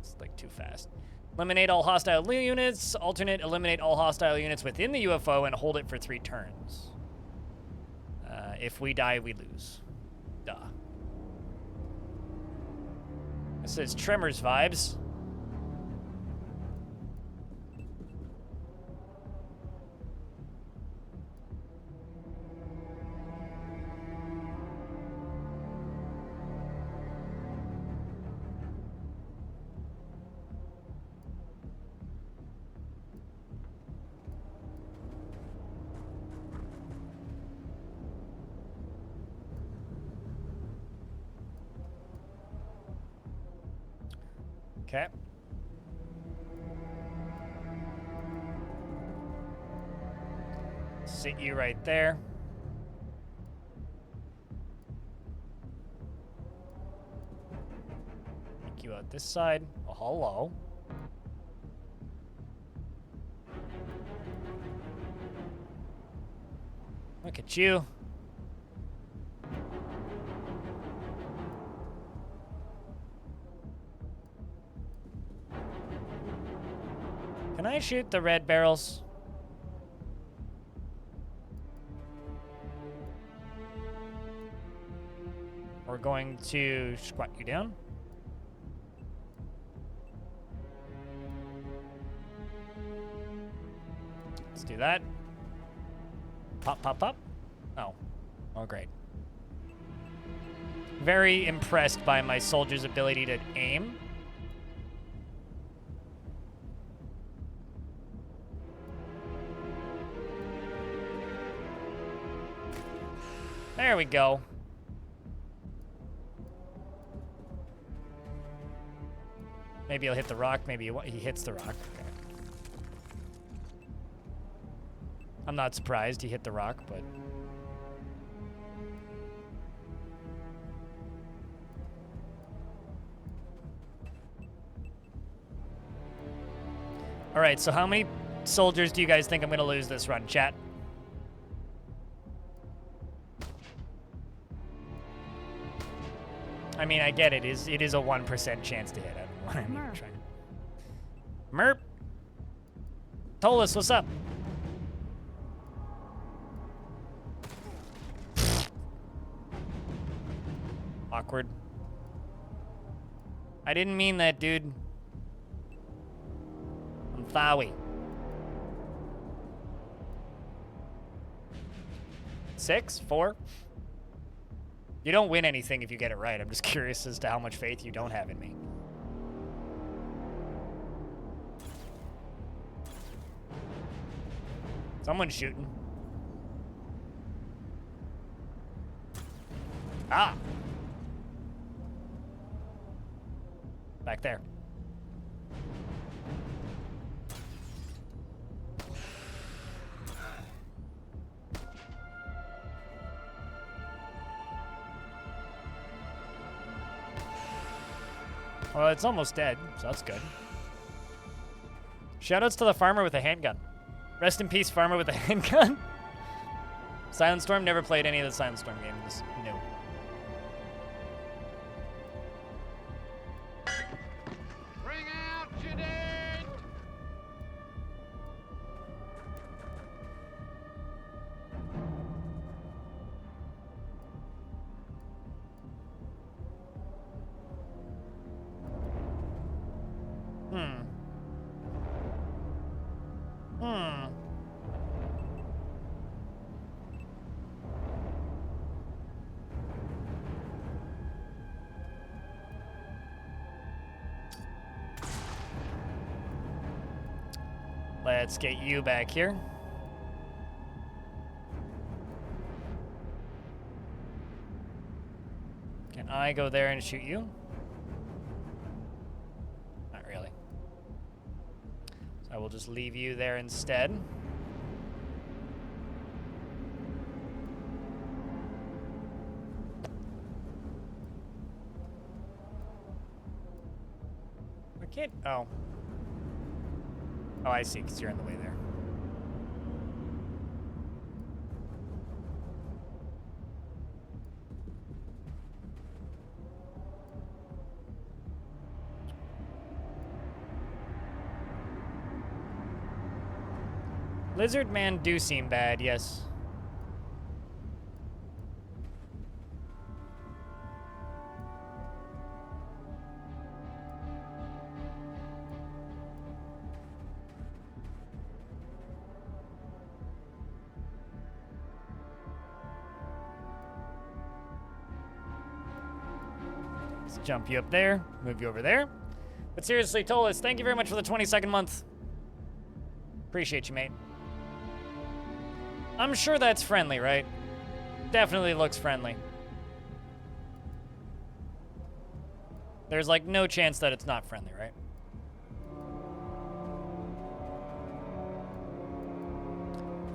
It's like too fast. Eliminate all hostile units. Alternate, eliminate all hostile units within the UFO and hold it for 3 turns. If we die, we lose. Duh. This is Tremors vibes. Okay. Sit you right there. Take you out this side. Oh, hello. Look at you. Can I shoot the red barrels? We're going to squat you down. Let's do that. Pop, pop, pop. Oh. Oh, great. Very impressed by my soldier's ability to aim. There we go. Maybe he'll hit the rock. Maybe he hits the rock. Okay. I'm not surprised he hit the rock, but... All right, so how many soldiers do you guys think I'm going to lose this run, chat? I mean, I get it. It is a 1% chance to hit. I don't know why I'm even trying. Merp. Tolis, what's up? Awkward. I didn't mean that, dude. I'm Thawi. 6? 4? You don't win anything if you get it right. I'm just curious as to how much faith you don't have in me. Someone's shooting. Ah! Back there. Well, it's almost dead, so that's good. Shoutouts to the farmer with a handgun. Rest in peace, farmer with a handgun. Silent Storm, never played any of the Silent Storm games. No. Bring out your dead! Let's get you back here. Can I go there and shoot you? Not really. So I will just leave you there instead. I can't. Oh. Oh, I see, because you're in the way there. Lizard man do seem bad, yes. Jump you up there, move you over there. But seriously, Tolis, thank you very much for the 22nd month. Appreciate you, mate. I'm sure that's friendly, right? Definitely looks friendly. There's like no chance that it's not friendly, right?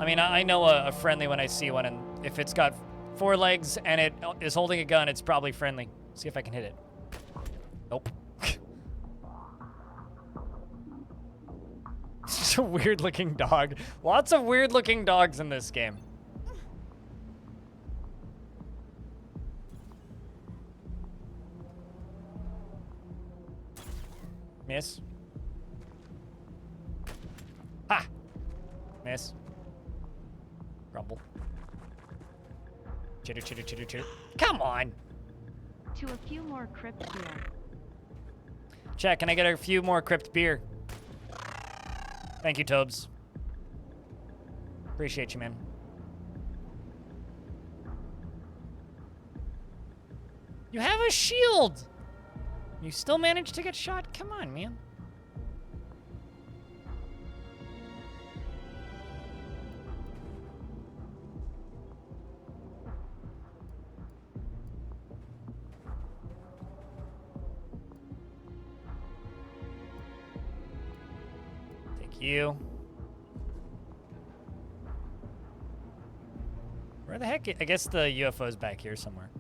I mean, I know a friendly when I see one, and if it's got 4 legs and it is holding a gun, it's probably friendly. See if I can hit it. Nope. It's just a weird looking dog. Lots of weird looking dogs in this game. Miss. Ha! Miss. Rumble. Chitter, chitter, chitter, chitter. Come on! To a few more crypt beer. Chat, can I get a few more crypt beer? Thank you, Tobes. Appreciate you, man. You have a shield! You still managed to get shot? Come on, man. you. Where the heck? I guess the UFO's back here somewhere.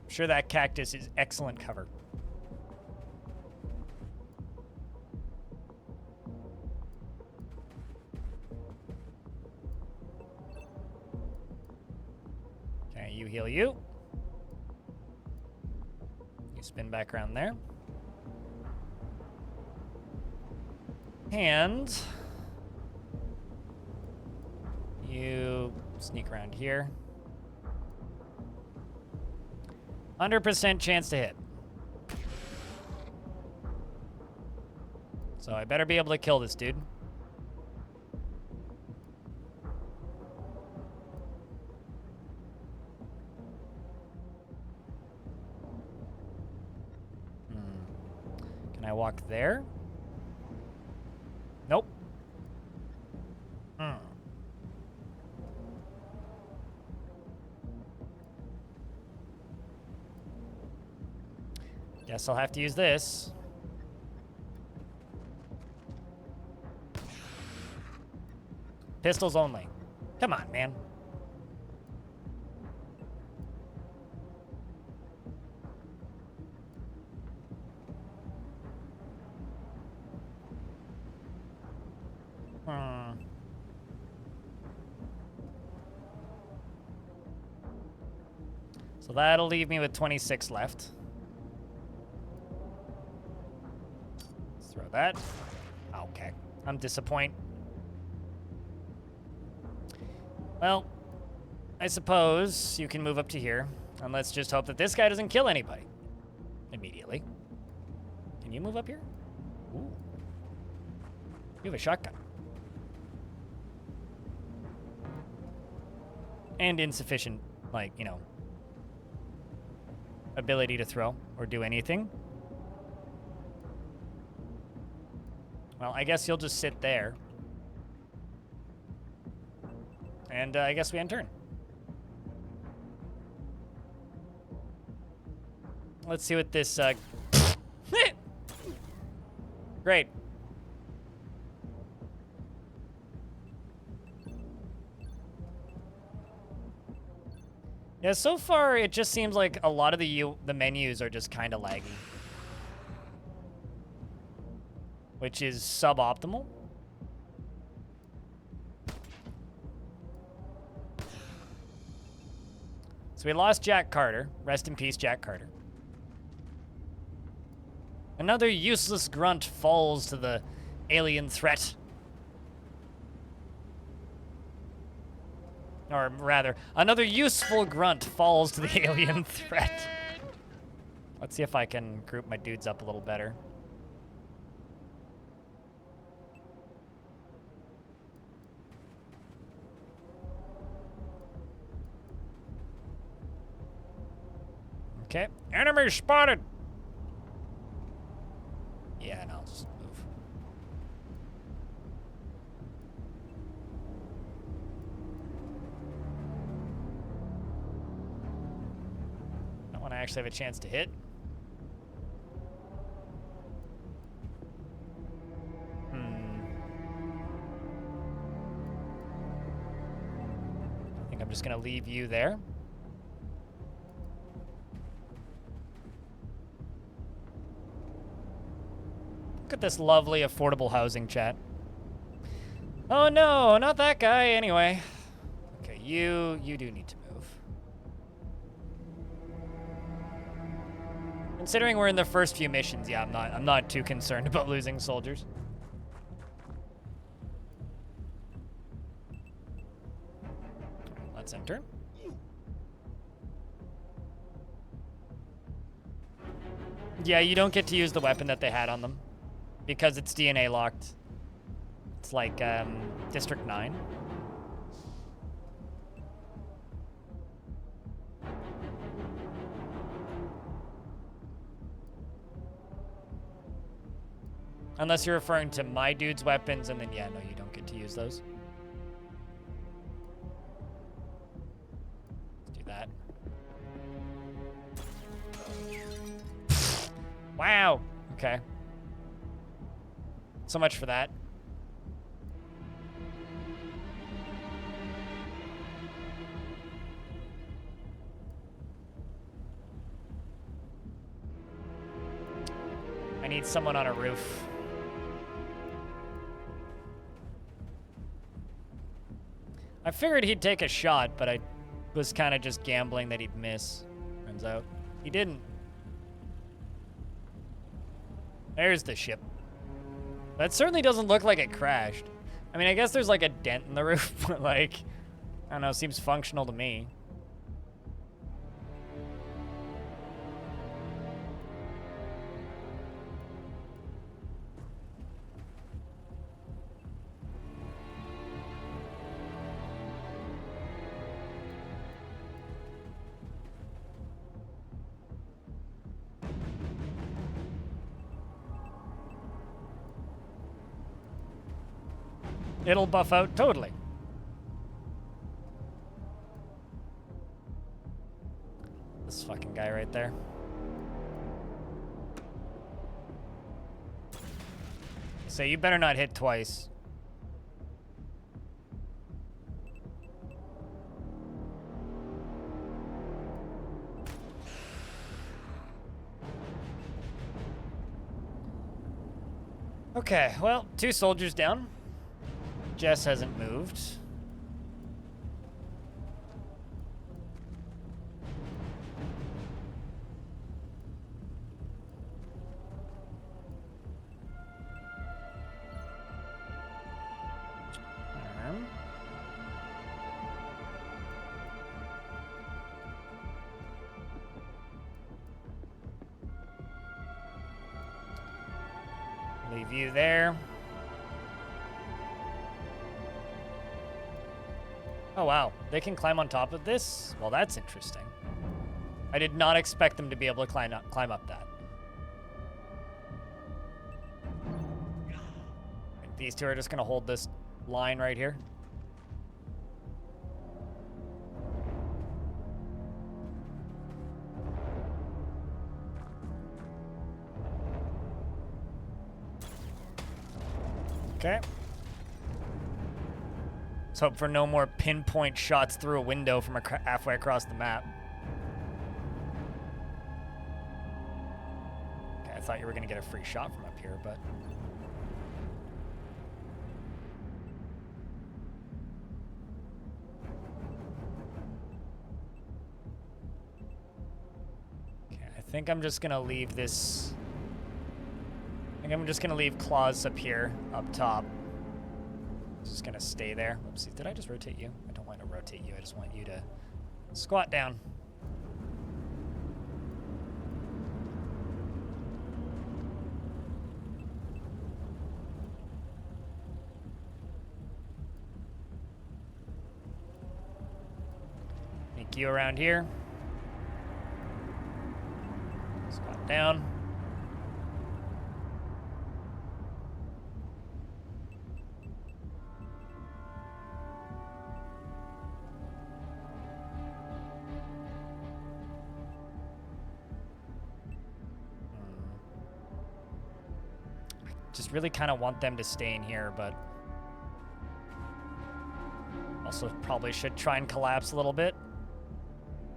I'm sure that cactus is excellent cover. Okay, you heal you. You spin back around there. And you sneak around here. 100% chance to hit. So I better be able to kill this dude. Can I walk there? Nope. Guess I'll have to use this. Pistols only. Come on, man. So that'll leave me with 26 left. Let's throw that. Okay. I'm disappointed. Well, I suppose you can move up to here. And let's just hope that this guy doesn't kill anybody immediately. Can you move up here? Ooh. You have a shotgun. And insufficient, like, you know, ability to throw or do anything. Well, I guess you'll just sit there. And I guess we end turn. Let's see what this... Great. Yeah, so far it just seems like a lot of the menus are just kind of laggy. Which is suboptimal. So we lost Jack Carter. Rest in peace, Jack Carter. Another useless grunt falls to the alien threat. Or rather, another useful grunt falls to the alien threat. Let's see if I can group my dudes up a little better. Okay, enemy spotted. Yeah, and I'll just move. I want to actually have a chance to hit. I think I'm just going to leave you there. Look at this lovely, affordable housing, chat. Oh no, not that guy, anyway. Okay, you do need to move. Considering we're in the first few missions, yeah, I'm not too concerned about losing soldiers. Let's enter. Yeah, you don't get to use the weapon that they had on them. Because it's DNA locked. It's like, District 9. Unless you're referring to my dude's weapons, and then, yeah, no, you don't get to use those. Let's do that. Wow. Okay. So much for that. I need someone on a roof. I figured he'd take a shot, but I was kind of just gambling that he'd miss. Turns out he didn't. There's the ship. That certainly doesn't look like it crashed. I mean, I guess there's like a dent in the roof, but like, I don't know, seems functional to me. It'll buff out totally. This fucking guy right there. So you better not hit twice. Okay, well, 2 soldiers down. Jess hasn't moved. Leave you there. Oh wow, they can climb on top of this? Well, that's interesting. I did not expect them to be able to climb up that. And these two are just gonna hold this line right here. Okay. Let's hope for no more pinpoint shots through a window from halfway across the map. Okay, I thought you were gonna get a free shot from up here, but... Okay, I think I'm just gonna leave this... I think I'm just gonna leave claws up here, up top. Just gonna stay there. Oopsie, did I just rotate you? I don't want to rotate you, I just want you to squat down. Make you around here. Squat down. Just really kind of want them to stay in here, but also probably should try and collapse a little bit.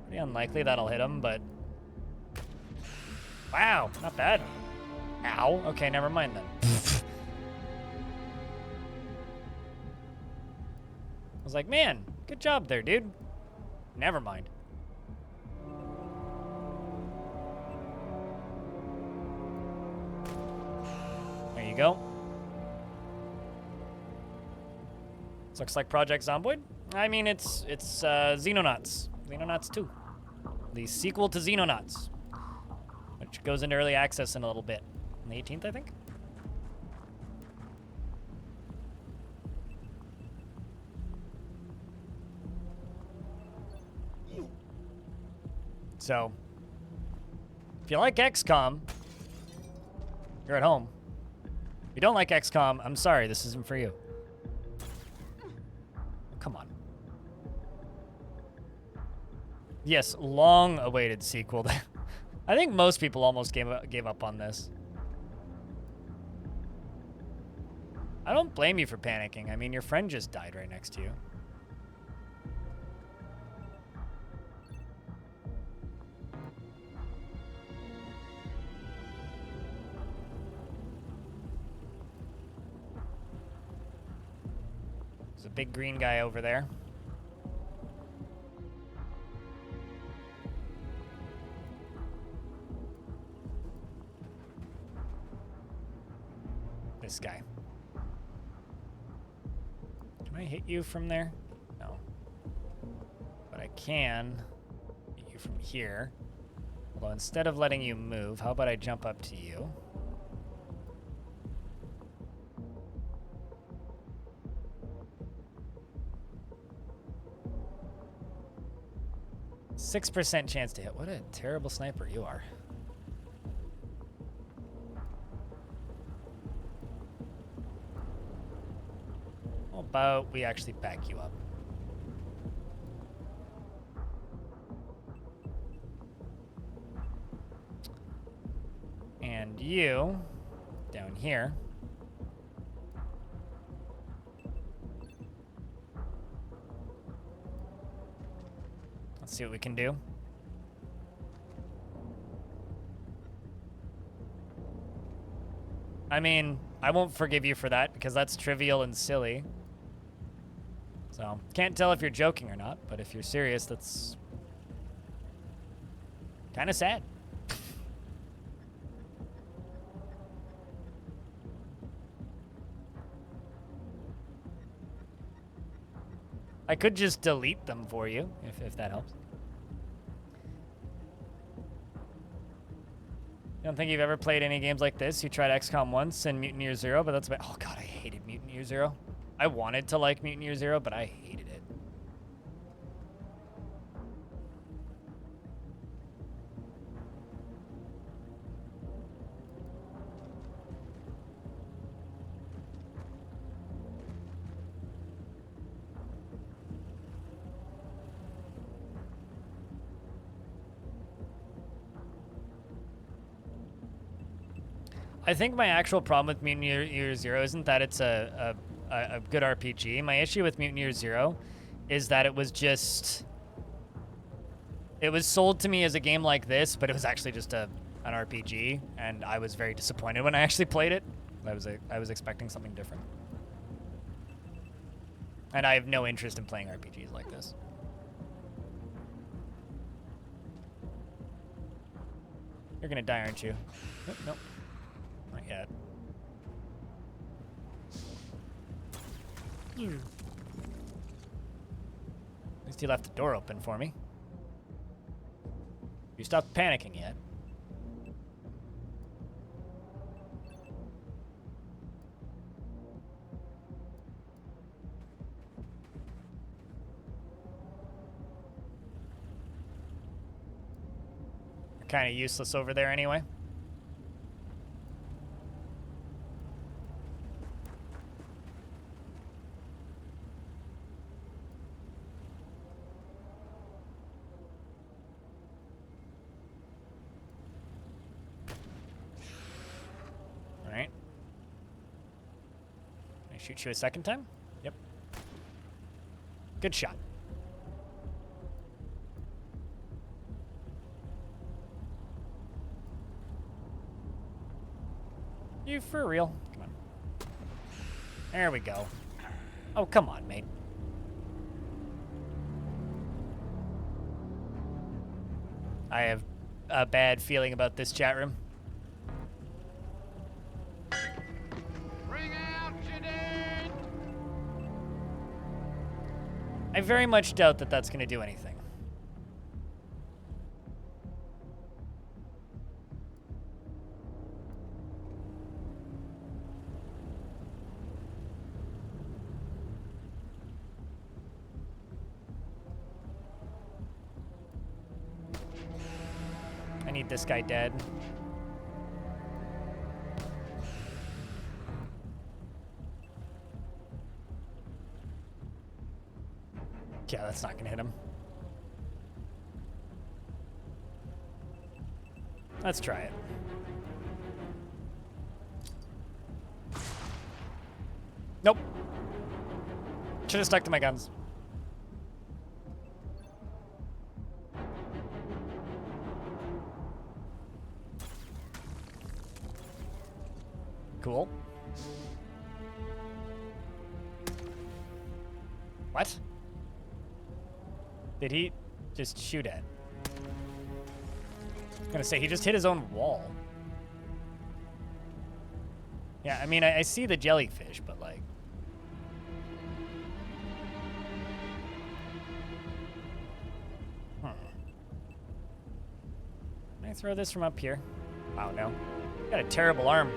Pretty unlikely that'll hit them, but wow, not bad. Ow. Okay, never mind then. I was like, man, good job there, dude. Never mind. There you go. This looks like Project Zomboid. I mean, it's Xenonauts. Xenonauts 2. The sequel to Xenonauts, which goes into early access in a little bit. On the 18th, I think? So, if you like XCOM, you're at home. If you don't like XCOM, I'm sorry, this isn't for you. Come on. Yes, long-awaited sequel. I think most people almost gave up on this. I don't blame you for panicking. I mean, your friend just died right next to you. There's a big green guy over there. This guy. Can I hit you from there? No. But I can hit you from here. Well, instead of letting you move, how about I jump up to you? %6 chance to hit. What a terrible sniper you are. How about we actually back you up? And you, down here. Let's see what we can do. I mean, I won't forgive you for that because that's trivial and silly. So, can't tell if you're joking or not, but if you're serious, that's kind of sad. I could just delete them for you, if that helps. I don't think you've ever played any games like this. You tried XCOM once and Mutineer Zero, but that's about... Oh god, I hated Mutineer Zero. I wanted to like Mutineer Zero, but I hated it. I think my actual problem with Mutineer Zero isn't that it's a good RPG. My issue with Mutineer Zero is that it was just... It was sold to me as a game like this, but it was actually just an RPG, and I was very disappointed when I actually played it. I was expecting something different. And I have no interest in playing RPGs like this. You're gonna die, aren't you? Nope, nope. Not yet. At least he left the door open for me. You stopped panicking yet? You're kind of useless over there anyway. Shoot you a second time? Yep. Good shot. You for real? Come on. There we go. Oh, come on, mate. I have a bad feeling about this chat room. I very much doubt that that's going to do anything. I need this guy dead. Yeah, that's not gonna hit him. Let's try it. Nope. Should have stuck to my guns. Cool. What? Did he just shoot at? I was gonna say, he just hit his own wall. Yeah, I mean, I see the jellyfish, but like... Can I throw this from up here? Oh, no. Got a terrible arm.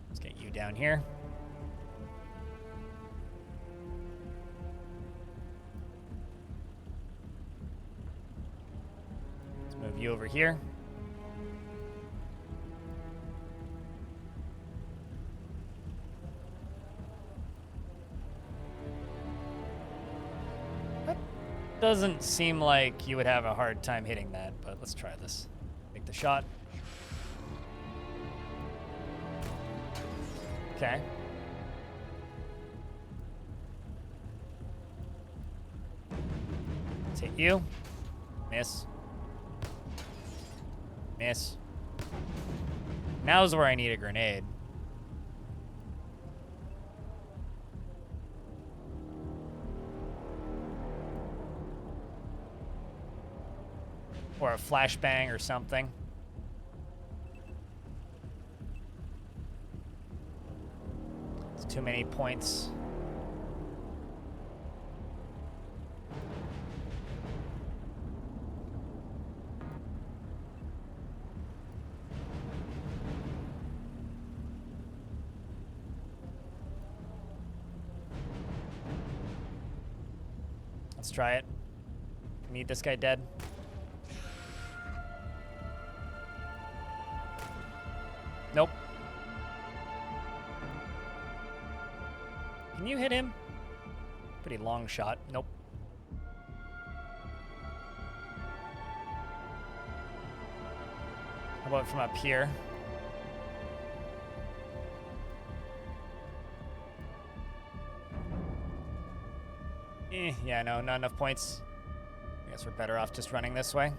Let's get you down here. Let's move you over here. Doesn't seem like you would have a hard time hitting that, but let's try this. Make the shot. Okay. Let's hit you. Miss. Miss. Now's where I need a grenade. Or a flashbang or something. It's too many points. Let's try it. Need this guy dead. Nope. Can you hit him? Pretty long shot. Nope. How about from up here? Yeah, no, not enough points. I guess we're better off just running this way.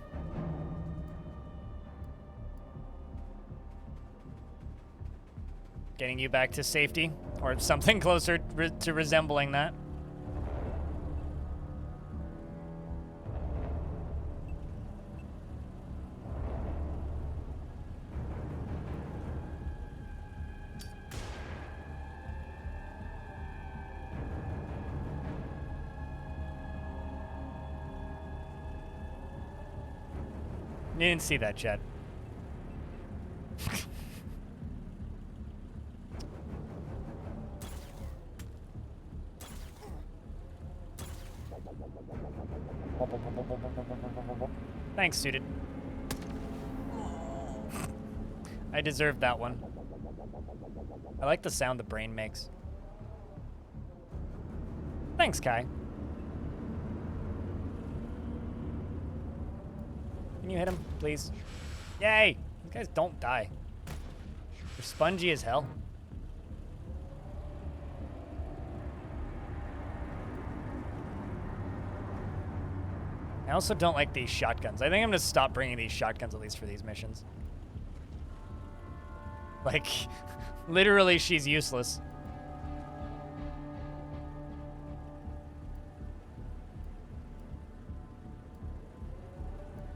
Getting you back to safety, or something closer to resembling that. You didn't see that, Chet. Thanks, Suited. I deserved that one. I like the sound the brain makes. Thanks, Kai. Can you hit him, please? Yay! These guys don't die. They're spongy as hell. I also don't like these shotguns. I think I'm gonna stop bringing these shotguns, at least for these missions. Like, literally, she's useless.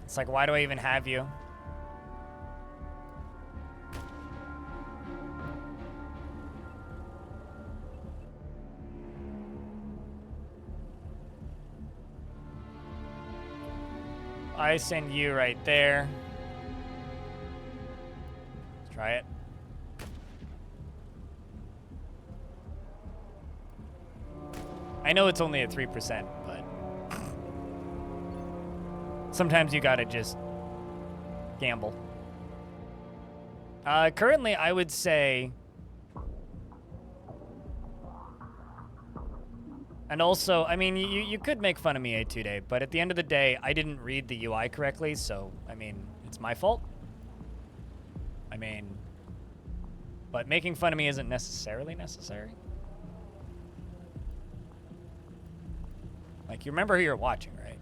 It's like, why do I even have you? I send you right there. Let's try it. I know it's only at 3%, but sometimes you gotta just gamble. Currently, I would say And also, I mean, you could make fun of me A2Day, but at the end of the day, I didn't read the UI correctly, so, I mean, it's my fault. I mean, but making fun of me isn't necessarily necessary. Like, you remember who you're watching, right?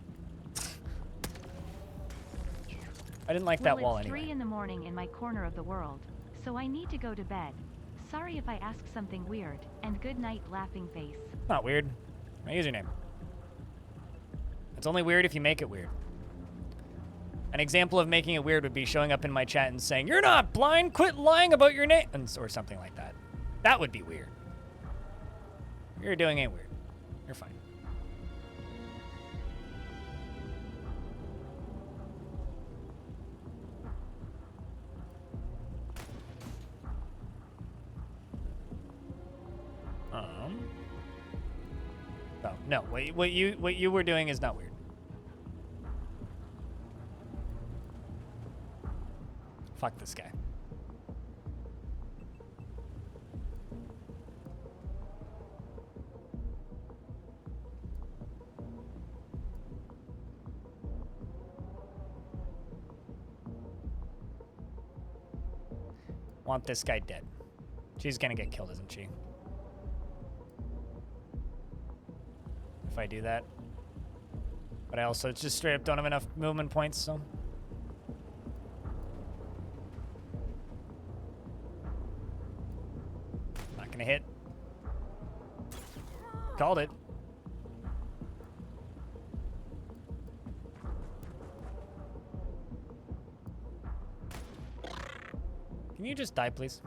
I didn't like that wall anyway. It's 3 in the morning in my corner of the world, so I need to go to bed. Sorry if I ask something weird, and good night, laughing face. Not weird. My username. It's only weird if you make it weird. An example of making it weird would be showing up in my chat and saying, "You're not blind, quit lying about your name," or something like that. That would be weird. What you're doing ain't weird. You're fine. Oh, no, what you were doing is not weird. Fuck this guy. Want this guy dead. She's gonna get killed, isn't she? If I do that. But I also just straight up don't have enough movement points, so. Not gonna hit. Called it. Can you just die, please?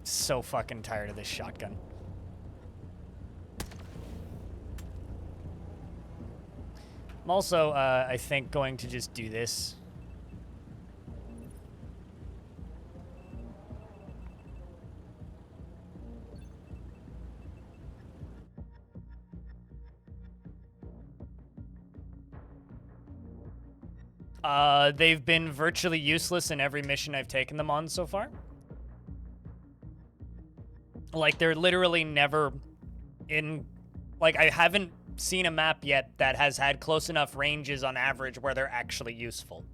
So fucking tired of this shotgun. I'm also, I think, going to just do this. They've been virtually useless in every mission I've taken them on so far. Like, they're literally never in... Like, I haven't seen a map yet that has had close enough ranges on average where they're actually useful.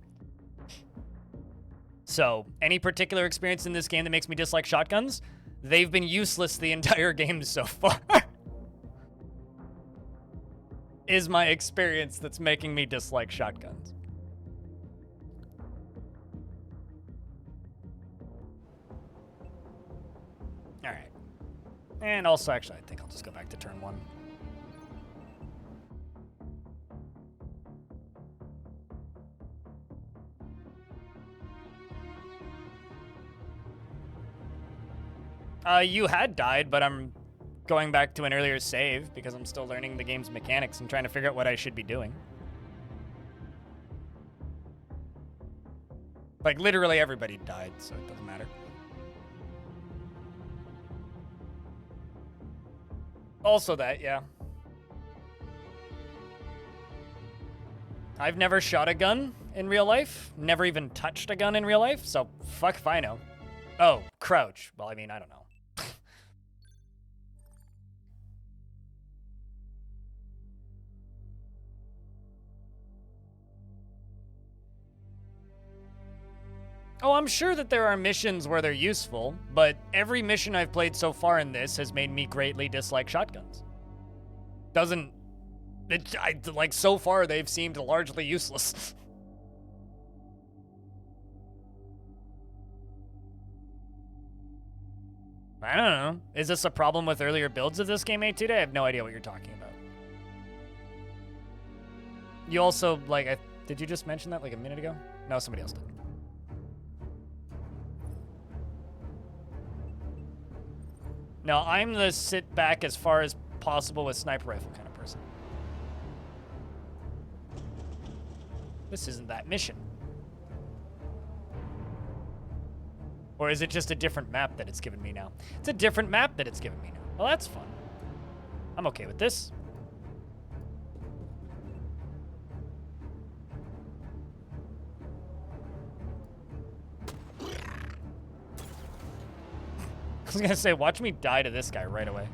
So, any particular experience in this game that makes me dislike shotguns, they've been useless the entire game so far. Is my experience that's making me dislike shotguns. Alright. And also, actually, I think I'll just go back to turn 1. You had died, but I'm going back to an earlier save because I'm still learning the game's mechanics and trying to figure out what I should be doing. Like, literally everybody died, so it doesn't matter. Also that, yeah. I've never shot a gun in real life, never even touched a gun in real life, so fuck if I know. Oh, crouch. Well, I mean, I don't know. Oh, I'm sure that there are missions where they're useful, but every mission I've played so far in this has made me greatly dislike shotguns. Like, so far, they've seemed largely useless. I don't know. Is this a problem with earlier builds of this game, A2Day? I have no idea what you're talking about. You also, like, did you just mention that like a minute ago? No, somebody else did. No, I'm the sit back as far as possible with sniper rifle kind of person. This isn't that mission. Or is it just a different map that it's given me now? It's a different map that it's given me now. Well, that's fun. I'm okay with this. was gonna say, watch me die to this guy right away.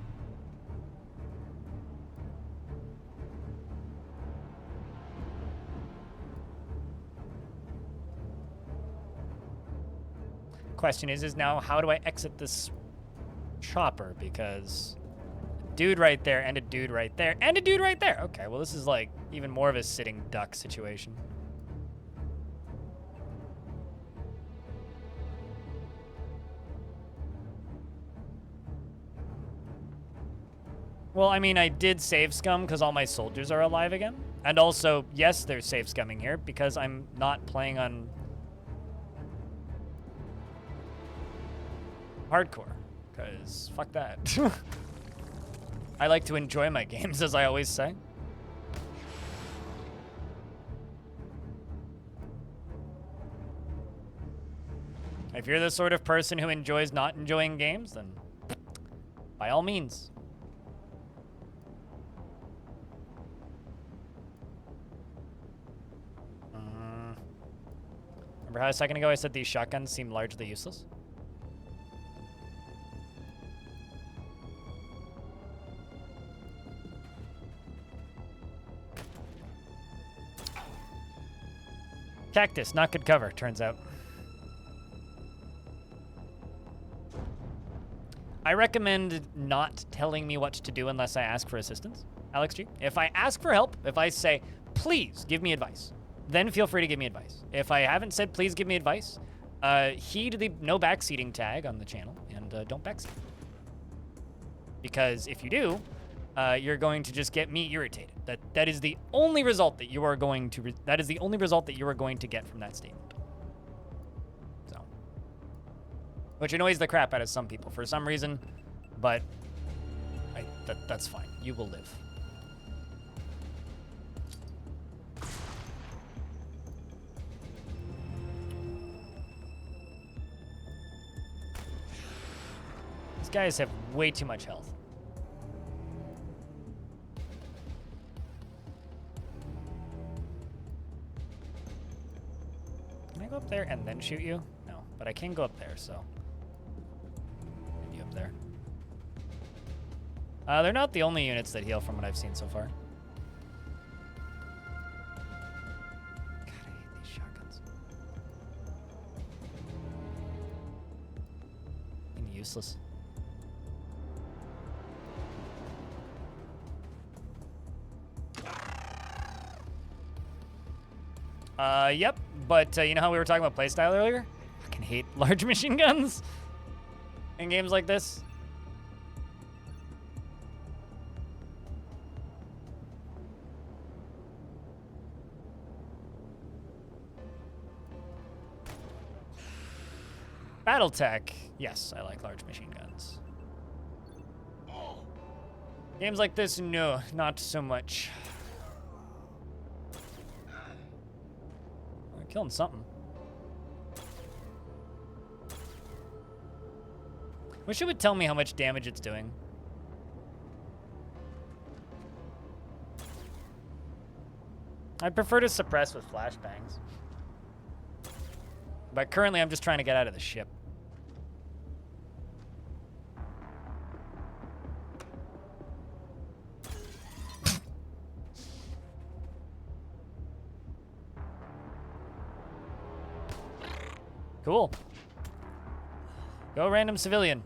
Question is now how do I exit this chopper? Because a dude right there and a dude right there and a dude right there. Okay, well this is like even more of a sitting duck situation. Well, I mean, I did save scum because all my soldiers are alive again. And also, yes, there's save scumming here because I'm not playing on hardcore. Because fuck that. I like to enjoy my games, as I always say. If you're the sort of person who enjoys not enjoying games, then by all means. Remember how a second ago I said these shotguns seem largely useless? Cactus, not good cover, turns out. I recommend not telling me what to do unless I ask for assistance, Alex G. If I ask for help, if I say, please give me advice, then feel free to give me advice. If I haven't said, please give me advice, heed the no backseating tag on the channel and don't backseat. Because if you do, you're going to just get me irritated. That is the only result that you are going to that is the only result that you are going to get from that statement. So, which annoys the crap out of some people for some reason, but that's fine. You will live. These guys have way too much health. Can I go up there and then shoot you? No, but I can go up there, so. Maybe up there. They're not the only units that heal from what I've seen so far. God, I hate these shotguns. And useless. Yep, but you know how we were talking about playstyle earlier? I fucking hate large machine guns in games like this. Battletech, yes, I like large machine guns. Games like this, no, not so much. Killing something. Wish it would tell me how much damage it's doing. I'd prefer to suppress with flashbangs. But currently I'm just trying to get out of the ship. Cool. Go random civilian.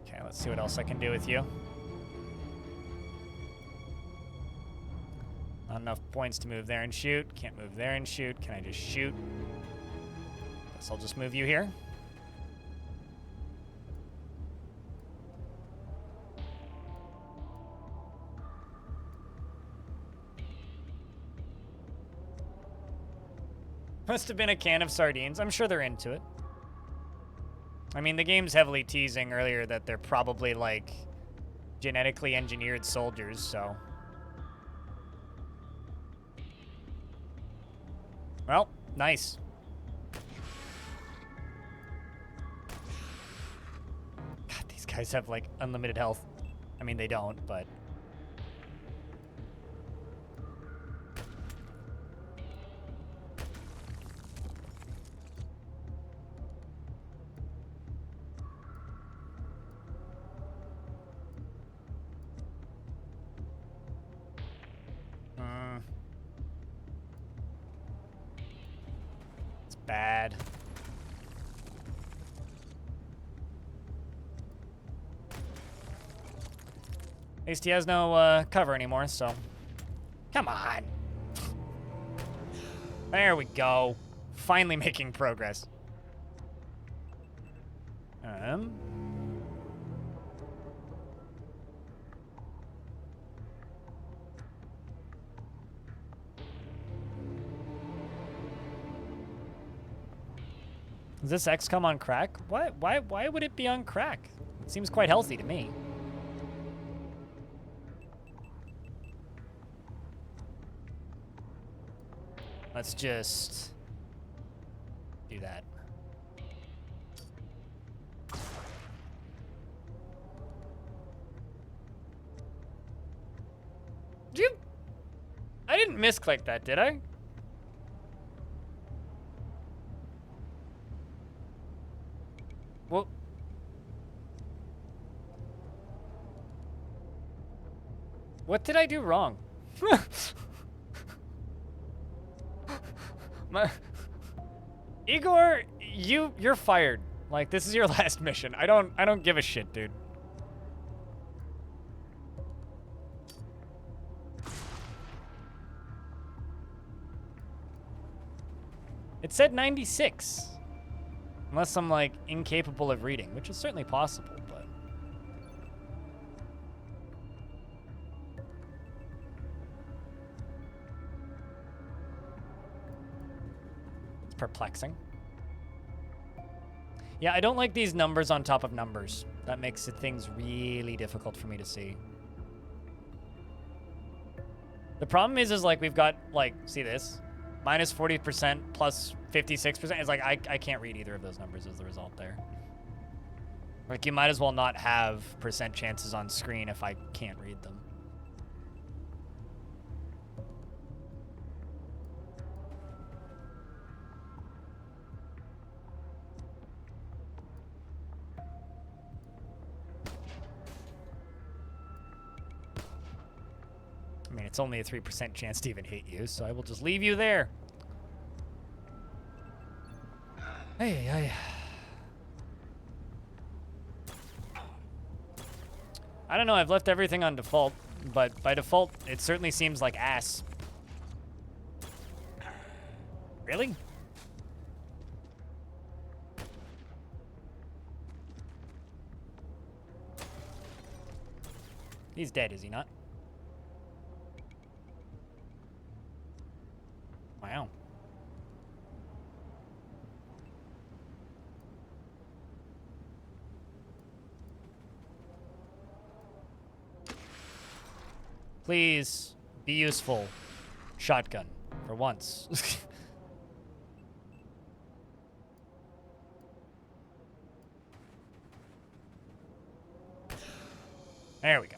Okay, let's see what else I can do with you. Not enough points to move there and shoot. Can't move there and shoot. Can I just shoot? Guess I'll just move you here. Must have been a can of sardines. I'm sure they're into it. I mean, the game's heavily teasing earlier that they're probably, like, genetically engineered soldiers, so... Well, nice. God, these guys have, like, unlimited health. I mean, they don't, but... It's bad. At least he has no cover anymore, so... Come on! There we go. Finally making progress. Is this XCOM on crack? What? Why would it be on crack? It seems quite healthy to me. Let's just do that. Did you? I didn't misclick that, did I? Well, what did I do wrong? Igor, you're fired. Like, this is your last mission. I don't give a shit, dude. It said 96. Unless I'm, like, incapable of reading, which is certainly possible, but... It's perplexing. Yeah, I don't like these numbers on top of numbers. That makes things really difficult for me to see. The problem is like, we've got, like, see this? Minus 40% plus 56%. It's like, I can't read either of those numbers as the result there. Like, you might as well not have percent chances on screen if I can't read them. I mean, it's only a 3% chance to even hit you, so I will just leave you there. Hey. I don't know, I've left everything on default, but by default, it certainly seems like ass. Really? He's dead, is he not? Wow. Please be useful. Shotgun for once. There we go.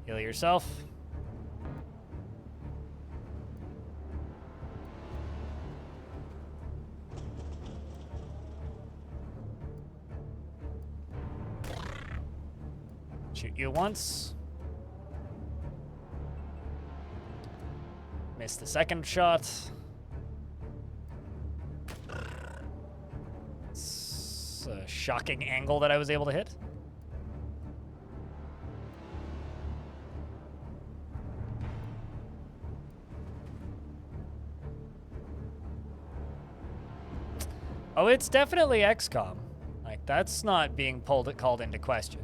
Heal yourself. Shoot you once. Miss the second shot. It's a shocking angle that I was able to hit. Oh, it's definitely XCOM. Like, that's not being called into question.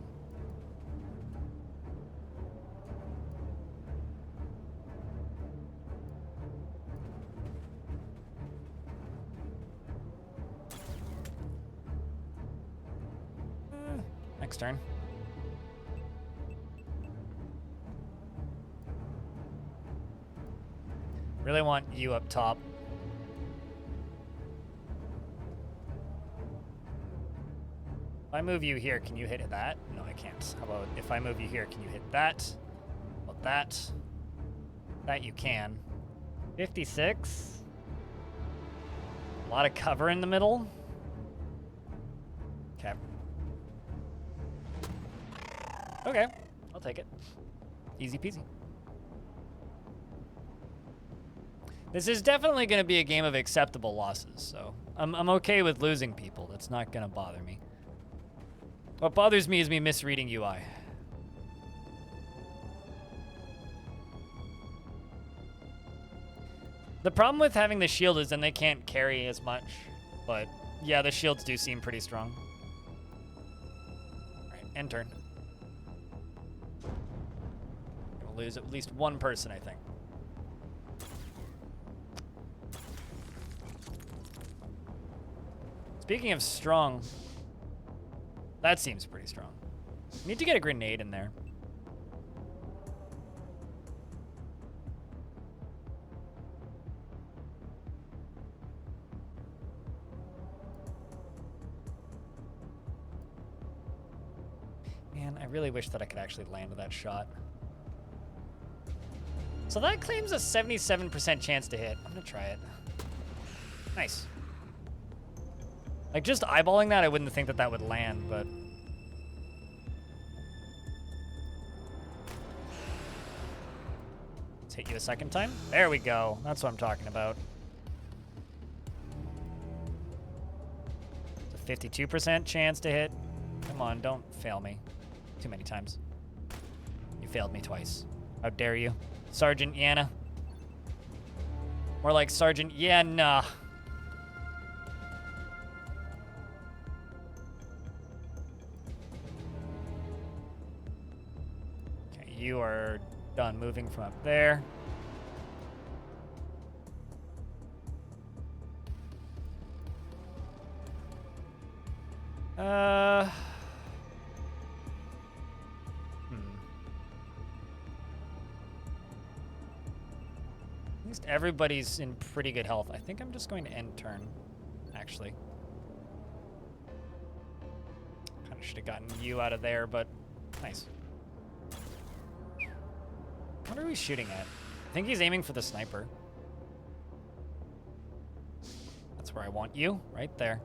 Next turn. Really want you up top. If I move you here, can you hit that? No, I can't. How about if I move you here, can you hit that? How about that? That you can. 56. A lot of cover in the middle. Okay. Okay, I'll take it. Easy peasy. This is definitely going to be a game of acceptable losses, so I'm okay with losing people. That's not going to bother me. What bothers me is me misreading UI. The problem with having the shield is then they can't carry as much, but yeah, the shields do seem pretty strong. All right, end turn. Gonna lose at least one person, I think. Speaking of strong, that seems pretty strong. Need to get a grenade in there. Man, I really wish that I could actually land that shot. So that claims a 77% chance to hit. I'm gonna try it. Nice. Like, just eyeballing that, I wouldn't think that that would land, but... Let's hit you a second time. There we go. That's what I'm talking about. It's a 52% chance to hit. Come on, don't fail me. Too many times. You failed me twice. How dare you? Sergeant Yana. More like Sergeant Yana. Okay, you are done moving from up there. At least everybody's in pretty good health. I think I'm just going to end turn, actually. Kind of should have gotten you out of there, but nice. What are we shooting at? I think he's aiming for the sniper. That's where I want you, right there.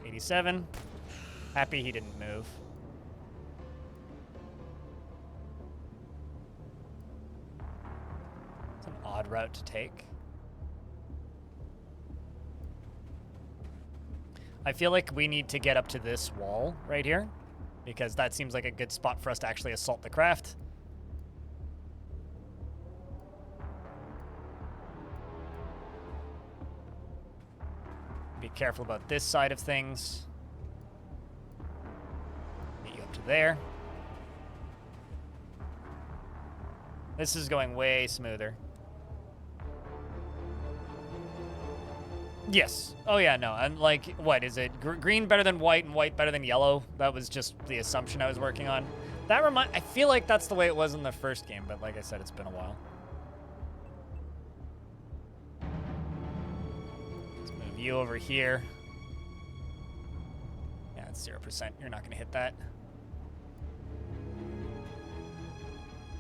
'87. Happy he didn't move. It's an odd route to take. I feel like we need to get up to this wall right here, because that seems like a good spot for us to actually assault the craft. Be careful about this side of things. Get you up to there. This is going way smoother. Yes. Oh yeah, no. And like, what is it? Green better than white and white better than yellow? That was just the assumption I was working on. That I feel like that's the way it was in the first game, but like I said, it's been a while. Let's move you over here. Yeah, it's 0%. You're not gonna hit that.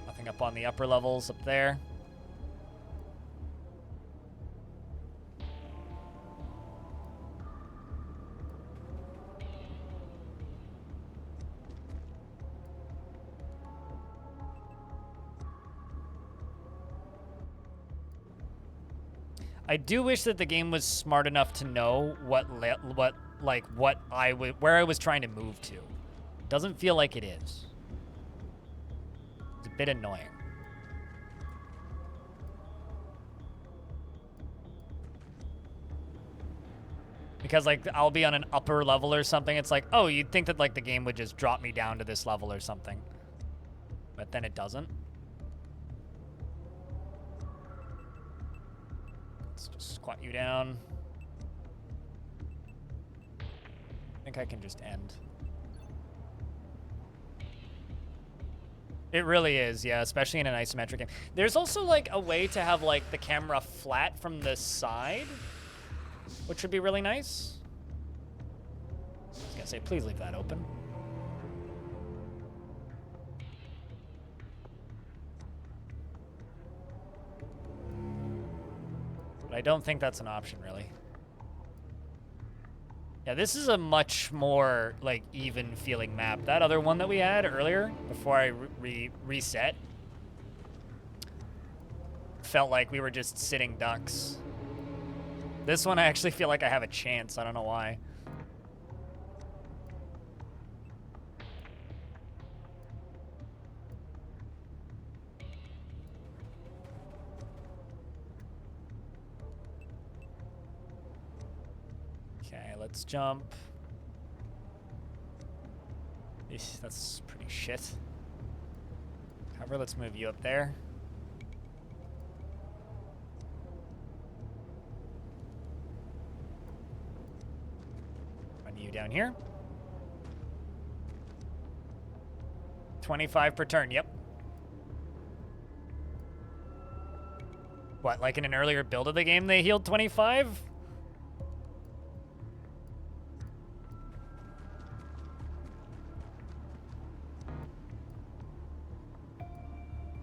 Nothing up on the upper levels up there. I do wish that the game was smart enough to know where I was trying to move to. Doesn't feel like it is. It's a bit annoying. Because like I'll be on an upper level or something. It's like, oh, you'd think that like the game would just drop me down to this level or something. But then it doesn't. Let's just squat you down. I think I can just end. It really is, yeah, especially in an isometric game. There's also, like, a way to have, like, the camera flat from the side, which would be really nice. I was gonna say, please leave that open. But I don't think that's an option, really. Yeah, this is a much more, like, even feeling map. That other one that we had earlier, before I reset, felt like we were just sitting ducks. This one, I actually feel like I have a chance. I don't know why. Okay, let's jump. Eesh, that's pretty shit. Cover, let's move you up there. Run you down here. 25 per turn, yep. What, like in an earlier build of the game they healed 25?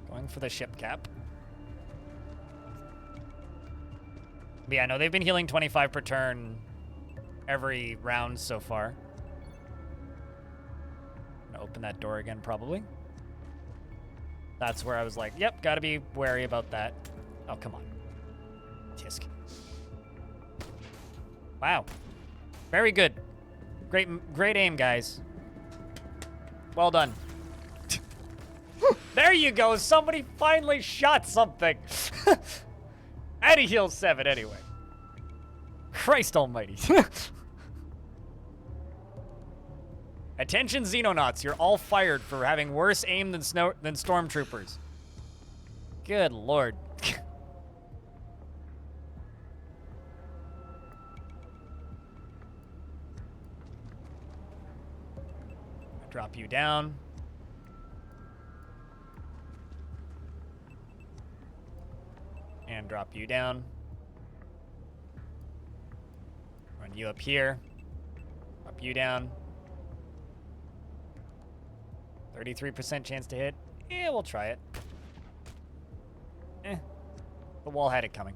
Going for the ship cap. But yeah, no, they've been healing 25 per turn every round so far. Gonna open that door again, probably. That's where I was like, yep, gotta be wary about that. Oh, come on. Tisk. Wow. Very good. Great aim, guys. Well done. There you go. Somebody finally shot something. And he heals 7 anyway. Christ almighty. Attention, Xenonauts. You're all fired for having worse aim than stormtroopers. Good lord. Drop you down. And drop you down. Run you up here. Drop you down. 33% chance to hit. Yeah, we'll try it. The wall had it coming.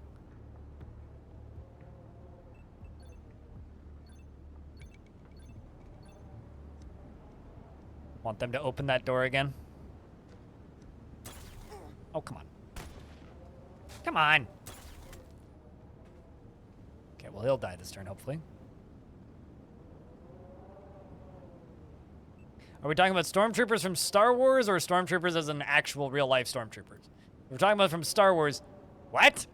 Want them to open that door again? Oh, come on. Come on. Okay, well, he'll die this turn, hopefully. Are we talking about stormtroopers from Star Wars or stormtroopers as an actual real-life stormtroopers? We're talking about from Star Wars. What?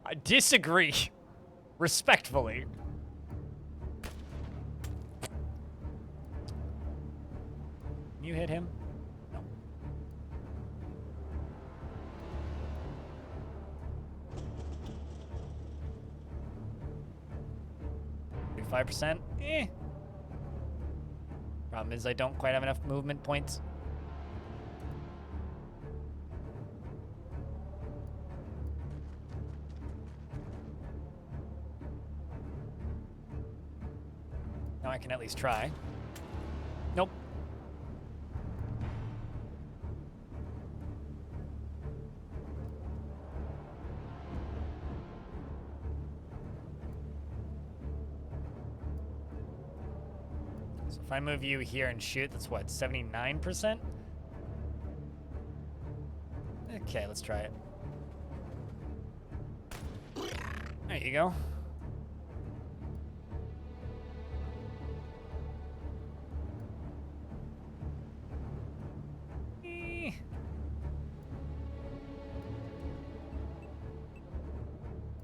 I disagree. Respectfully. Can you hit him? No. 5%? Eh. Problem is I don't quite have enough movement points. Now I can at least try. Nope. So if I move you here and shoot, that's what, 79%? Okay, let's try it. There you go.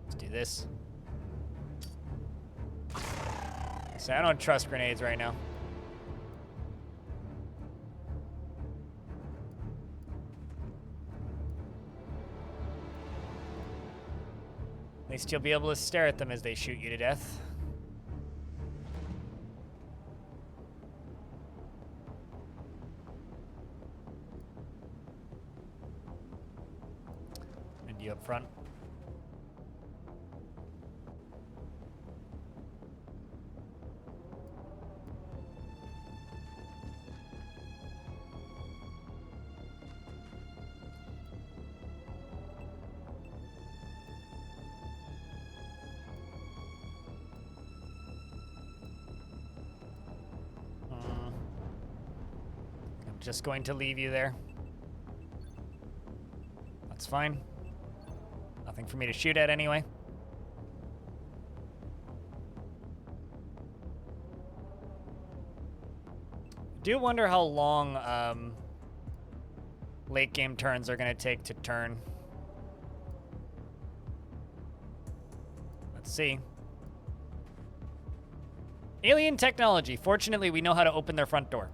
Let's do this. So I don't trust grenades right now. At least you'll be able to stare at them as they shoot you to death. front. I'm just going to leave you there. That's fine. Nothing for me to shoot at anyway. Do wonder how long late game turns are going to take to turn. Let's see. Alien technology. Fortunately, we know how to open their front door.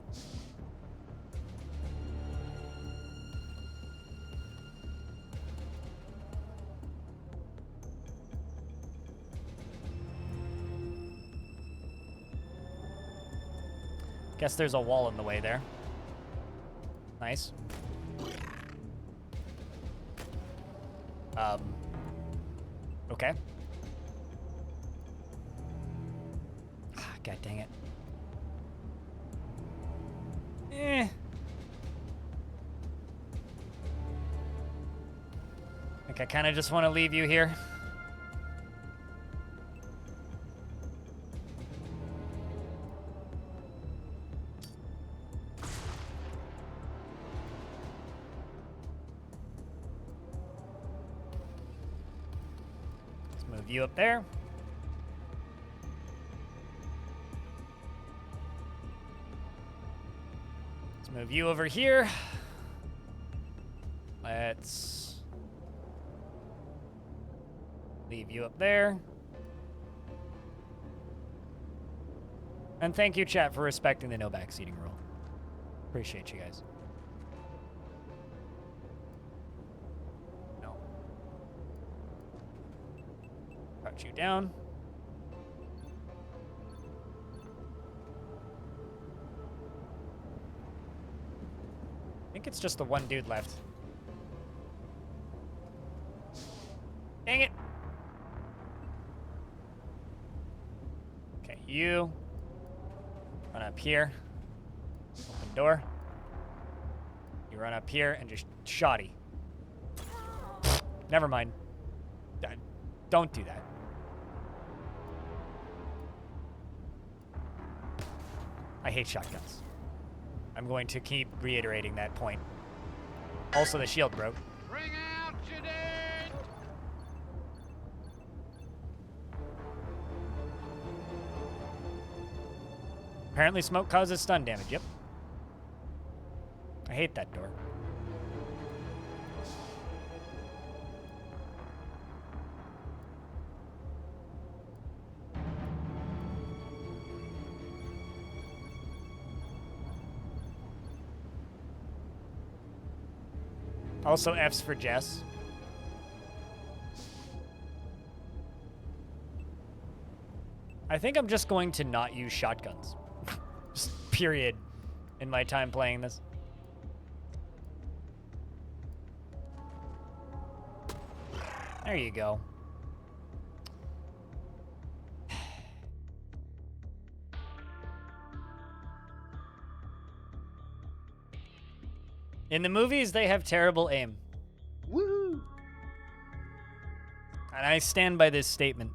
Guess there's a wall in the way there. Nice. Okay. God dang it. I think I kind of just want to leave you here. Let's move you up there. Move you over here. Let's leave you up there. And thank you, chat, for respecting the no backseating rule. Appreciate you guys. No. Crouch you down. I think it's just the one dude left. Dang it. Okay, you run up here. Open door. You run up here and just shoddy. Never mind. Don't do that. I hate shotguns. I'm going to keep reiterating that point. Also, the shield broke. Bring out your dead! Apparently smoke causes stun damage, yep. I hate that door. Also F's for Jess. I think I'm just going to not use shotguns. Just period in my time playing this. There you go. In the movies, they have terrible aim. Woohoo! And I stand by this statement.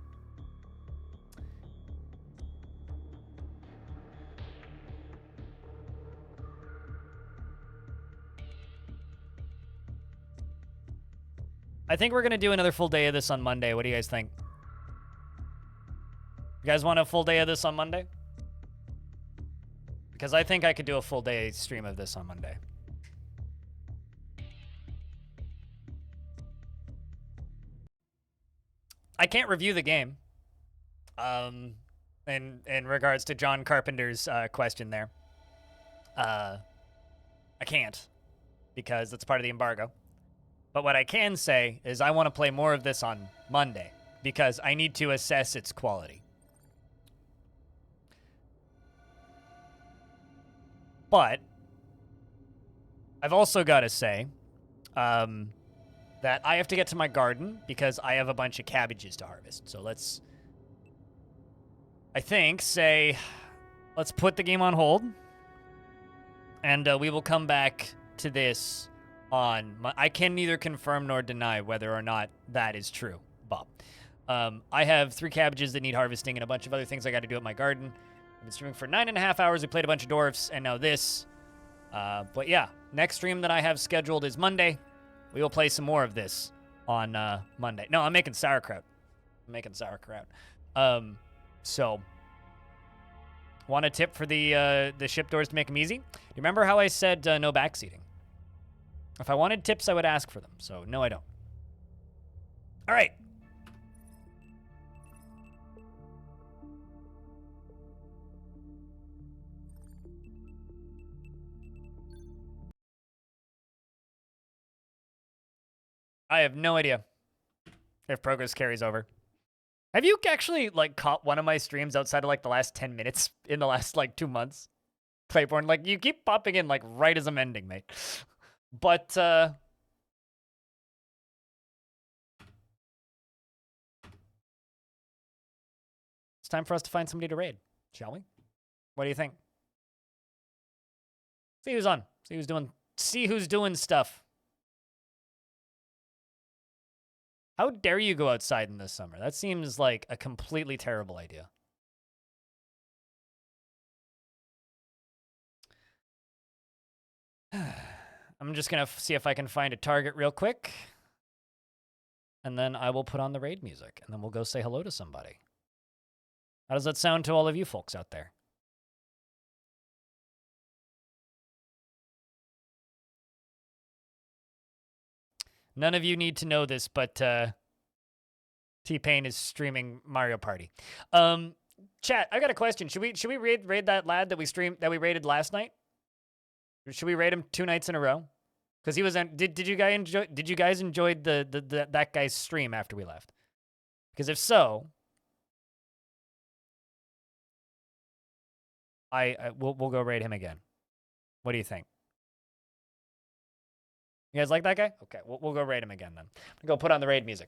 I think we're going to do another full day of this on Monday. What do you guys think? You guys want a full day of this on Monday? Because I think I could do a full day stream of this on Monday. I can't review the game. In regards to John Carpenter's question there. I can't. Because it's part of the embargo. But what I can say is I want to play more of this on Monday. Because I need to assess its quality. But I've also got to say that that I have to get to my garden because I have a bunch of cabbages to harvest. So let's, I think, let's put the game on hold. And we will come back to this on, I can neither confirm nor deny whether or not that is true, Bob. I have 3 cabbages that need harvesting and a bunch of other things I got to do at my garden. I've been streaming for 9.5 hours. We played a bunch of dwarfs, and now this. But yeah, next stream that I have scheduled is Monday. We will play some more of this on Monday. No, I'm making sauerkraut. So, want a tip for the ship doors to make them easy? Do you remember how I said no backseating? If I wanted tips, I would ask for them. So, no, I don't. All right. I have no idea if progress carries over. Have you actually, like, caught one of my streams outside of, like, the last 10 minutes in the last, like, 2 months? Clayborn, like, you keep popping in, like, right as I'm ending, mate. But, it's time for us to find somebody to raid, shall we? What do you think? See who's on. See who's doing stuff. How dare you go outside in this summer? That seems like a completely terrible idea. I'm just going to see if I can find a target real quick. And then I will put on the raid music. And then we'll go say hello to somebody. How does that sound to all of you folks out there? None of you need to know this, but T-Pain is streaming Mario Party. Chat, I got a question. Should we raid that lad that we raided last night? Should we raid him 2 nights in a row? Because he was on. Did you guys enjoy that guy's stream after we left? Because if so, we'll go raid him again. What do you think? You guys like that guy? Okay, we'll go raid him again then. I'm gonna go put on the raid music.